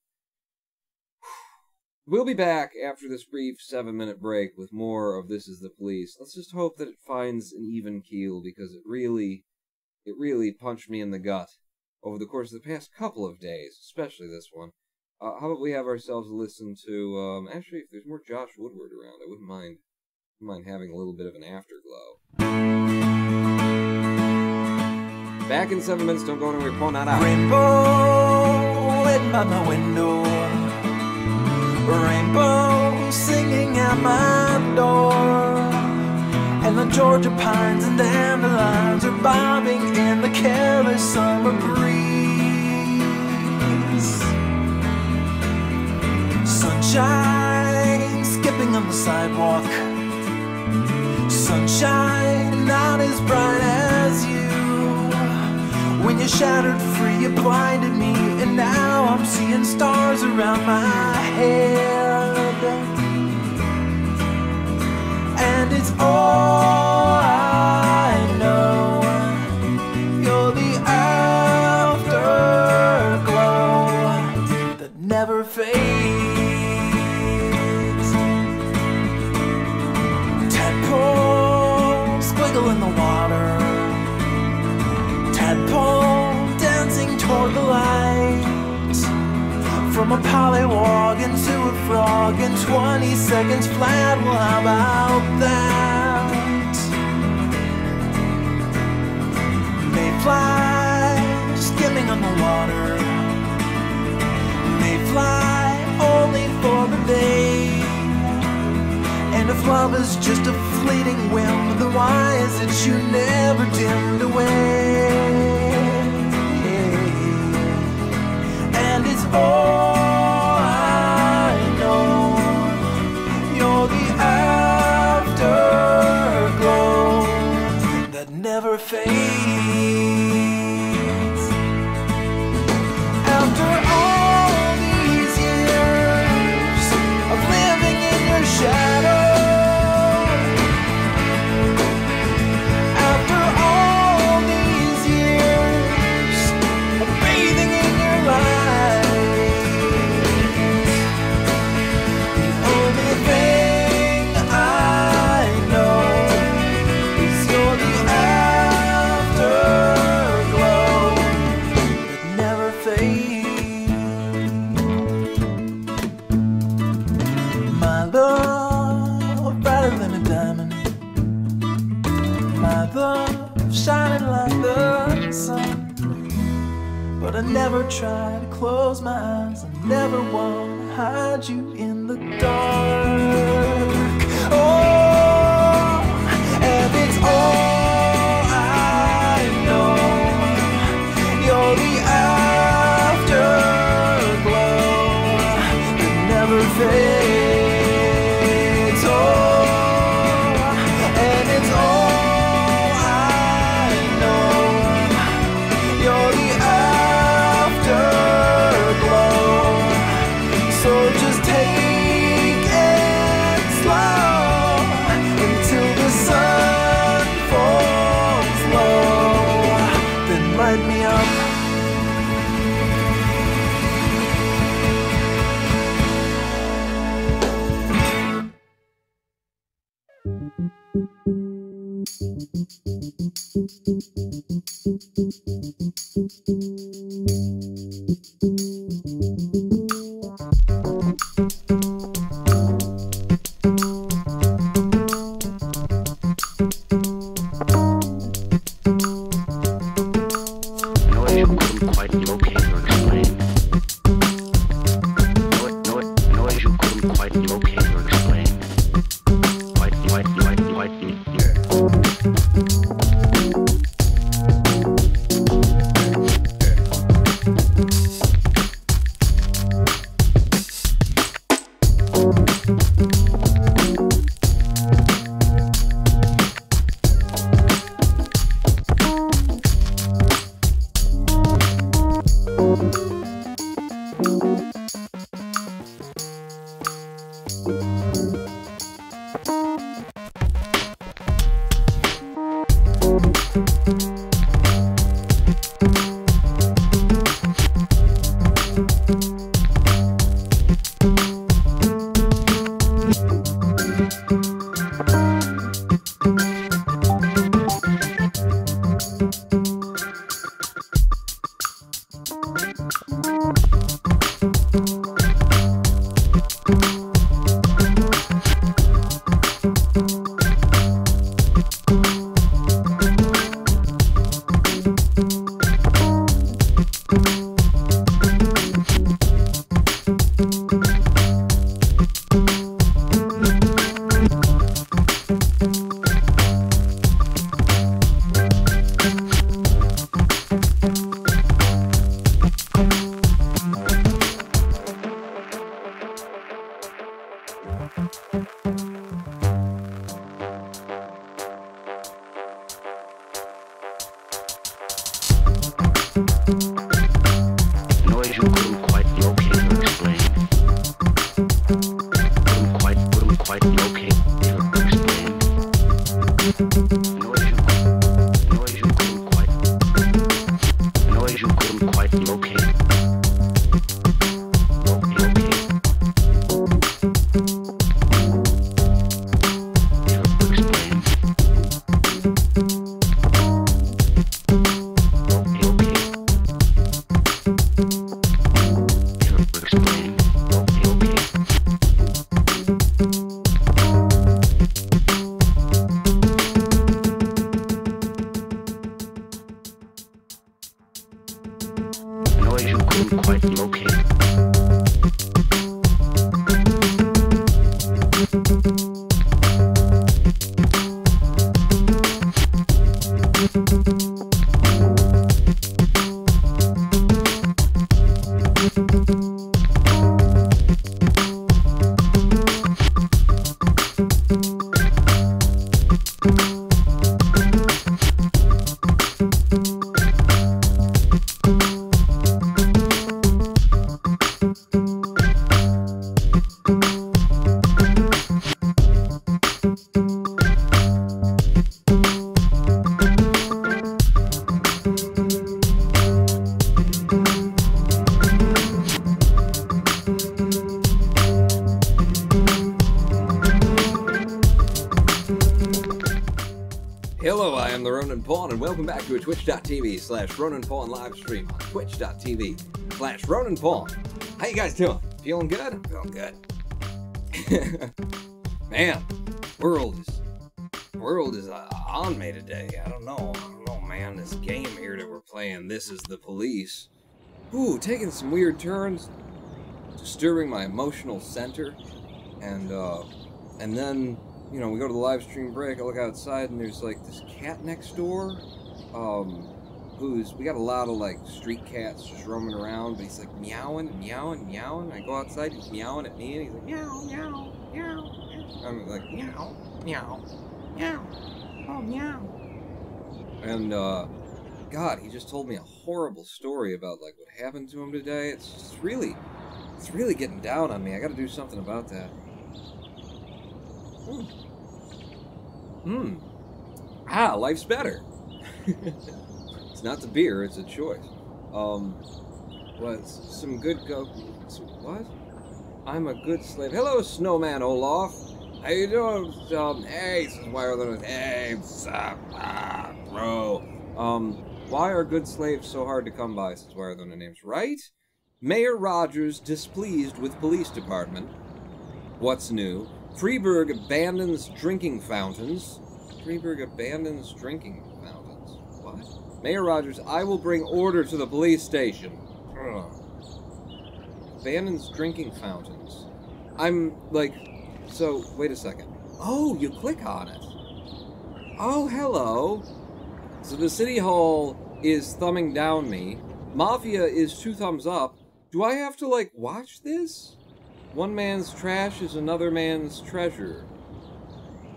We'll be back after this brief 7-minute break with more of This Is the Police. Let's just hope that it finds an even keel, because it really punched me in the gut over the course of the past couple of days, especially this one. How about we have ourselves a listen to, actually, if there's more Josh Woodward around, I wouldn't mind having a little bit of an afterglow. Back in 7 minutes, don't go anywhere, pull that out. Rainbow lit by my window, rainbow singing at my door, and the Georgia pines and dandelions are bobbing in the careless summer breeze. Sunshine skipping on the sidewalk, sunshine not as bright as you. When you shattered free, you blinded me, and now I'm seeing stars around my head. And it's all I know, you're the afterglow that never fades. Squiggle in the water, tadpole dancing toward the light, from a pollywog into a frog in 20 seconds flat. Well, how about that? fly, skimming on the water. They fly only for the day. And if love is just a fleeting whim, then why is it you never dimmed away? And it's all I know. You're the afterglow that never fades. After all these years of living in your shadow, after all these years of bathing in your light, the only thing I know is you're the afterglow that never fades. My love, brighter than a diamond. My love, shining like the sun. But I never try to close my eyes. I never want to hide you in the dark. Oh, and it's all I know. You're the afterglow that never fades. Oh, and it's all I know. You're the afterglow. So just take it slow until the sun falls low. Then light me up. Noise you couldn't quite locate or explain. Noise you couldn't quite locate or explain. the Ronin Pawn, and welcome back to a twitch.tv/Ronin Pawn live stream on twitch.tv/Ronin Pawn. How you guys doing? Feeling good? Feeling good. Man, world is on me today. I don't know, man. This game here that we're playing, This Is the Police. Ooh, taking some weird turns, disturbing my emotional center, and then, you know, we go to the live stream break, I look outside, and there's, like, this cat next door, we got a lot of, like, street cats just roaming around, but he's, like, meowing, meowing, meowing. I go outside, he's meowing at me, and he's like, meow, meow, meow. I'm like, meow, meow, meow, oh, meow. And, God, he just told me a horrible story about, like, what happened to him today. It's really getting down on me. I gotta do something about that. Ah, life's better. It's not the beer, it's a choice. Some good what? I'm a good slave. Hello, Snowman Olaf. How you doing? Hey, this is Wireless. Hey, what's up, bro? Why are good slaves so hard to come by, says Wireless names, right? Mayor Rogers displeased with police department. What's new? Freeburg abandons drinking fountains. Freeburg abandons drinking fountains. What? Mayor Rogers, I will bring order to the police station. Ugh. Abandons drinking fountains. I'm like, so, wait a second. Oh, you click on it. Oh, hello. So the city hall is thumbing down me. Mafia is 2 thumbs up. Do I have to, like, watch this? One man's trash is another man's treasure.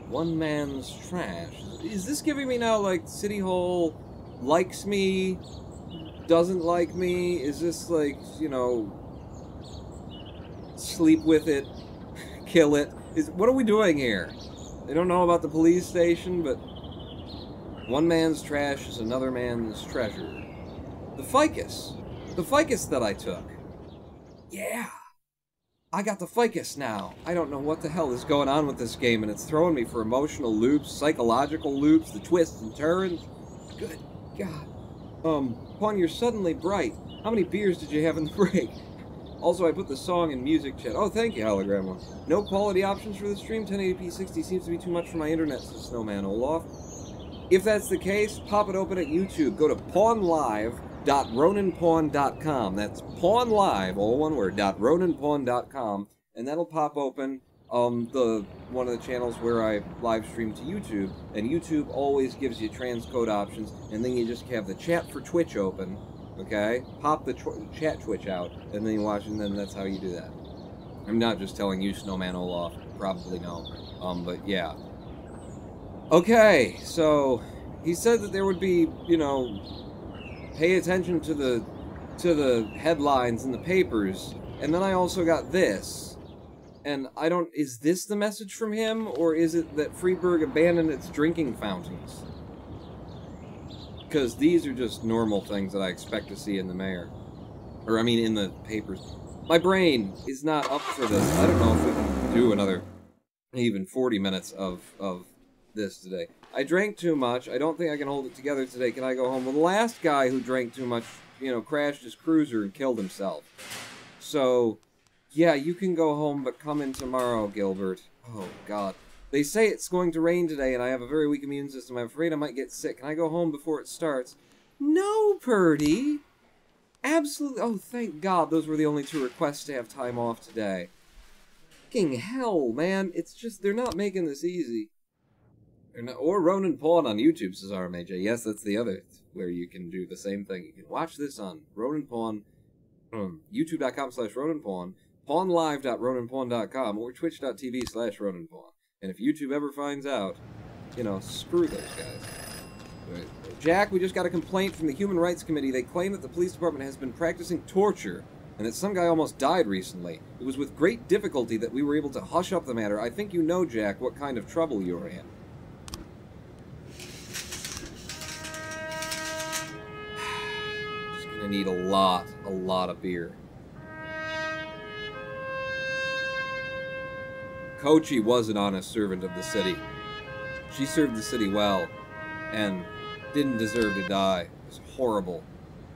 One man's trash. Is this giving me now, like, City Hall likes me, doesn't like me? Is this, like, you know, sleep with it, kill it? What are we doing here? They don't know about the police station, but one man's trash is another man's treasure. The ficus. The ficus that I took. Yeah. I got the ficus now. I don't know what the hell is going on with this game, and it's throwing me for emotional loops, psychological loops, the twists and turns. Good God. Pawn, you're suddenly bright. How many beers did you have in the break? Also, I put the song in music chat. Oh, thank you, Hologram One. No quality options for the stream. 1080p 60 seems to be too much for my internet, says Snowman Olaf. If that's the case, pop it open at YouTube. Go to pawnlive.roninpawn.com. That's pawnlive, all one word, .roninpawn.com, and that'll pop open one of the channels where I live stream to YouTube, and YouTube always gives you transcode options, and then you just have the chat for Twitch open, okay? Pop the chat Twitch out, and then you watch, and then that's how you do that. I'm not just telling you, Snowman Olaf, probably no, but yeah. Okay, so he said that there would be, you know, pay attention to the headlines in the papers, and then I also got this, and I don't, is this the message from him, or is it that Freeburg abandoned its drinking fountains? Because these are just normal things that I expect to see in the mayor, or I mean in the papers. My brain is not up for this. I don't know if we can do another even 40 minutes of this today. I drank too much. I don't think I can hold it together today. Can I go home? Well, the last guy who drank too much, you know, crashed his cruiser and killed himself. So, yeah, you can go home, but come in tomorrow, Gilbert. Oh, God. They say it's going to rain today, and I have a very weak immune system. I'm afraid I might get sick. Can I go home before it starts? No, Purdy. Absolutely. Oh, thank God. Those were the only 2 requests to have time off today. Fucking hell, man. It's just, they're not making this easy. Or Ronin Pawn on YouTube, says RMAJ. Yes, that's the other, where you can do the same thing. You can watch this on Ronin Pawn, youtube.com/Ronin Pawn, pawnlive.roninpawn.com, or twitch.tv/Ronin Pawn. And if YouTube ever finds out, you know, screw those guys. Right. Jack, we just got a complaint from the Human Rights Committee. They claim that the police department has been practicing torture, and that some guy almost died recently. It was with great difficulty that we were able to hush up the matter. I think you know, Jack, what kind of trouble you're in. I need a lot of beer. Kochi was an honest servant of the city. She served the city well, and didn't deserve to die. It was horrible.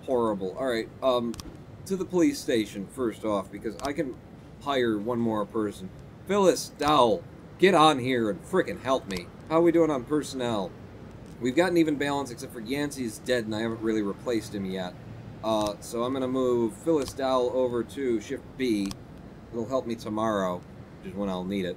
Horrible. Alright, to the police station, first off, because I can hire one more person. Phyllis Dowell, get on here and frickin' help me. How are we doing on personnel? We've got an even balance, except for Yancey's dead, and I haven't really replaced him yet. So I'm gonna move Phyllis Dowell over to Shift B. It'll help me tomorrow, which is when I'll need it.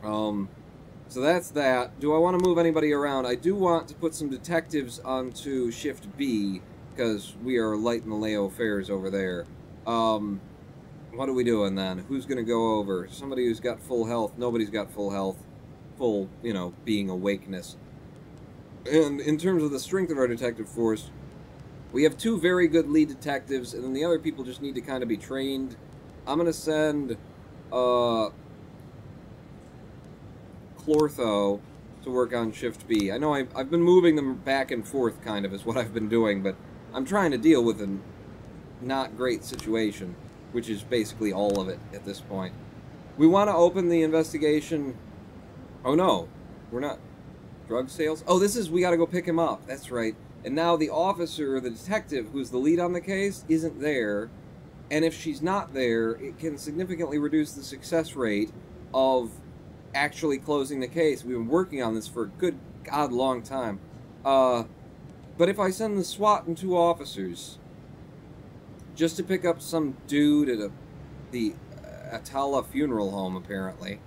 So that's that. Do I want to move anybody around? I do want to put some detectives onto Shift B, because we are lighting the Leo affairs over there. What are we doing then? Who's going to go over? Somebody who's got full health. Nobody's got full health. Full, you know, being awakeness. And in terms of the strength of our detective force, we have 2 very good lead detectives, and then the other people just need to kind of be trained. I'm going to send, Clortho to work on Shift B. I know I've been moving them back and forth, kind of, is what I've been doing, but I'm trying to deal with a not great situation, which is basically all of it at this point. We want to open the investigation... Oh no, we're not... Drug sales? Oh, this is... We gotta go pick him up. That's right. And now the officer, or the detective, who's the lead on the case, isn't there. And if she's not there, it can significantly reduce the success rate of actually closing the case. We've been working on this for a good god long time. But if I send the SWAT and 2 officers just to pick up some dude at the Atala funeral home, apparently.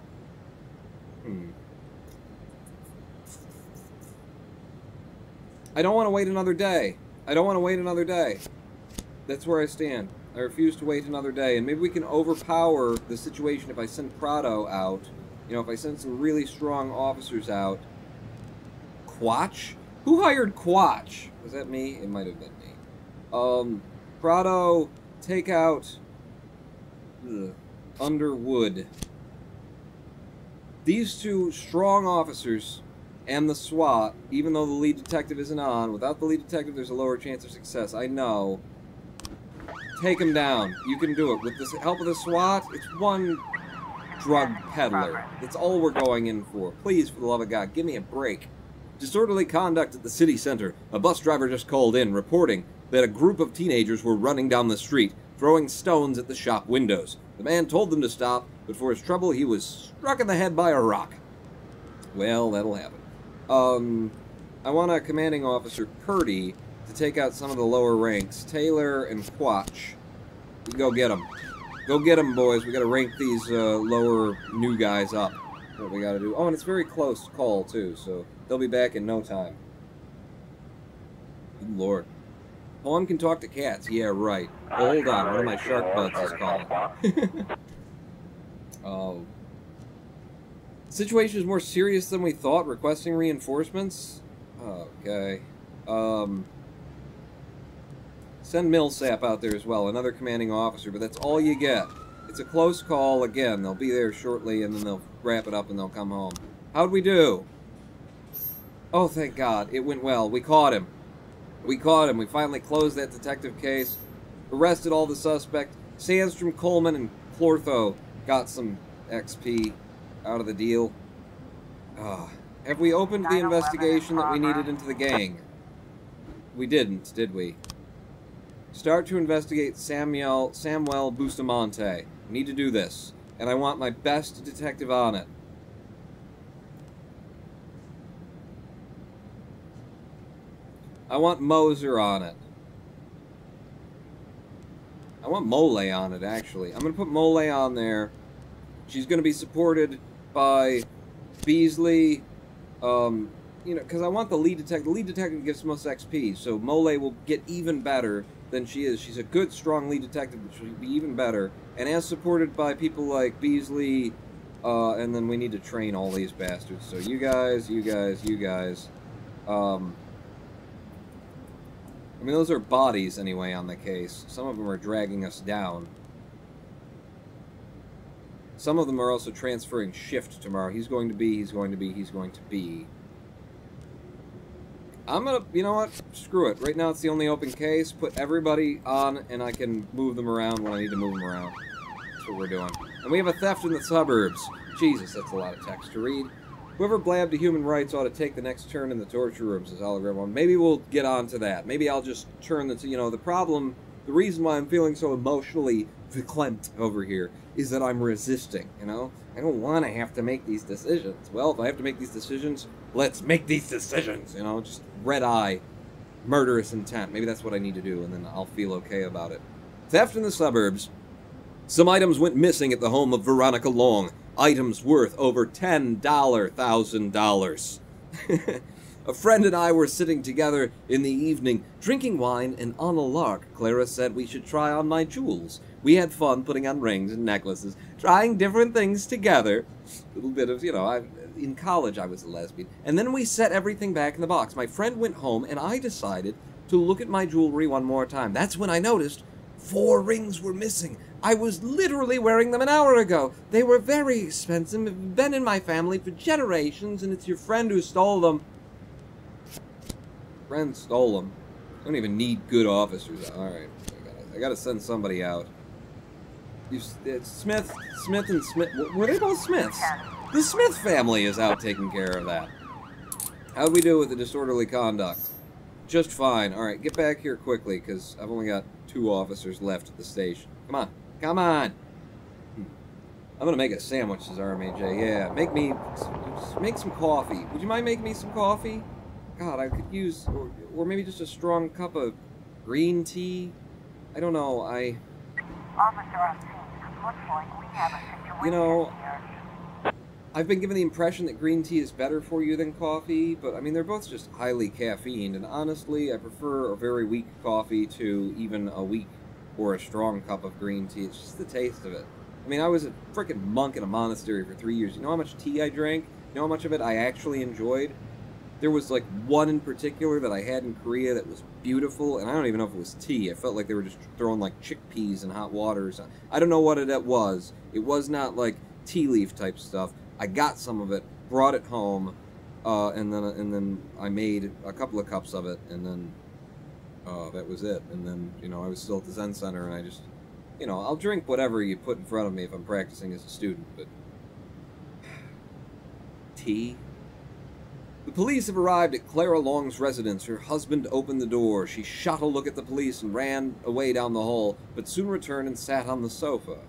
I don't want to wait another day. I don't want to wait another day. That's where I stand. I refuse to wait another day. And maybe we can overpower the situation if I send Prado out. You know, if I send some really strong officers out. Quatch? Who hired Quatch? Was that me? It might have been me. Prado, take out... Underwood. These 2 strong officers and the SWAT, even though the lead detective isn't on, without the lead detective there's a lower chance of success. I know. Take him down. You can do it. With the help of the SWAT, it's one drug peddler. That's all we're going in for. Please, for the love of God, give me a break. Disorderly conduct at the city center. A bus driver just called in, reporting that a group of teenagers were running down the street, throwing stones at the shop windows. The man told them to stop, but for his trouble, he was struck in the head by a rock. Well, that'll happen. I want a commanding officer, Purdy, to take out some of the lower ranks. Taylor and Quatch. Go get them. Go get them, boys. We gotta rank these, lower new guys up. What we gotta do. Oh, and it's very close call, too, so they'll be back in no time. Good Lord. Pawn can talk to cats. Yeah, right. Oh, hold on. One of my shark buds is calling. Oh. Situation is more serious than we thought. Requesting reinforcements? Okay. Send Millsap out there as well. Another commanding officer, but that's all you get. It's a close call. Again, they'll be there shortly, and then they'll wrap it up and they'll come home. How'd we do? Oh, thank God. It went well. We caught him. We caught him. We finally closed that detective case. Arrested all the suspects. Sandstrom, Coleman, and Clortho got some XP out of the deal. Have we opened the investigation that we needed into the gang? We didn't, did we? Start to investigate Samuel Bustamante. We need to do this. And I want my best detective on it. I want Moser on it. I want Mole on it, actually. I'm going to put Mole on there. She's going to be supported by Beasley. You know, because I want the lead detective. The lead detective gives most XP, so Mole will get even better than she is. She's a good, strong lead detective, but she'll be even better. And as supported by people like Beasley, and then we need to train all these bastards. So you guys, you guys, you guys. I mean, those are bodies, anyway, on the case. Some of them are dragging us down. Some of them are also transferring shift tomorrow. He's going to be, he's going to be, he's going to be. I'm gonna, you know what? Screw it. Right now it's the only open case. Put everybody on, and I can move them around when I need to move them around. That's what we're doing. And we have a theft in the suburbs. Jesus, that's a lot of text to read. Whoever blabbed to human rights ought to take the next turn in the torture room, says Hologram 1. Maybe we'll get on to that. Maybe I'll just turn the, you know, the reason why I'm feeling so emotionally verklempt over here is that I'm resisting, you know? I don't want to have to make these decisions. Well, if I have to make these decisions, let's make these decisions, you know? Just red eye, murderous intent. Maybe that's what I need to do, and then I'll feel okay about it. Theft in the suburbs. Some items went missing at the home of Veronica Long. Items worth over $10,000. A friend and I were sitting together in the evening, drinking wine, and on a lark, Clara said we should try on my jewels. We had fun putting on rings and necklaces, trying different things together. A little bit of, you know, in college I was a lesbian. And then we set everything back in the box. My friend went home, and I decided to look at my jewelry one more time. That's when I noticed 4 rings were missing. I was literally wearing them an hour ago. They were very expensive, been in my family for generations, and it's your friend who stole them. Friend stole them. I don't even need good officers. Alright, I gotta send somebody out. It's Smith and Smith. Were they both Smiths? The Smith family is out taking care of that. How'd we do with the disorderly conduct? Just fine. Alright, get back here quickly, because I've only got 2 officers left at the station. Come on. Come on! I'm gonna make a sandwich, says RMAJ. Yeah, make some coffee. Would you mind making me some coffee? God, I could use, or maybe just a strong cup of green tea? I don't know, Officer on scene, looks like we have a situation you know, here. I've been given the impression that green tea is better for you than coffee, but I mean, they're both just highly caffeined, and honestly, I prefer a very weak coffee to even a weak or a strong cup of green tea. It's just the taste of it. I mean, I was a freaking monk in a monastery for 3 years. You know how much tea I drank? You know how much of it I actually enjoyed? There was like one in particular that I had in Korea that was beautiful, and I don't even know if it was tea. I felt like they were just throwing like chickpeas in hot water or something. I don't know what it was. It was not like tea leaf type stuff. I got some of it, brought it home, and then I made a couple of cups of it, and then that was it. And then, you know, I was still at the Zen Center, and I just, you know, I'll drink whatever you put in front of me if I'm practicing as a student, but tea? The police have arrived at Clara Long's residence. Her husband opened the door. She shot a look at the police and ran away down the hall, but soon returned and sat on the sofa.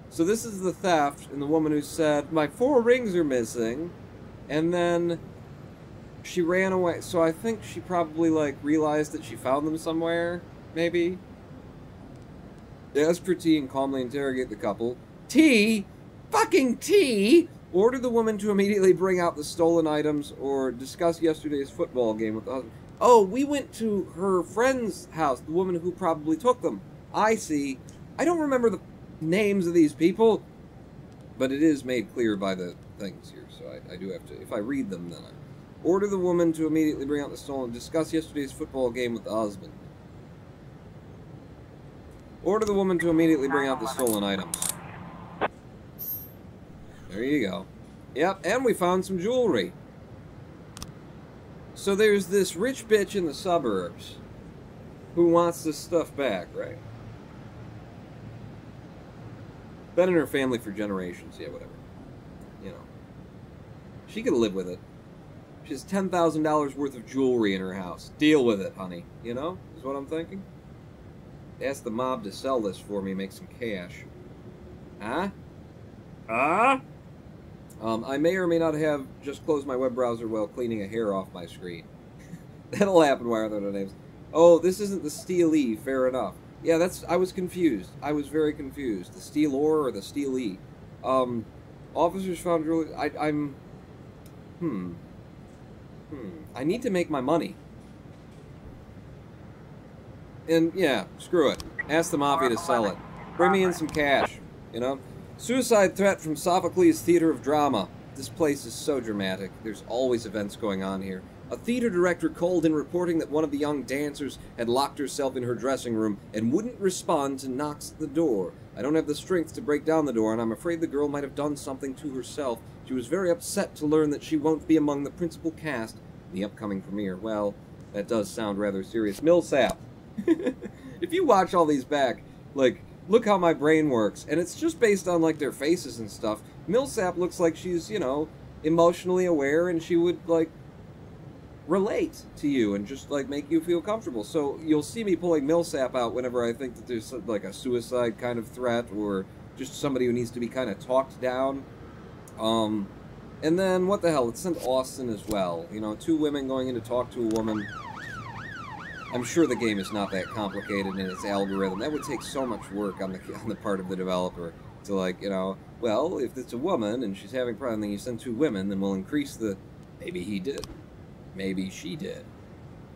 So this is the theft, and the woman who said, my 4 rings are missing, and then she ran away. So I think she probably, like, realized that she found them somewhere, maybe? They asked for tea and calmly interrogate the couple. Tea? Fucking tea? Order the woman to immediately bring out the stolen items or discuss yesterday's football game with the husband. Oh, we went to her friend's house, the woman who probably took them. I see. I don't remember the names of these people, but it is made clear by the things here, so I do have to, if I read them, then I order the woman to immediately bring out the stolen, discuss yesterday's football game with the husband. Order the woman to immediately bring out the stolen items. There you go. Yep, and we found some jewelry. So there's this rich bitch in the suburbs who wants this stuff back, right? Been in her family for generations, yeah, whatever. You know. She could live with it. She has $10,000 worth of jewelry in her house. Deal with it, honey. You know? Is what I'm thinking. Ask the mob to sell this for me, make some cash. Huh? Huh? I may or may not have just closed my web browser while cleaning a hair off my screen. That'll happen, why are there no names? Oh, this isn't the Steel E, fair enough. Yeah, I was confused. I was very confused. The Steel Ore or the Steel E? Officers found really... I need to make my money. And, yeah, screw it. Ask the Mafia to sell it. Bring me in some cash, you know? Suicide threat from Sophocles Theater of Drama. This place is so dramatic. There's always events going on here. A theater director called in reporting that one of the young dancers had locked herself in her dressing room and wouldn't respond to knocks at the door. I don't have the strength to break down the door, and I'm afraid the girl might have done something to herself. She was very upset to learn that she won't be among the principal cast in the upcoming premiere. Well, that does sound rather serious. Millsap. If you watch all these back, like, look how my brain works. And it's just based on, like, their faces and stuff. Millsap looks like she's, you know, emotionally aware, and she would, like, relate to you and just, like, make you feel comfortable. So you'll see me pulling Millsap out whenever I think that there's, like, a suicide kind of threat or just somebody who needs to be kind of talked down. And then, what the hell, let's send Austin as well. You know, 2 women going in to talk to a woman. I'm sure the game is not that complicated in its algorithm. That would take so much work on the part of the developer to, like, you know, well, if it's a woman and she's having a problem, then you send 2 women, then we'll increase the... Maybe he did. Maybe she did.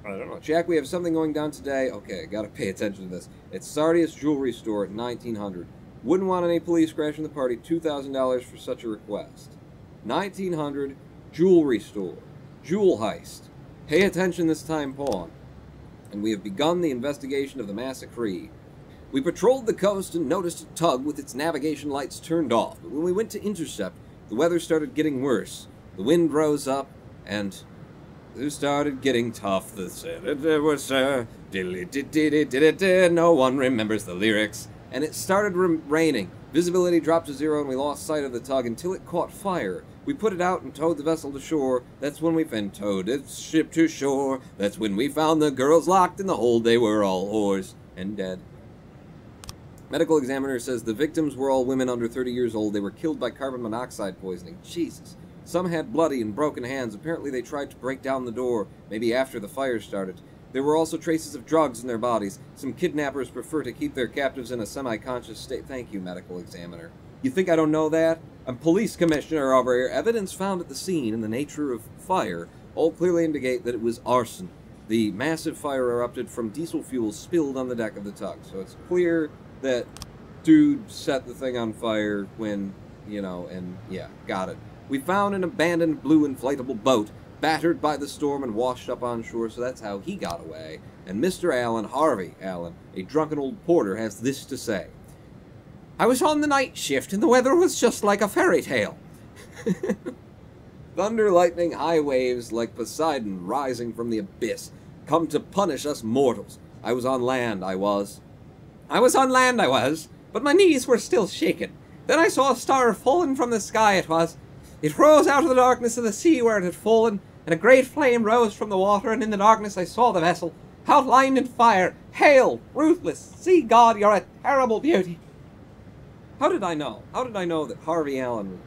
I don't know. Jack, we have something going down today. Okay, gotta pay attention to this. It's Sardius Jewelry Store at 1900. Wouldn't want any police crashing the party. $2,000 for such a request. 1900 Jewelry Store. Jewel heist. Pay attention this time, pawn. And we have begun the investigation of the massacre. We patrolled the coast and noticed a tug with its navigation lights turned off. But when we went to intercept, the weather started getting worse. The wind rose up, and it started getting tough. It was, no one remembers the lyrics. And it started raining. Visibility dropped to 0, and we lost sight of the tug until it caught fire. We put it out and towed the vessel to shore. That's when we towed its ship to shore. That's when we found the girls locked in the hold. They were all whores and dead. Medical examiner says the victims were all women under 30 years old. They were killed by carbon monoxide poisoning. Jesus. Some had bloody and broken hands. Apparently they tried to break down the door, maybe after the fire started. There were also traces of drugs in their bodies. Some kidnappers prefer to keep their captives in a semi-conscious state. Thank you, medical examiner. You think I don't know that? I'm police commissioner over here. Evidence found at the scene and the nature of fire all clearly indicate that it was arson. The massive fire erupted from diesel fuel spilled on the deck of the tug. So it's clear that dude set the thing on fire when, you know, and yeah, got it. We found an abandoned blue inflatable boat, battered by the storm and washed up on shore, so that's how he got away. And Mr. Allen, Harvey Allen, a drunken old porter, has this to say. I was on the night shift, and the weather was just like a fairy tale. Thunder, lightning, high waves, like Poseidon rising from the abyss, come to punish us mortals. I was on land, I was. I was on land, I was, but my knees were still shaken. Then I saw a star fallen from the sky, it was. It rose out of the darkness of the sea where it had fallen, and a great flame rose from the water, and in the darkness I saw the vessel, outlined in fire. Hail, ruthless sea god, you're a terrible beauty. How did I know? How did I know that Harvey Allen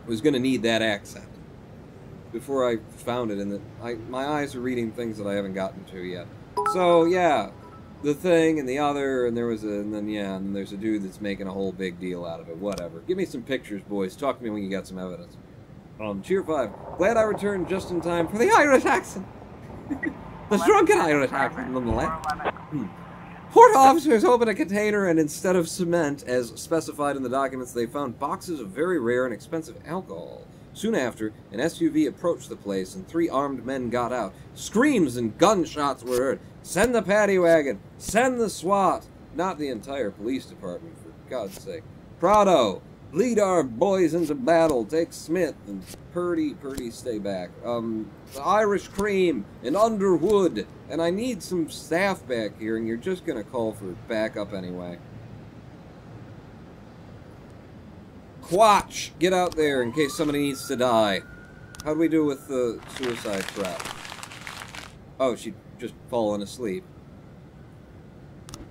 was going to need that accent before I found it? And that my eyes are reading things that I haven't gotten to yet. So yeah, the thing and the other, and there was a, and then there's a dude that's making a whole big deal out of it. Whatever. Give me some pictures, boys. Talk to me when you got some evidence. Cheer 5. Glad I returned just in time for the Irish accent. The drunken Irish accent, nonetheless. Port officers opened a container, and instead of cement, as specified in the documents, they found boxes of very rare and expensive alcohol. Soon after, an SUV approached the place, and 3 armed men got out. Screams and gunshots were heard. Send the paddy wagon! Send the SWAT! Not the entire police department, for God's sake. Prado! Lead our boys into battle. Take Smith and Purdy stay back. The Irish Cream and Underwood. And I need some staff back here, and you're just gonna call for backup anyway. Quatch! Get out there in case somebody needs to die. How do we do with the suicide threat? Oh, she'd just fallen asleep.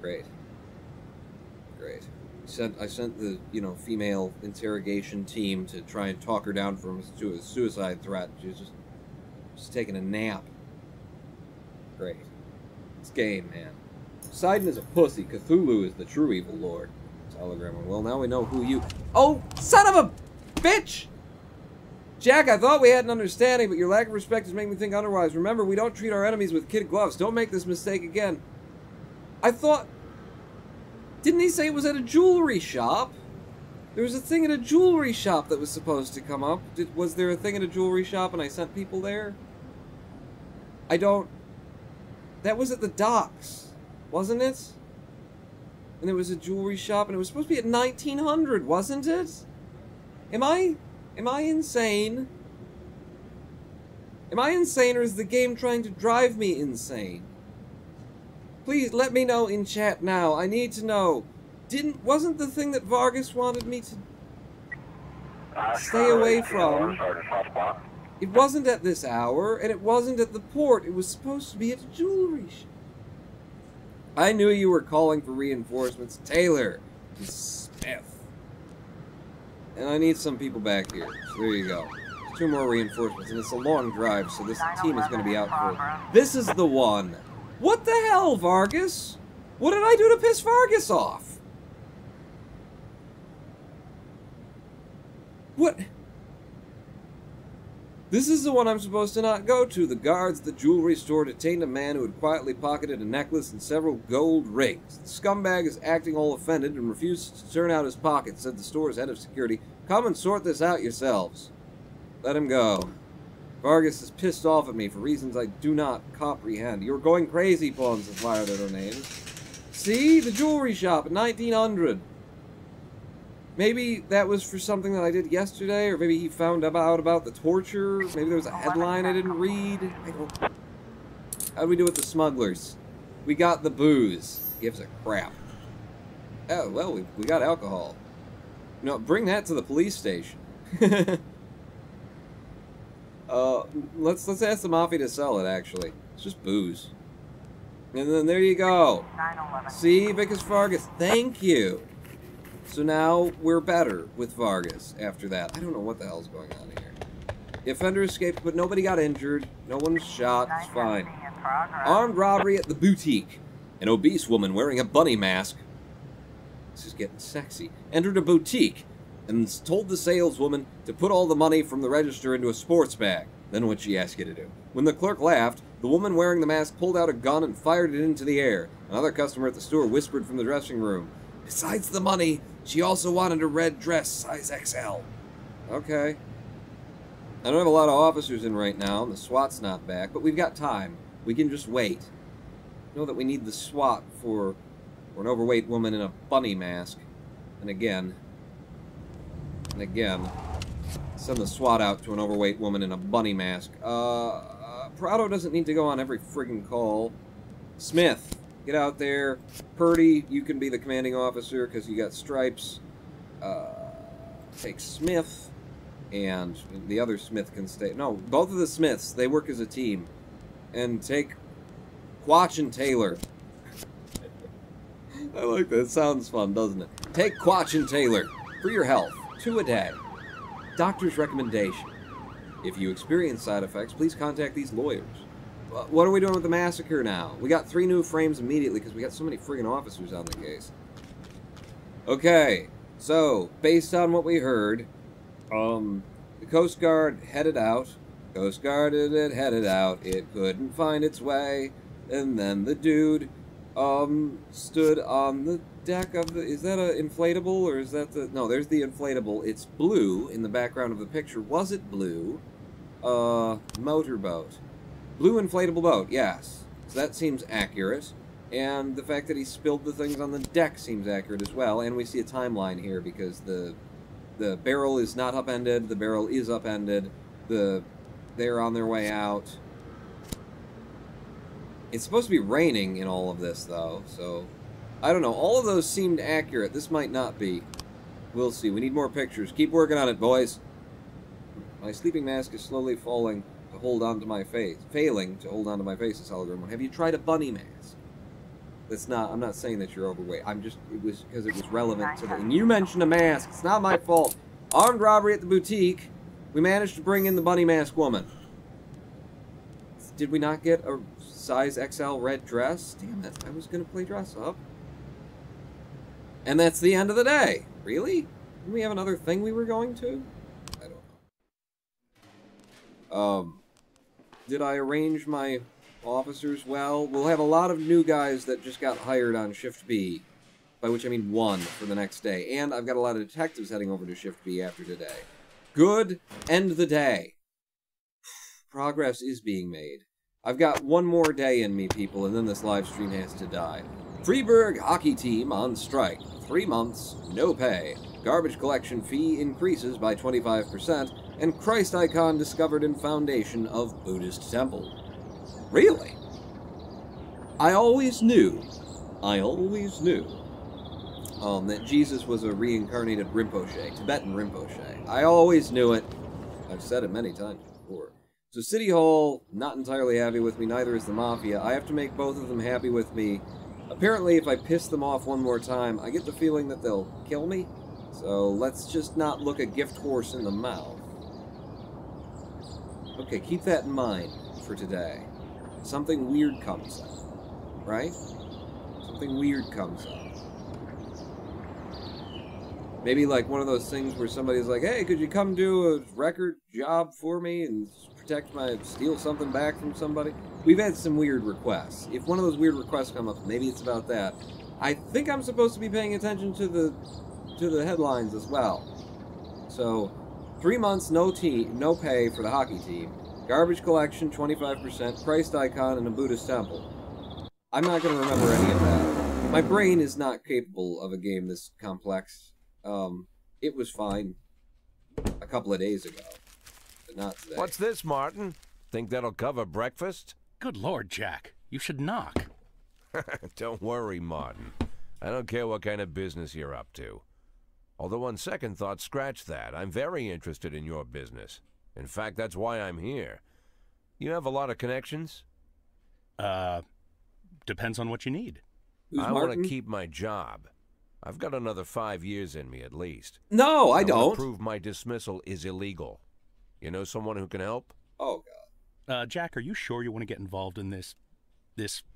Great. Great. I sent the, female interrogation team to try and talk her down to a suicide threat. She was just taking a nap. Great. It's game, man. Poseidon is a pussy. Cthulhu is the true evil lord. Telegram. Well, now we know who you... Oh, son of a bitch! Jack, I thought we had an understanding, but your lack of respect is making me think otherwise. Remember, we don't treat our enemies with kid gloves. Don't make this mistake again. I thought... Didn't he say it was at a jewelry shop? There was a thing at a jewelry shop that was supposed to come up. Was there a thing at a jewelry shop and I sent people there? I don't... That was at the docks, wasn't it? And there was a jewelry shop, and it was supposed to be at 1900, wasn't it? Am I insane? Am I insane, or is the game trying to drive me insane? Please let me know in chat now. I need to know. wasn't the thing that Vargas wanted me to stay away from. It wasn't at this hour, and it wasn't at the port. It was supposed to be at a jewelry shop. I knew you were calling for reinforcements. Taylor, Smith. And I need some people back here. So there you go. 2 more reinforcements, and it's a long drive, so this team is going to be out for... This is the one. What the hell, Vargas? What did I do to piss Vargas off? What? This is the one I'm supposed to not go to. The guards at the jewelry store detained a man who had quietly pocketed a necklace and several gold rings. The scumbag is acting all offended and refuses to turn out his pockets, said the store's head of security. Come and sort this out yourselves. Let him go. Vargas is pissed off at me for reasons I do not comprehend. You're going crazy, Pawns and fired at her names. See? The jewelry shop at 1900. Maybe that was for something that I did yesterday, or maybe he found out about the torture. Maybe there was a headline I didn't read. I don't... How'd we do with the smugglers? We got the booze. Gives a crap. Oh, well, we got alcohol. No, bring that to the police station. Let's ask the Mafia to sell it, actually. It's just booze. And then there you go. See, Vicus Vargas, thank you. So now we're better with Vargas after that. I don't know what the hell's going on here. The offender escaped, but nobody got injured. No one was shot. It's fine. Armed robbery at the boutique. An obese woman wearing a bunny mask. This is getting sexy. Entered a boutique and told the saleswoman to put all the money from the register into a sports bag. Then what'd she ask you to do? When the clerk laughed, the woman wearing the mask pulled out a gun and fired it into the air. Another customer at the store whispered from the dressing room, "Besides the money, she also wanted a red dress, size XL." Okay. I don't have a lot of officers in right now, and the SWAT's not back, but we've got time. We can just wait. Know that we need the SWAT for an overweight woman in a bunny mask. And again, send the SWAT out to an overweight woman in a bunny mask. Prado doesn't need to go on every friggin' call. Smith, get out there. Purdy, you can be the commanding officer because you got stripes. Take Smith, and the other Smith can stay. No, both of the Smiths, they work as a team. And take Quach and Taylor. I like that. It sounds fun, doesn't it? Take Quach and Taylor for your health. 2 a day. Doctor's recommendation. If you experience side effects, please contact these lawyers. What are we doing with the massacre now? We got 3 new frames immediately because we got so many friggin' officers on the case. Okay, so, based on what we heard, the Coast Guard headed out. Coast Guard headed out. It couldn't find its way. And then the dude, stood on the deck of the... Is that an inflatable, or is that the... No, there's the inflatable. It's blue in the background of the picture. Was it blue? Motorboat. Blue inflatable boat, yes. So that seems accurate. And the fact that he spilled the things on the deck seems accurate as well. And we see a timeline here because the barrel is not upended. The barrel is upended. They're on their way out. It's supposed to be raining in all of this, though, so... I don't know. All of those seemed accurate. This might not be. We'll see. We need more pictures. Keep working on it, boys. My sleeping mask is slowly falling to hold on to my face. Failing to hold on to my face, this hologram. Have you tried a bunny mask? That's not... I'm not saying that you're overweight. I'm just... It was because it was relevant to the... And you mentioned a mask. It's not my fault. Armed robbery at the boutique. We managed to bring in the bunny mask woman. Did we not get a size XL red dress? Damn it, I was going to play dress up. And that's the end of the day. Really? Didn't we have another thing we were going to? I don't know. Did I arrange my officers well? We'll have a lot of new guys that just got hired on Shift B. By which I mean 1 for the next day. And I've got a lot of detectives heading over to Shift B after today. Good. End the day. Progress is being made. I've got 1 more day in me, people, and then this live stream has to die. Freeburg hockey team on strike. 3 months, no pay. Garbage collection fee increases by 25%, and Christ icon discovered in foundation of Buddhist temple. Really? I always knew. that Jesus was a reincarnated Rinpoche, Tibetan Rinpoche. I always knew it. I've said it many times before. So City Hall, not entirely happy with me, neither is the Mafia. I have to make both of them happy with me. Apparently, if I piss them off one more time, I get the feeling that they'll kill me. So let's just not look a gift horse in the mouth. Okay, keep that in mind for today. Something weird comes up, right? Something weird comes up. Maybe like one of those things where somebody's like, hey, could you come do a record job for me and steal something back from somebody? We've had some weird requests. If one of those weird requests come up, maybe it's about that. I think I'm supposed to be paying attention to the headlines as well. So, 3 months, no pay for the hockey team. Garbage collection, 25%. Christ icon in a Buddhist temple. I'm not going to remember any of that. My brain is not capable of a game this complex. It was fine a couple of days ago, but not today. What's this, Martin? Think that'll cover breakfast? Good Lord, Jack. You should knock. Don't worry, Martin. I don't care what kind of business you're up to. Although on second thought, scratch that. I'm very interested in your business. In fact, that's why I'm here. You have a lot of connections? Depends on what you need. I want to keep my job. I've got another 5 years in me at least. No, I don't. Prove my dismissal is illegal. You know someone who can help? Oh, God. Jack, are you sure you want to get involved in this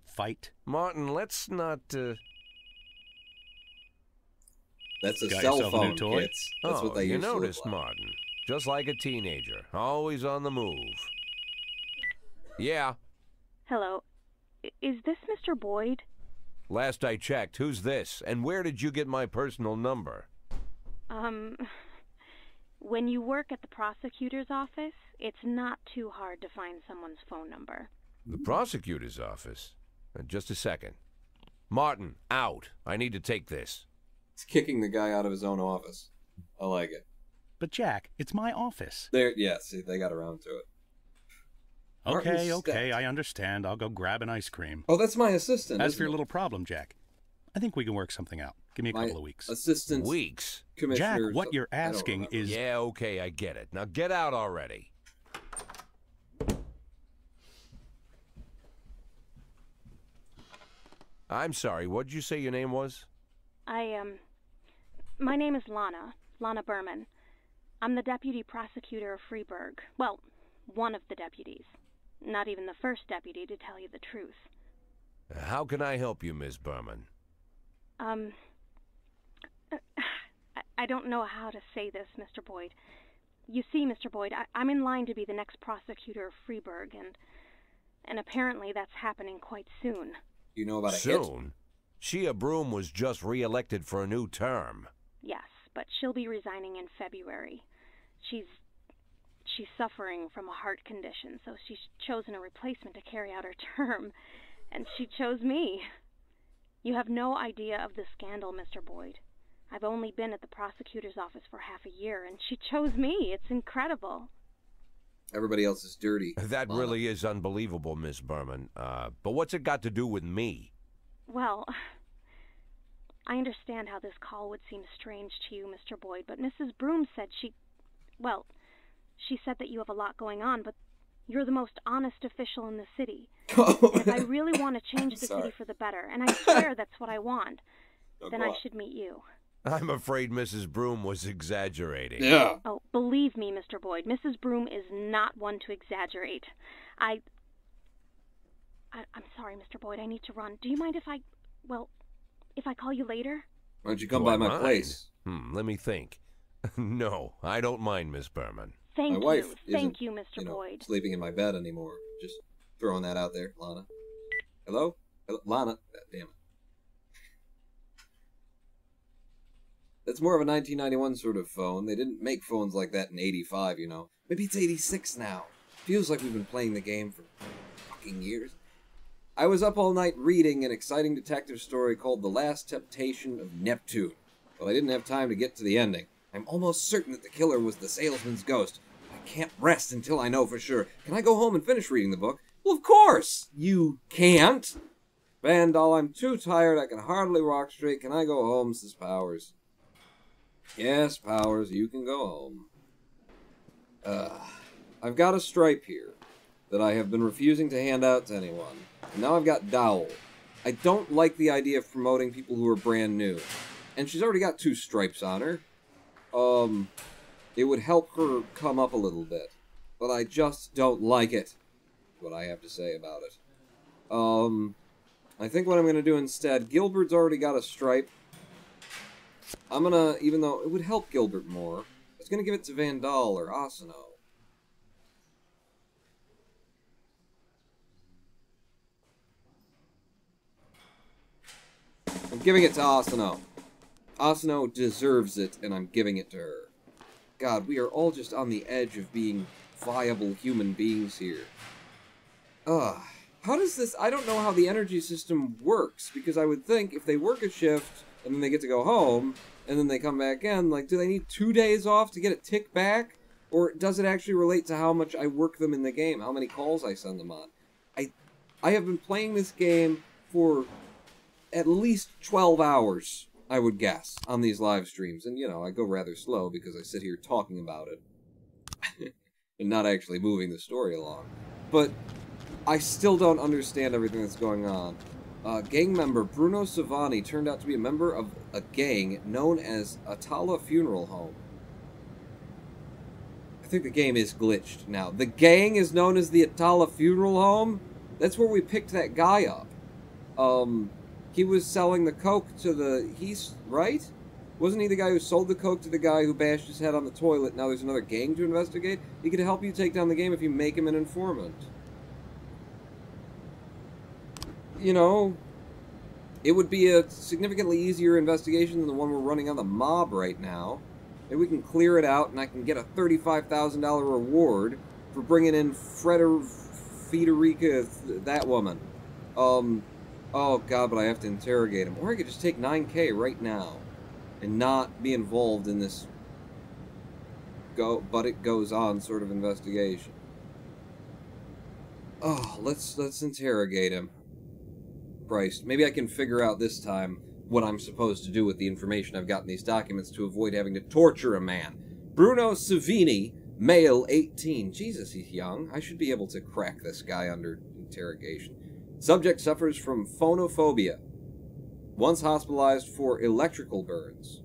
fight? Martin, let's not, That's a Got cell yourself a phone, new toy? kids. That's what they you used to look noticed, like. Martin. Just like a teenager. Always on the move. Yeah. Hello. Is this Mr. Boyd? Last I checked, who's this? And where did you get my personal number? When you work at the prosecutor's office, it's not too hard to find someone's phone number. The prosecutor's office? Just a second. Martin, out. I need to take this. He's kicking the guy out of his own office. I like it. But Jack, it's my office. See, they got around to it. Okay, I understand. I'll go grab an ice cream. Oh, that's my assistant. As for your little problem, Jack, I think we can work something out. Give me a couple of weeks. Assistant. Weeks? Jack, what you're asking is... Yeah, okay, I get it. Now get out already. I'm sorry, what did you say your name was? My name is Lana Berman. I'm the deputy prosecutor of Freeburg. Well, one of the deputies. Not even the first deputy, to tell you the truth. How can I help you, Miss Berman? I don't know how to say this, Mr. Boyd. You see, Mr. Boyd, I'm in line to be the next prosecutor of Freeburg, and apparently that's happening quite soon. You know about Soon? Shia Broom was just re-elected for a new term. Yes, but she'll be resigning in February. She's suffering from a heart condition, so she's chosen a replacement to carry out her term, and she chose me. You have no idea of the scandal, Mr. Boyd. I've only been at the prosecutor's office for half a year, and she chose me. It's incredible. Everybody else is dirty. That really is unbelievable, Miss Berman. But what's it got to do with me? Well, I understand how this call would seem strange to you, Mr. Boyd, but Mrs. Broom said she said that you have a lot going on, but you're the most honest official in the city. And if I really want to change the city for the better, and I swear that's what I want, then I should meet you. I'm afraid Mrs. Broom was exaggerating. Yeah. Oh, believe me, Mr. Boyd, Mrs. Broom is not one to exaggerate. I'm sorry, Mr. Boyd, I need to run. Do you mind if I call you later? Why don't you come by my place? Let me think. No, I don't mind, Miss Berman. Thank my wife you. Thank you, Mr. Boyd. Sleeping in my bed anymore. Just throwing that out there, Lana. Hello? Lana? Damn it. That's more of a 1991 sort of phone. They didn't make phones like that in 85, you know. Maybe it's 86 now. Feels like we've been playing the game for fucking years. I was up all night reading an exciting detective story called The Last Temptation of Neptune. Well, I didn't have time to get to the ending. I'm almost certain that the killer was the salesman's ghost. I can't rest until I know for sure. Can I go home and finish reading the book? Well, of course! You can't! Vandal, I'm too tired. I can hardly walk straight. Can I go home, says Powers. Yes, Powers, you can go home. I've got a stripe here that I have been refusing to hand out to anyone. And now I've got Dowell. I don't like the idea of promoting people who are brand new. And she's already got 2 stripes on her. It would help her come up a little bit. But I just don't like it. What I have to say about it. I think what I'm going to do instead, Gilbert's already got a stripe. I'm going to, even though it would help Gilbert more, I was going to give it to Vandal or Asano. I'm giving it to Asano. Asano deserves it, and I'm giving it to her. God, we are all just on the edge of being viable human beings here. How does this... I don't know how the energy system works, because I would think if they work a shift, and then they get to go home, and then they come back in, like, do they need 2 days off to get it ticked back? Or does it actually relate to how much I work them in the game, how many calls I send them on? I have been playing this game for at least 12 hours, I would guess, on these live streams. And, you know, I go rather slow because I sit here talking about it. And not actually moving the story along. But I still don't understand everything that's going on. Gang member Bruno Savani turned out to be a member of a gang known as Atala Funeral Home. I think the game is glitched now. The gang is known as the Atala Funeral Home? That's where we picked that guy up. He was selling the coke to the... He's... right? Wasn't he the guy who sold the coke to the guy who bashed his head on the toilet? Now there's another gang to investigate? He could help you take down the game if you make him an informant. You know, it would be a significantly easier investigation than the one we're running on the mob right now. Maybe we can clear it out and I can get a $35,000 reward for bringing in Federica, that woman. Oh god, but I have to interrogate him. Or I could just take 9K right now and not be involved in this but it goes on sort of investigation. Oh, let's interrogate him. Christ, maybe I can figure out this time what I'm supposed to do with the information I've got in these documents to avoid having to torture a man. Bruno Savini, male, 18. Jesus, he's young. I should be able to crack this guy under interrogation. Subject suffers from phonophobia. Once hospitalized for electrical burns.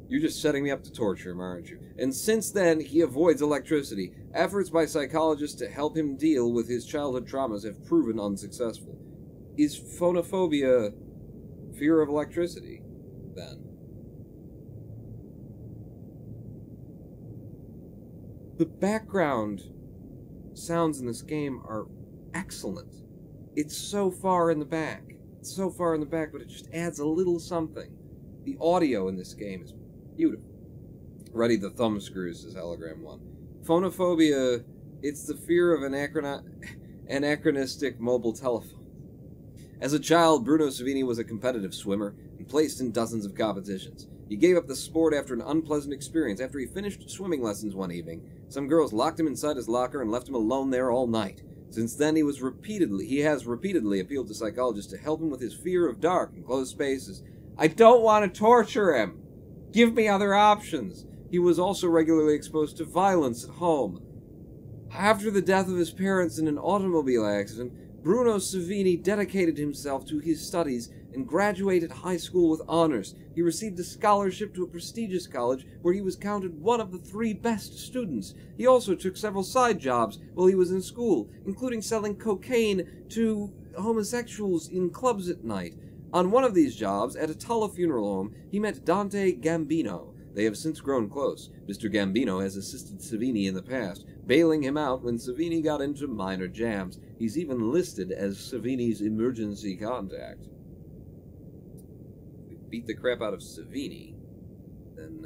You're just setting me up to torture him, aren't you? And since then, he avoids electricity. Efforts by psychologists to help him deal with his childhood traumas have proven unsuccessful. Is phonophobia fear of electricity, then? The background sounds in this game are excellent. It's so far in the back. It's so far in the back, but it just adds a little something. The audio in this game is beautiful. Ready the thumb screws, says Hologram 1. Phonophobia, it's the fear of anachronistic mobile telephone. As a child, Bruno Savini was a competitive swimmer and placed in dozens of competitions. He gave up the sport after an unpleasant experience. After he finished swimming lessons one evening, some girls locked him inside his locker and left him alone there all night. Since then, he has repeatedly appealed to psychologists to help him with his fear of dark and closed spaces. I don't want to torture him! Give me other options! He was also regularly exposed to violence at home. After the death of his parents in an automobile accident, Bruno Savini dedicated himself to his studies and graduated high school with honors. He received a scholarship to a prestigious college where he was counted one of the 3 best students. He also took several side jobs while he was in school, including selling cocaine to homosexuals in clubs at night. On one of these jobs, at Atala Funeral Home, he met Dante Gambino. They have since grown close. Mr. Gambino has assisted Savini in the past, bailing him out when Savini got into minor jams. He's even listed as Savini's emergency contact. If we beat the crap out of Savini, then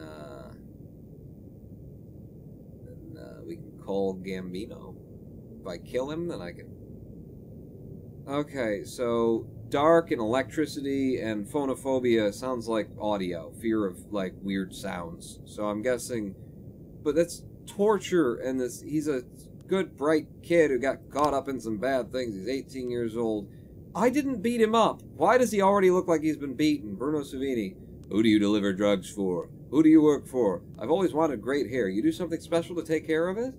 we can call Gambino. If I kill him, then I can... Okay, so... dark and electricity and phonophobia sounds like audio. Fear of, like, weird sounds. So I'm guessing... But that's torture, and he's a good, bright kid who got caught up in some bad things. He's 18 years old. I didn't beat him up. Why does he already look like he's been beaten? Bruno Savini. Who do you deliver drugs for? Who do you work for? I've always wanted great hair. You do something special to take care of it?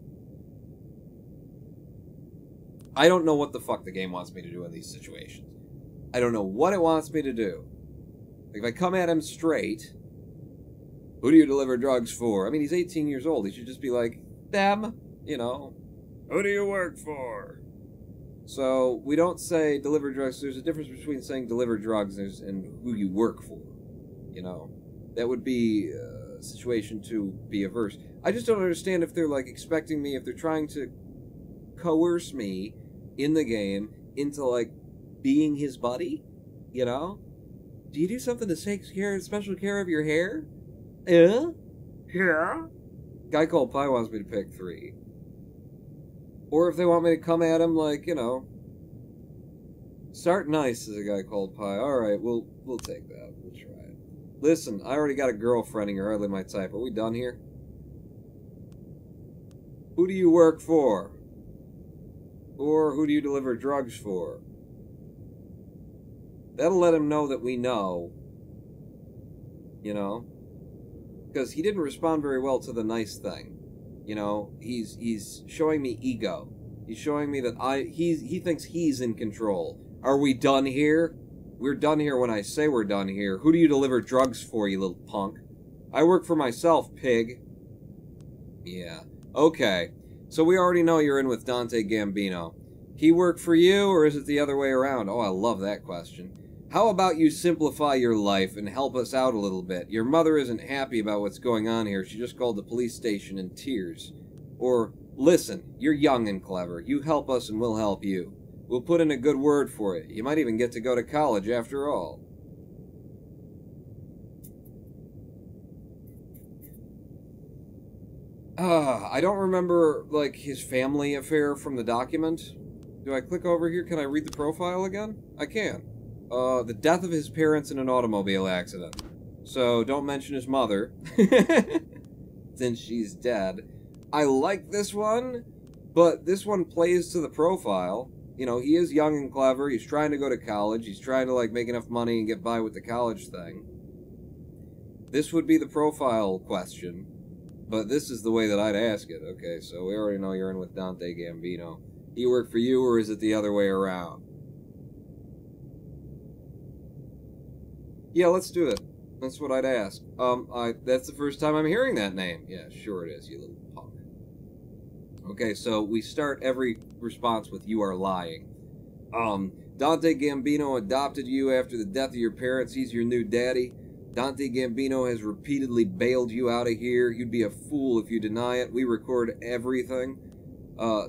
I don't know what the fuck the game wants me to do in these situations. I don't know what it wants me to do. If I come at him straight, who do you deliver drugs for? I mean, he's 18 years old. He should just be like, them, you know. Who do you work for? So, we don't say deliver drugs. There's a difference between saying deliver drugs and who you work for. You know, that would be a situation to be averse. I just don't understand if they're, like, expecting me, if they're trying to coerce me in the game into, like, being his buddy, you know? Do you do something to take special care of your hair? Yeah? Guy called Pie wants me to pick 3. Or if they want me to come at him like, you know, start nice as a guy called Pie. Alright, we'll take that. We'll try it. Listen, I already got a girlfriend and you're hardly my type. Are we done here? Who do you work for? Or who do you deliver drugs for? That'll let him know that we know. You know? Because he didn't respond very well to the nice thing. You know, he's showing me ego. He's showing me that he thinks he's in control. Are we done here? We're done here when I say we're done here. Who do you deliver drugs for, you little punk? I work for myself, pig. Yeah. Okay. So we already know you're in with Dante Gambino. He work for you, or is it the other way around? Oh, I love that question. How about you simplify your life and help us out a little bit? Your mother isn't happy about what's going on here. She just called the police station in tears. Or, listen, you're young and clever. You help us and we'll help you. We'll put in a good word for you. You might even get to go to college after all. I don't remember, like, his family affair from the document. Do I click over here? Can I read the profile again? I can. The death of his parents in an automobile accident. So, don't mention his mother. Since she's dead. I like this one, but this one plays to the profile. You know, he is young and clever. He's trying to go to college. He's trying to, like, make enough money and get by with the college thing. This would be the profile question. But this is the way that I'd ask it. Okay, so we already know you're in with Dante Gambino. He work for you, or is it the other way around? Yeah, let's do it. That's what I'd ask. That's the first time I'm hearing that name. Yeah, sure it is, you little punk. Okay, so we start every response with "you are lying." Dante Gambino adopted you after the death of your parents. He's your new daddy. Dante Gambino has repeatedly bailed you out of here. You'd be a fool if you deny it. We record everything.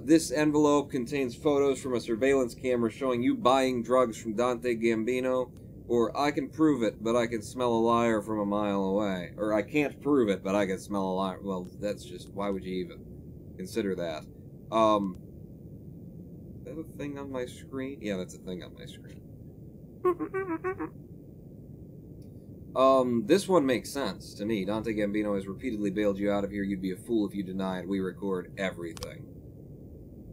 This envelope contains photos from a surveillance camera showing you buying drugs from Dante Gambino. Or, I can prove it, but I can smell a liar from a mile away. Or, I can't prove it, but I can smell a liar. Well, that's just, why would you even consider that? Is that a thing on my screen? Yeah, that's a thing on my screen. This one makes sense to me. Dante Gambino has repeatedly bailed you out of here. You'd be a fool if you deny it. We record everything.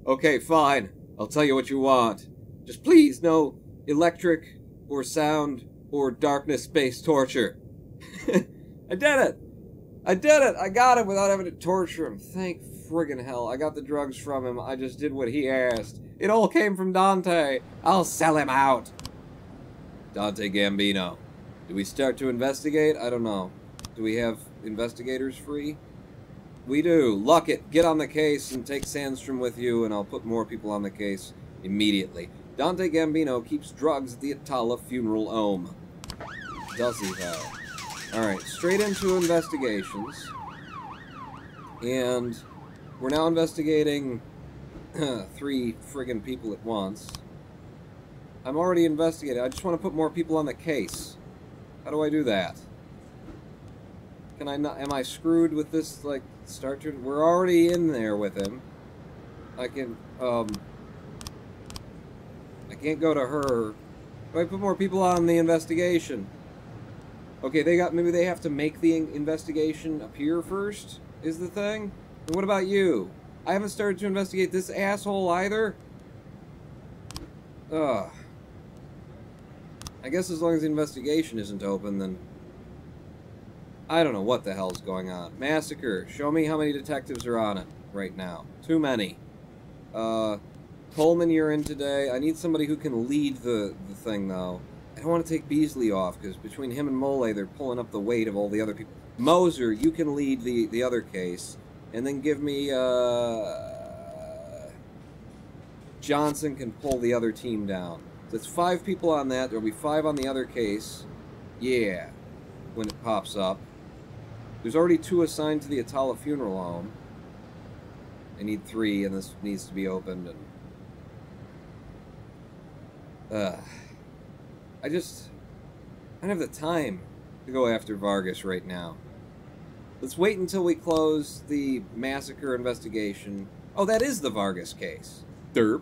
Okay, fine. I'll tell you what you want. Just please, no electric or sound or darkness-based torture. I did it! I did it! I got him without having to torture him. Thank friggin' hell. I got the drugs from him. I just did what he asked. It all came from Dante. I'll sell him out. Dante Gambino. Do we start to investigate? I don't know. Do we have investigators free? We do. Luck it. Get on the case and take Sandstrom with you, and I'll put more people on the case immediately. Dante Gambino keeps drugs at the Atala Funeral Home. Does he, though? Alright, straight into investigations. And we're now investigating 3 friggin' people at once. I'm already investigating. I just want to put more people on the case. How do I do that? Can I not? Am I screwed with this, like, start to... We're already in there with him. I can, I can't go to her. Do I put more people on the investigation? Okay, maybe they have to make the investigation appear first, is the thing? And what about you? I haven't started to investigate this asshole either? Ugh. I guess as long as the investigation isn't open, then... I don't know what the hell's going on. Massacre. Show me how many detectives are on it right now. Too many. Coleman, you're in today. I need somebody who can lead the thing, though. I don't want to take Beasley off, because between him and Mole, they're pulling up the weight of all the other people. Moser, you can lead the other case. And then give me, Johnson can pull the other team down. So it's 5 people on that. There'll be 5 on the other case. Yeah. When it pops up. There's already 2 assigned to the Atala Funeral Home. I need 3, and this needs to be opened, and... I don't have the time to go after Vargas right now. Let's wait until we close the massacre investigation. Oh, that is the Vargas case. Derp.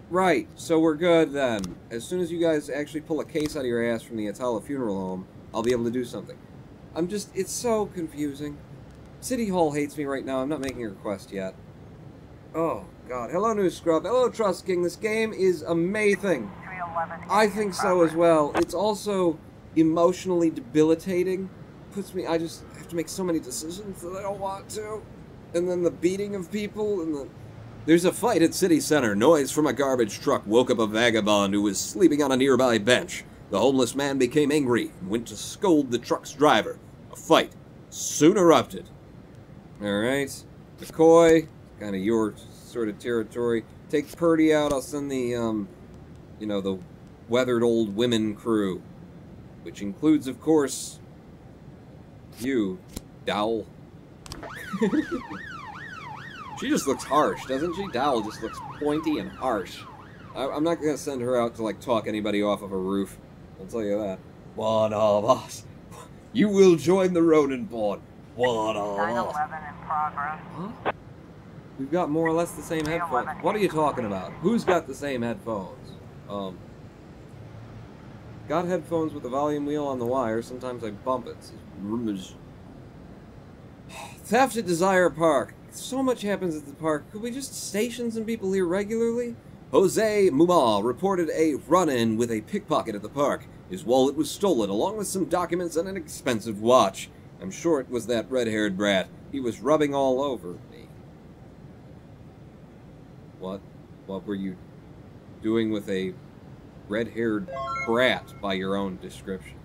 Right, so we're good then. As soon as you guys actually pull a case out of your ass from the Atala Funeral Home, I'll be able to do something. It's so confusing. City Hall hates me right now. I'm not making a request yet. Oh, God. Hello, New Scrub. Hello, Trust King. This game is amazing. I think so as well. It's also emotionally debilitating. I just have to make so many decisions that I don't want to. And then the beating of people, and There's a fight at City Center. Noise from a garbage truck woke up a vagabond who was sleeping on a nearby bench. The homeless man became angry and went to scold the truck's driver. A fight soon erupted. Alright. McCoy, kind of your sort of territory. Take Purdy out. I'll send the, the weathered old women crew. Which includes, of course, you, Dowell. She just looks harsh, doesn't she? Dowell just looks pointy and harsh. I'm not going to send her out to, like, talk anybody off of a roof. I'll tell you that. One of us. You will join the Ronin board. One of us. 9/11 in progress. Huh? We've got more or less the same headphones. What are you talking about? Who's got the same headphones? Got headphones with the volume wheel on the wire. Sometimes I bump it. Theft at Desire Park. So much happens at the park. Could we just station some people here regularly? Jose Muma reported a run-in with a pickpocket at the park. His wallet was stolen, along with some documents and an expensive watch. I'm sure it was that red-haired brat. He was rubbing all over me. What? What were you doing with a red-haired brat, by your own description?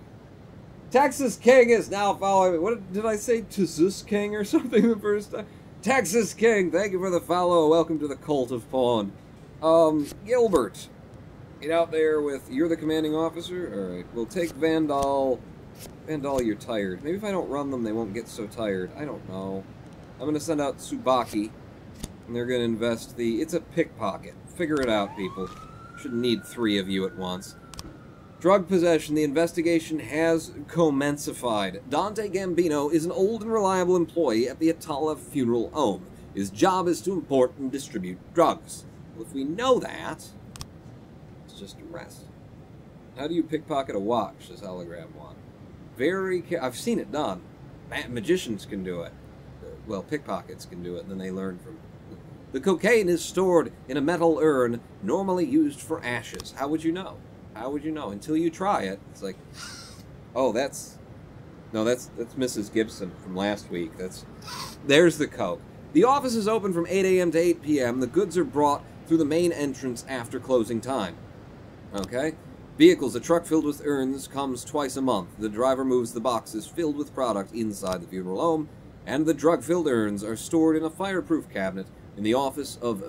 Texas King is now following me. What did I say? Texas King or something the first time? Texas King, thank you for the follow. Welcome to the Cult of Pawn. Gilbert. Get out there with... You're the commanding officer? Alright, we'll take Vandal. Vandal, you're tired. Maybe if I don't run them, they won't get so tired. I don't know. I'm going to send out Tsubaki. And they're going to invest the... It's a pickpocket. Figure it out, people. Shouldn't need 3 of you at once. Drug possession. The investigation has commencified. Dante Gambino is an old and reliable employee at the Atala Funeral Home. His job is to import and distribute drugs. Well, if we know that, let's just arrest. How do you pickpocket a watch, says Hologram 1? I've seen it done. Magicians can do it. Well, pickpockets can do it, and then they learn from it. The cocaine is stored in a metal urn, normally used for ashes. How would you know? How would you know? Until you try it. It's like, oh, that's Mrs. Gibson from last week. There's the coke. The office is open from 8 a.m. to 8 p.m. The goods are brought through the main entrance after closing time. Okay? Vehicles, a truck filled with urns, comes twice a month. The driver moves the boxes filled with product inside the funeral home, and the drug-filled urns are stored in a fireproof cabinet in the office of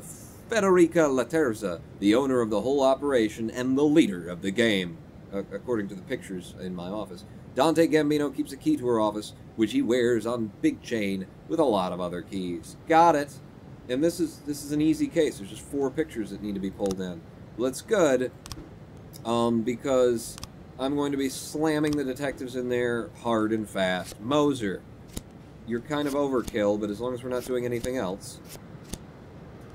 Federica Laterza, the owner of the whole operation and the leader of the game, according to the pictures in my office. Dante Gambino keeps a key to her office, which he wears on big chain with a lot of other keys. Got it. And this is an easy case. There's just 4 pictures that need to be pulled in. Well, it's good, because I'm going to be slamming the detectives in there hard and fast. Moser, you're kind of overkill, but as long as we're not doing anything else.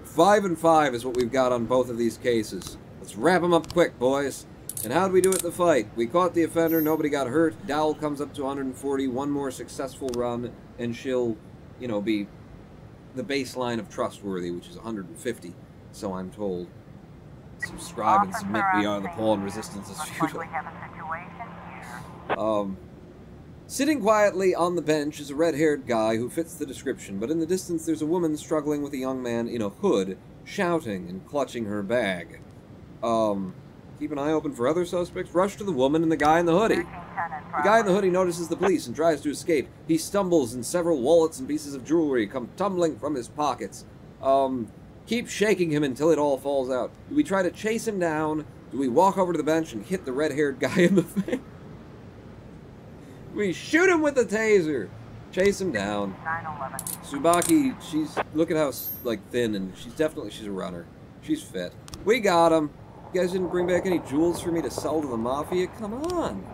5 and 5 is what we've got on both of these cases. Let's wrap them up quick, boys. And how'd we do at the fight? We caught the offender, nobody got hurt. Dowell comes up to 140, 1 more successful run, and she'll, be the baseline of trustworthy, which is 150, so I'm told. Subscribe and submit beyond the pole and resistance is futile. Sitting quietly on the bench is a red-haired guy who fits the description, but in the distance there's a woman struggling with a young man in a hood, shouting and clutching her bag. Keep an eye open for other suspects. Rush to the woman and the guy in the hoodie. The guy in the hoodie notices the police and tries to escape. He stumbles and several wallets and pieces of jewelry come tumbling from his pockets. Keep shaking him until it all falls out. Do we try to chase him down? Do we walk over to the bench and hit the red-haired guy in the face? We shoot him with the taser. Chase him down. Tsubaki, look at how, like, thin, and she's a runner. She's fit. We got him. You guys didn't bring back any jewels for me to sell to the Mafia? Come on.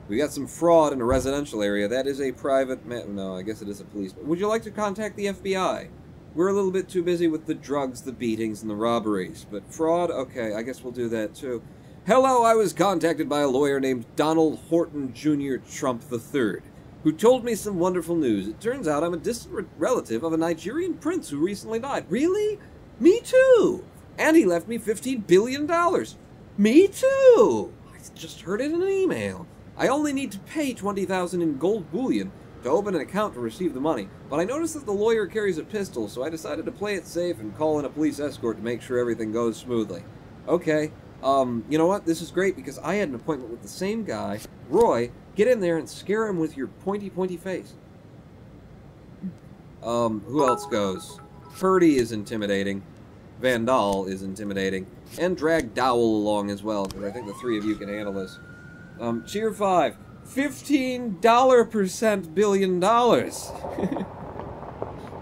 We got some fraud in a residential area. That is a private no, I guess it is a police. Would you like to contact the FBI? We're a little bit too busy with the drugs, the beatings, and the robberies. But fraud? Okay, I guess we'll do that too. Hello, I was contacted by a lawyer named Donald Horton Jr. Trump III, who told me some wonderful news. It turns out I'm a distant relative of a Nigerian prince who recently died. Really? Me too! And he left me $15 billion. Me too! I just heard it in an email. I only need to pay $20,000 in gold bullion to open an account to receive the money, but I noticed that the lawyer carries a pistol, so I decided to play it safe and call in a police escort to make sure everything goes smoothly. Okay, you know what? This is great because I had an appointment with the same guy. Roy, get in there and scare him with your pointy face. Who else goes? Purdy is intimidating. Vandal is intimidating. And drag Dowell along as well, because I think the three of you can handle this. Cheer 5. $15% billion. A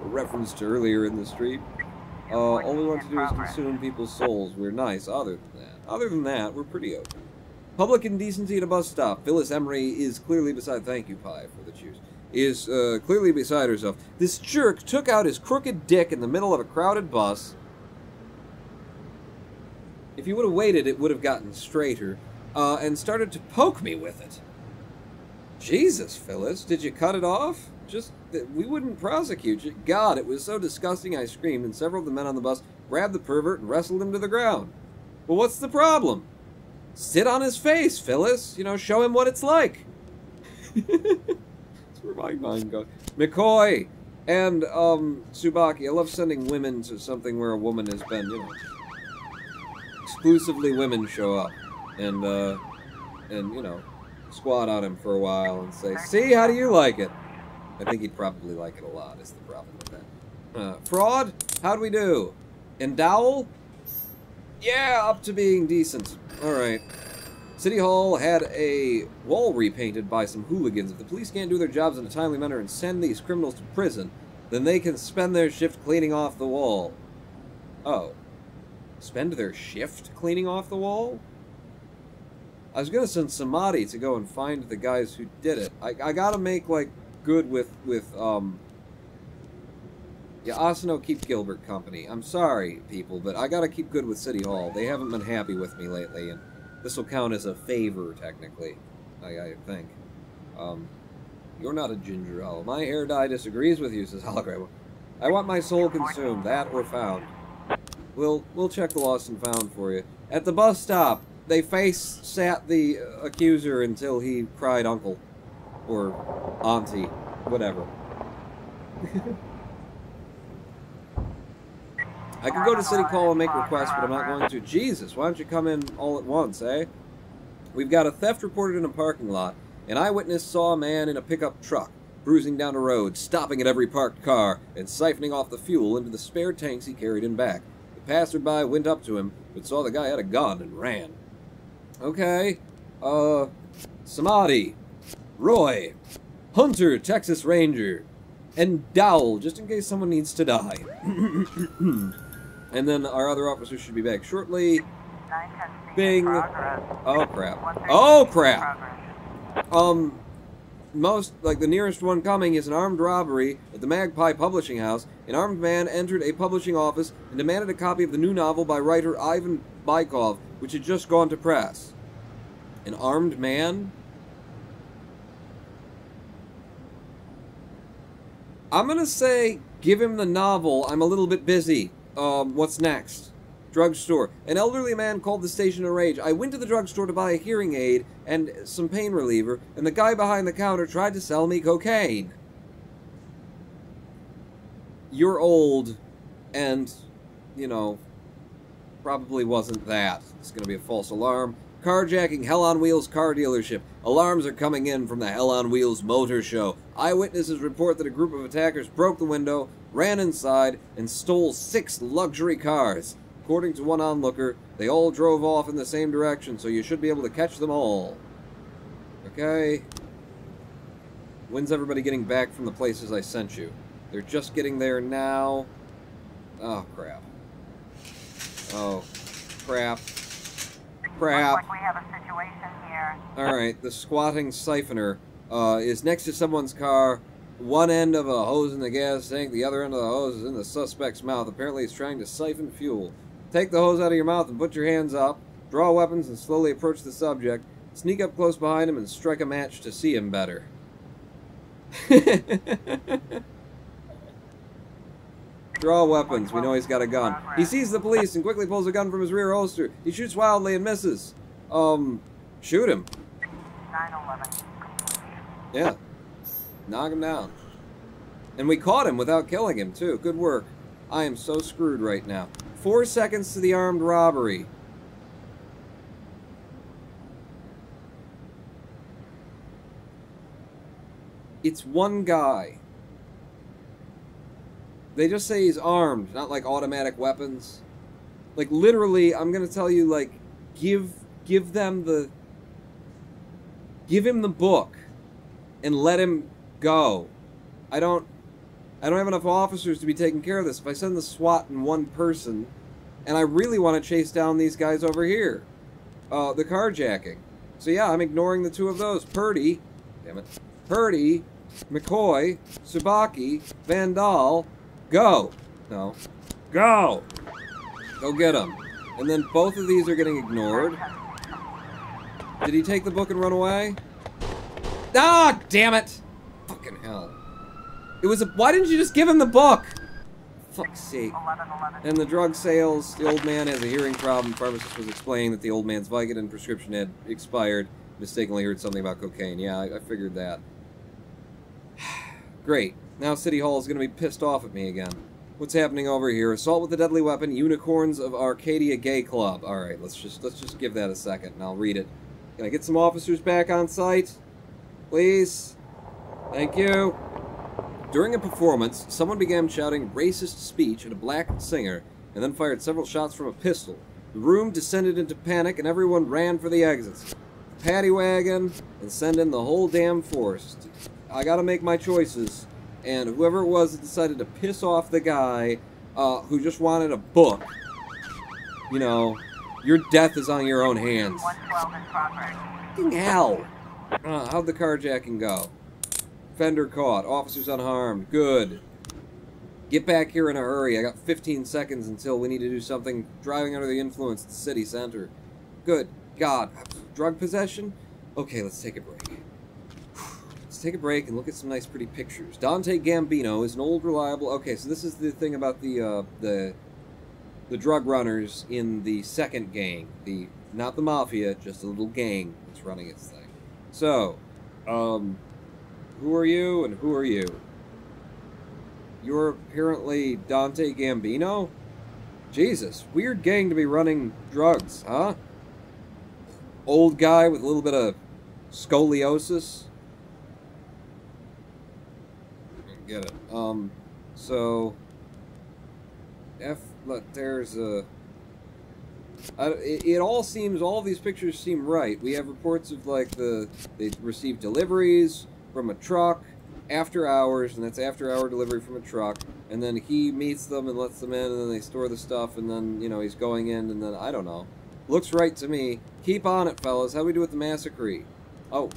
reference to earlier in the street. All we want to do is consume people's souls. We're nice, other than that, we're pretty open. Public indecency at a bus stop. Phyllis Emery is clearly beside... Thank you, Pi, for the cheers. Is, clearly beside herself. This jerk took out his crooked dick in the middle of a crowded bus. If you would have waited, it would have gotten straighter. And started to poke me with it. Jesus, Phyllis, did you cut it off? Just, we wouldn't prosecute you. God, it was so disgusting I screamed, and several of the men on the bus grabbed the pervert and wrestled him to the ground. Well, what's the problem? Sit on his face, Phyllis. You know, show him what it's like. That's where my mind goes. McCoy and, Tsubaki, I love sending women to something where a woman has been, you know, exclusively women show up. And, you know, squat on him for a while and say, see, how do you like it? I think he'd probably like it a lot, is the problem with that. Fraud? How'd we do? And Dowell? Yeah, up to being decent. Alright. City Hall had a wall repainted by some hooligans. If the police can't do their jobs in a timely manner and send these criminals to prison, then they can spend their shift cleaning off the wall. Oh. Spend their shift cleaning off the wall? I was gonna send Samadhi to go and find the guys who did it. I gotta make, like, good with yeah, Asano Keep Gilbert Company. I'm sorry, people, but I gotta keep good with City Hall. They haven't been happy with me lately, and this will count as a favor, technically. I think. You're not a ginger owl. My hair dye disagrees with you, says Hologram. I want my soul consumed, that or found. We'll check the lost and found for you. At the bus stop, they face-sat the accuser until he cried uncle. Or auntie. Whatever. I could go to City Hall and make requests, but I'm not going to. Jesus, why don't you come in all at once, eh? We've got a theft reported in a parking lot. An eyewitness saw a man in a pickup truck, cruising down a road, stopping at every parked car, and siphoning off the fuel into the spare tanks he carried in back. The passerby went up to him, but saw the guy had a gun and ran. Okay, Samadhi, Roy, Hunter, Texas Ranger, and Dowell, just in case someone needs to die. And then our other officers should be back shortly. Bing. Oh, crap. Oh, crap! The nearest one coming is an armed robbery at the Magpie Publishing House. An armed man entered a publishing office and demanded a copy of the new novel by writer Ivan Bykov, which had just gone to press. An armed man? I'm gonna say, give him the novel. I'm a little bit busy. What's next? Drugstore. An elderly man called the station in a rage. I went to the drugstore to buy a hearing aid and some pain reliever, and the guy behind the counter tried to sell me cocaine. You're old, and, you know, probably wasn't that. It's going to be a false alarm. Carjacking Hell on Wheels car dealership. Alarms are coming in from the Hell on Wheels motor show. Eyewitnesses report that a group of attackers broke the window, ran inside, and stole 6 luxury cars. According to one onlooker, they all drove off in the same direction, so you should be able to catch them all. Okay. When's everybody getting back from the places I sent you? They're just getting there now. Oh, crap. Oh, crap. Crap. Looks like we have a situation here. Alright, the squatting siphoner is next to someone's car. One end of a hose in the gas tank, the other end of the hose is in the suspect's mouth. Apparently he's trying to siphon fuel. Take the hose out of your mouth and put your hands up. Draw weapons and slowly approach the subject. Sneak up close behind him and strike a match to see him better. Draw weapons. We know he's got a gun. He sees the police and quickly pulls a gun from his rear holster. He shoots wildly and misses. Shoot him. 9/11. Yeah. Knock him down. And we caught him without killing him, too. Good work. I am so screwed right now. 4 seconds to the armed robbery. It's one guy. They just say he's armed, not like automatic weapons. Like, literally, I'm gonna tell you, like, give them the... Give him the book. And let him go. I don't have enough officers to be taking care of this. If I send the SWAT in one person, and I really want to chase down these guys over here. The carjacking. So yeah, I'm ignoring the 2 of those. Purdy, damn it. Purdy, McCoy, Subaki, Van Dahl, go. No. Go! Go get them. And then both of these are getting ignored. Did he take the book and run away? Ah, damn it! Fucking hell. It was a... Why didn't you just give him the book? Fuck's sake. And the drug sales, the old man has a hearing problem. Pharmacist was explaining that the old man's Vicodin prescription had expired. Mistakenly heard something about cocaine. Yeah, I figured that. Great. Now City Hall is going to be pissed off at me again. What's happening over here? Assault with a deadly weapon, Unicorns of Arcadia Gay Club. Alright, let's just give that a second and I'll read it. Can I get some officers back on site? Please? Thank you. During a performance, someone began shouting racist speech at a black singer and then fired several shots from a pistol. The room descended into panic and everyone ran for the exits. Paddy wagon and send in the whole damn force. I gotta make my choices, and whoever it was that decided to piss off the guy who just wanted a book, you know, your death is on your own hands. 112 in progress. Fucking hell! How'd the carjacking go? Fender caught. Officers unharmed. Good. Get back here in a hurry. I got 15 seconds until we need to do something. Driving under the influence at the city center. Good God. Drug possession? Okay, let's take a break. Let's take a break and look at some nice pretty pictures. Dante Gambino is an old reliable... Okay, so this is the thing about the drug runners in the second gang. Not the mafia, just a little gang that's running its thing. So, who are you and who are you? You're apparently Dante Gambino? Jesus, weird gang to be running drugs, huh? Old guy with a little bit of scoliosis? Get it. So... there's a... it all seems, all of these pictures seem right. We have reports of, like, they received deliveries from a truck after hours, and that's after-hour delivery from a truck, and then he meets them and lets them in, and then they store the stuff, and then, you know, he's going in, and then, I don't know. Looks right to me. Keep on it, fellas. How do we do with the massacre? Oh,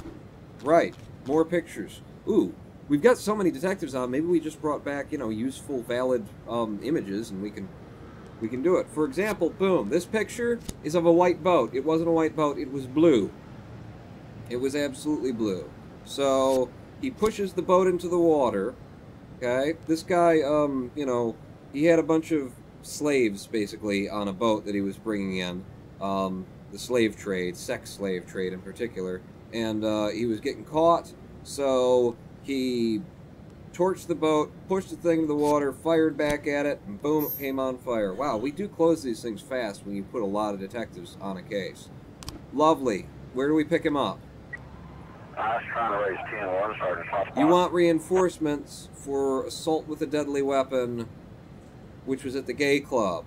right. More pictures. Ooh, we've got so many detectives on, maybe we just brought back, you know, useful, valid, images, and we can do it. For example, boom, this picture is of a white boat. It wasn't a white boat, it was blue. It was absolutely blue. So, he pushes the boat into the water, okay? This guy, you know, he had a bunch of slaves, basically, on a boat that he was bringing in. The slave trade, sex slave trade in particular. And he was getting caught, so he torched the boat, pushed the thing into the water, fired back at it, and boom, it came on fire. Wow, we do close these things fast when you put a lot of detectives on a case. Lovely. Where do we pick him up? I was trying to raise 10-1, Sergeant Hotspot. You want reinforcements for assault with a deadly weapon, which was at the gay club.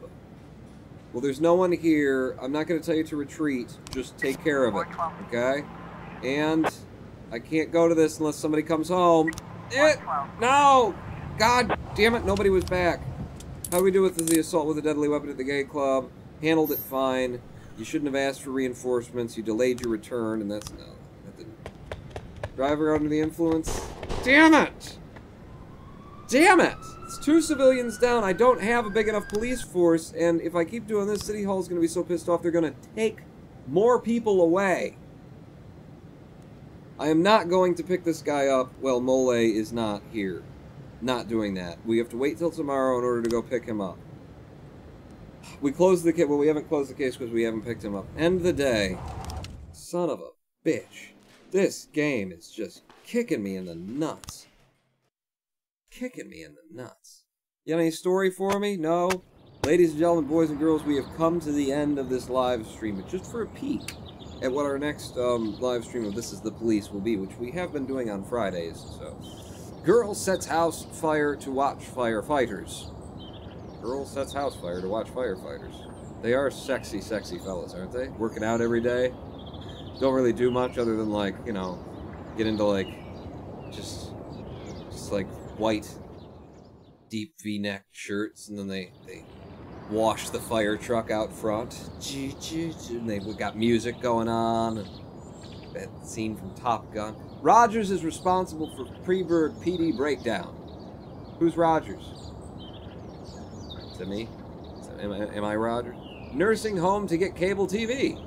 Well, there's no one here. I'm not going to tell you to retreat. Just take care of it, okay? And I can't go to this unless somebody comes home. No! God damn it, nobody was back. How do we do with the assault with a deadly weapon at the gay club? Handled it fine. You shouldn't have asked for reinforcements. You delayed your return, and that's... No, that didn't... Driver under the influence? Damn it! Damn it! It's 2 civilians down. I don't have a big enough police force, and if I keep doing this, City Hall's going to be so pissed off they're going to take more people away. I am not going to pick this guy up while Mole is not here. Not doing that. We have to wait till tomorrow in order to go pick him up. We closed the case. Well, we haven't closed the case because we haven't picked him up. End of the day. Son of a bitch. This game is just kicking me in the nuts. Kicking me in the nuts. You got any story for me? No? Ladies and gentlemen, boys and girls, we have come to the end of this live stream. But just for a peek at what our next live stream of This Is the Police will be, which we have been doing on Fridays. So, girl sets house fire to watch firefighters. Girl sets house fire to watch firefighters. They are sexy, sexy fellas, aren't they? Working out every day. Don't really do much other than, like, you know, get into, like, just like, white, deep V-neck shirts, and then they wash the fire truck out front. And they've got music going on. And that scene from Top Gun. Rogers is responsible for Freeburg PD breakdown. Who's Rogers? Is that me? Am I Rogers? Nursing home to get cable TV.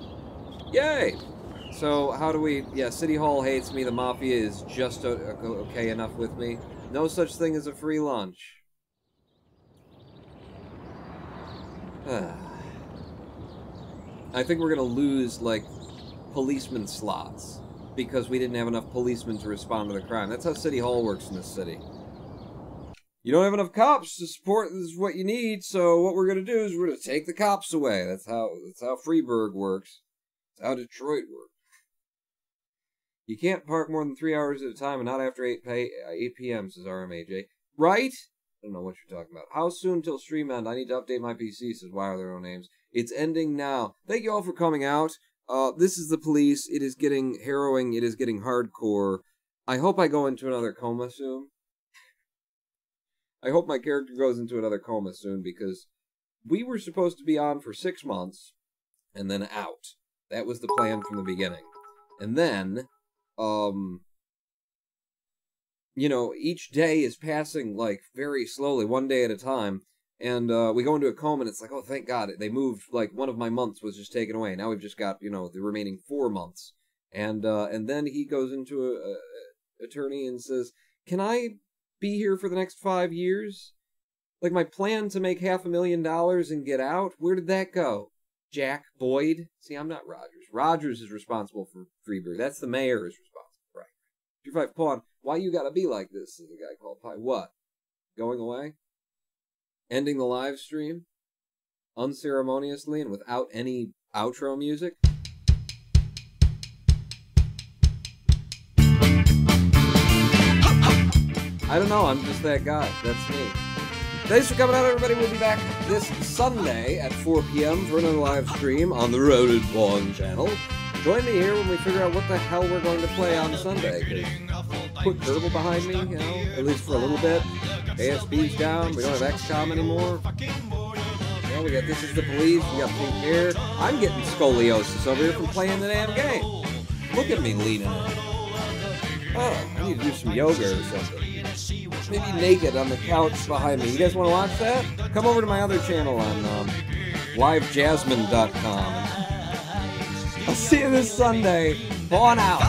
Yay! So, how do we... Yeah, City Hall hates me. The Mafia is just okay enough with me. No such thing as a free lunch. I think we're going to lose, like, policeman slots. Because we didn't have enough policemen to respond to the crime. That's how City Hall works in this city. You don't have enough cops to support this is what you need, so what we're going to do is we're going to take the cops away. That's how Freeburg works. That's how Detroit works. You can't park more than 3 hours at a time and not after 8 p.m., says RMAJ. Right? I don't know what you're talking about. How soon till stream end? I need to update my PC, says Why Are There No Names? It's ending now. Thank you all for coming out. This is the police. It is getting harrowing. It is getting hardcore. I hope I go into another coma soon. I hope my character goes into another coma soon, because we were supposed to be on for 6 months and then out. That was the plan from the beginning. And then, you know, each day is passing, like, very slowly, one day at a time, and we go into a coma, and it's like, oh, thank God, they moved, like, one of my months was just taken away. Now we've just got, you know, the remaining 4 months. And then he goes into a attorney and says, can I be here for the next 5 years? Like, my plan to make $500,000 and get out? Where did that go? Jack Boyd? See, I'm not Rogers. Rogers is responsible for Freeburg. That's the mayor is responsible. Right. 25 Pawn, why you gotta be like this? Says the guy called Pie. What? Going away? Ending the live stream? Unceremoniously and without any outro music? I don't know, I'm just that guy. That's me. Thanks for coming out, everybody. We'll be back this Sunday at 4 p.m. for another live stream on the Roaded Pawn channel. Join me here when we figure out what the hell we're going to play on Sunday. Put Kerbal behind me, you know, at least for a little bit. ASB's down. We don't have XCOM anymore. Well, we got This Is the Police. We got Pink Hair. I'm getting scoliosis over here from playing the damn game. Look at me leaning. Oh, I need to do some yoga or something. Maybe naked on the couch behind me. You guys want to watch that? Come over to my other channel on livejasmine.com. I'll see you this Sunday. Pawn out.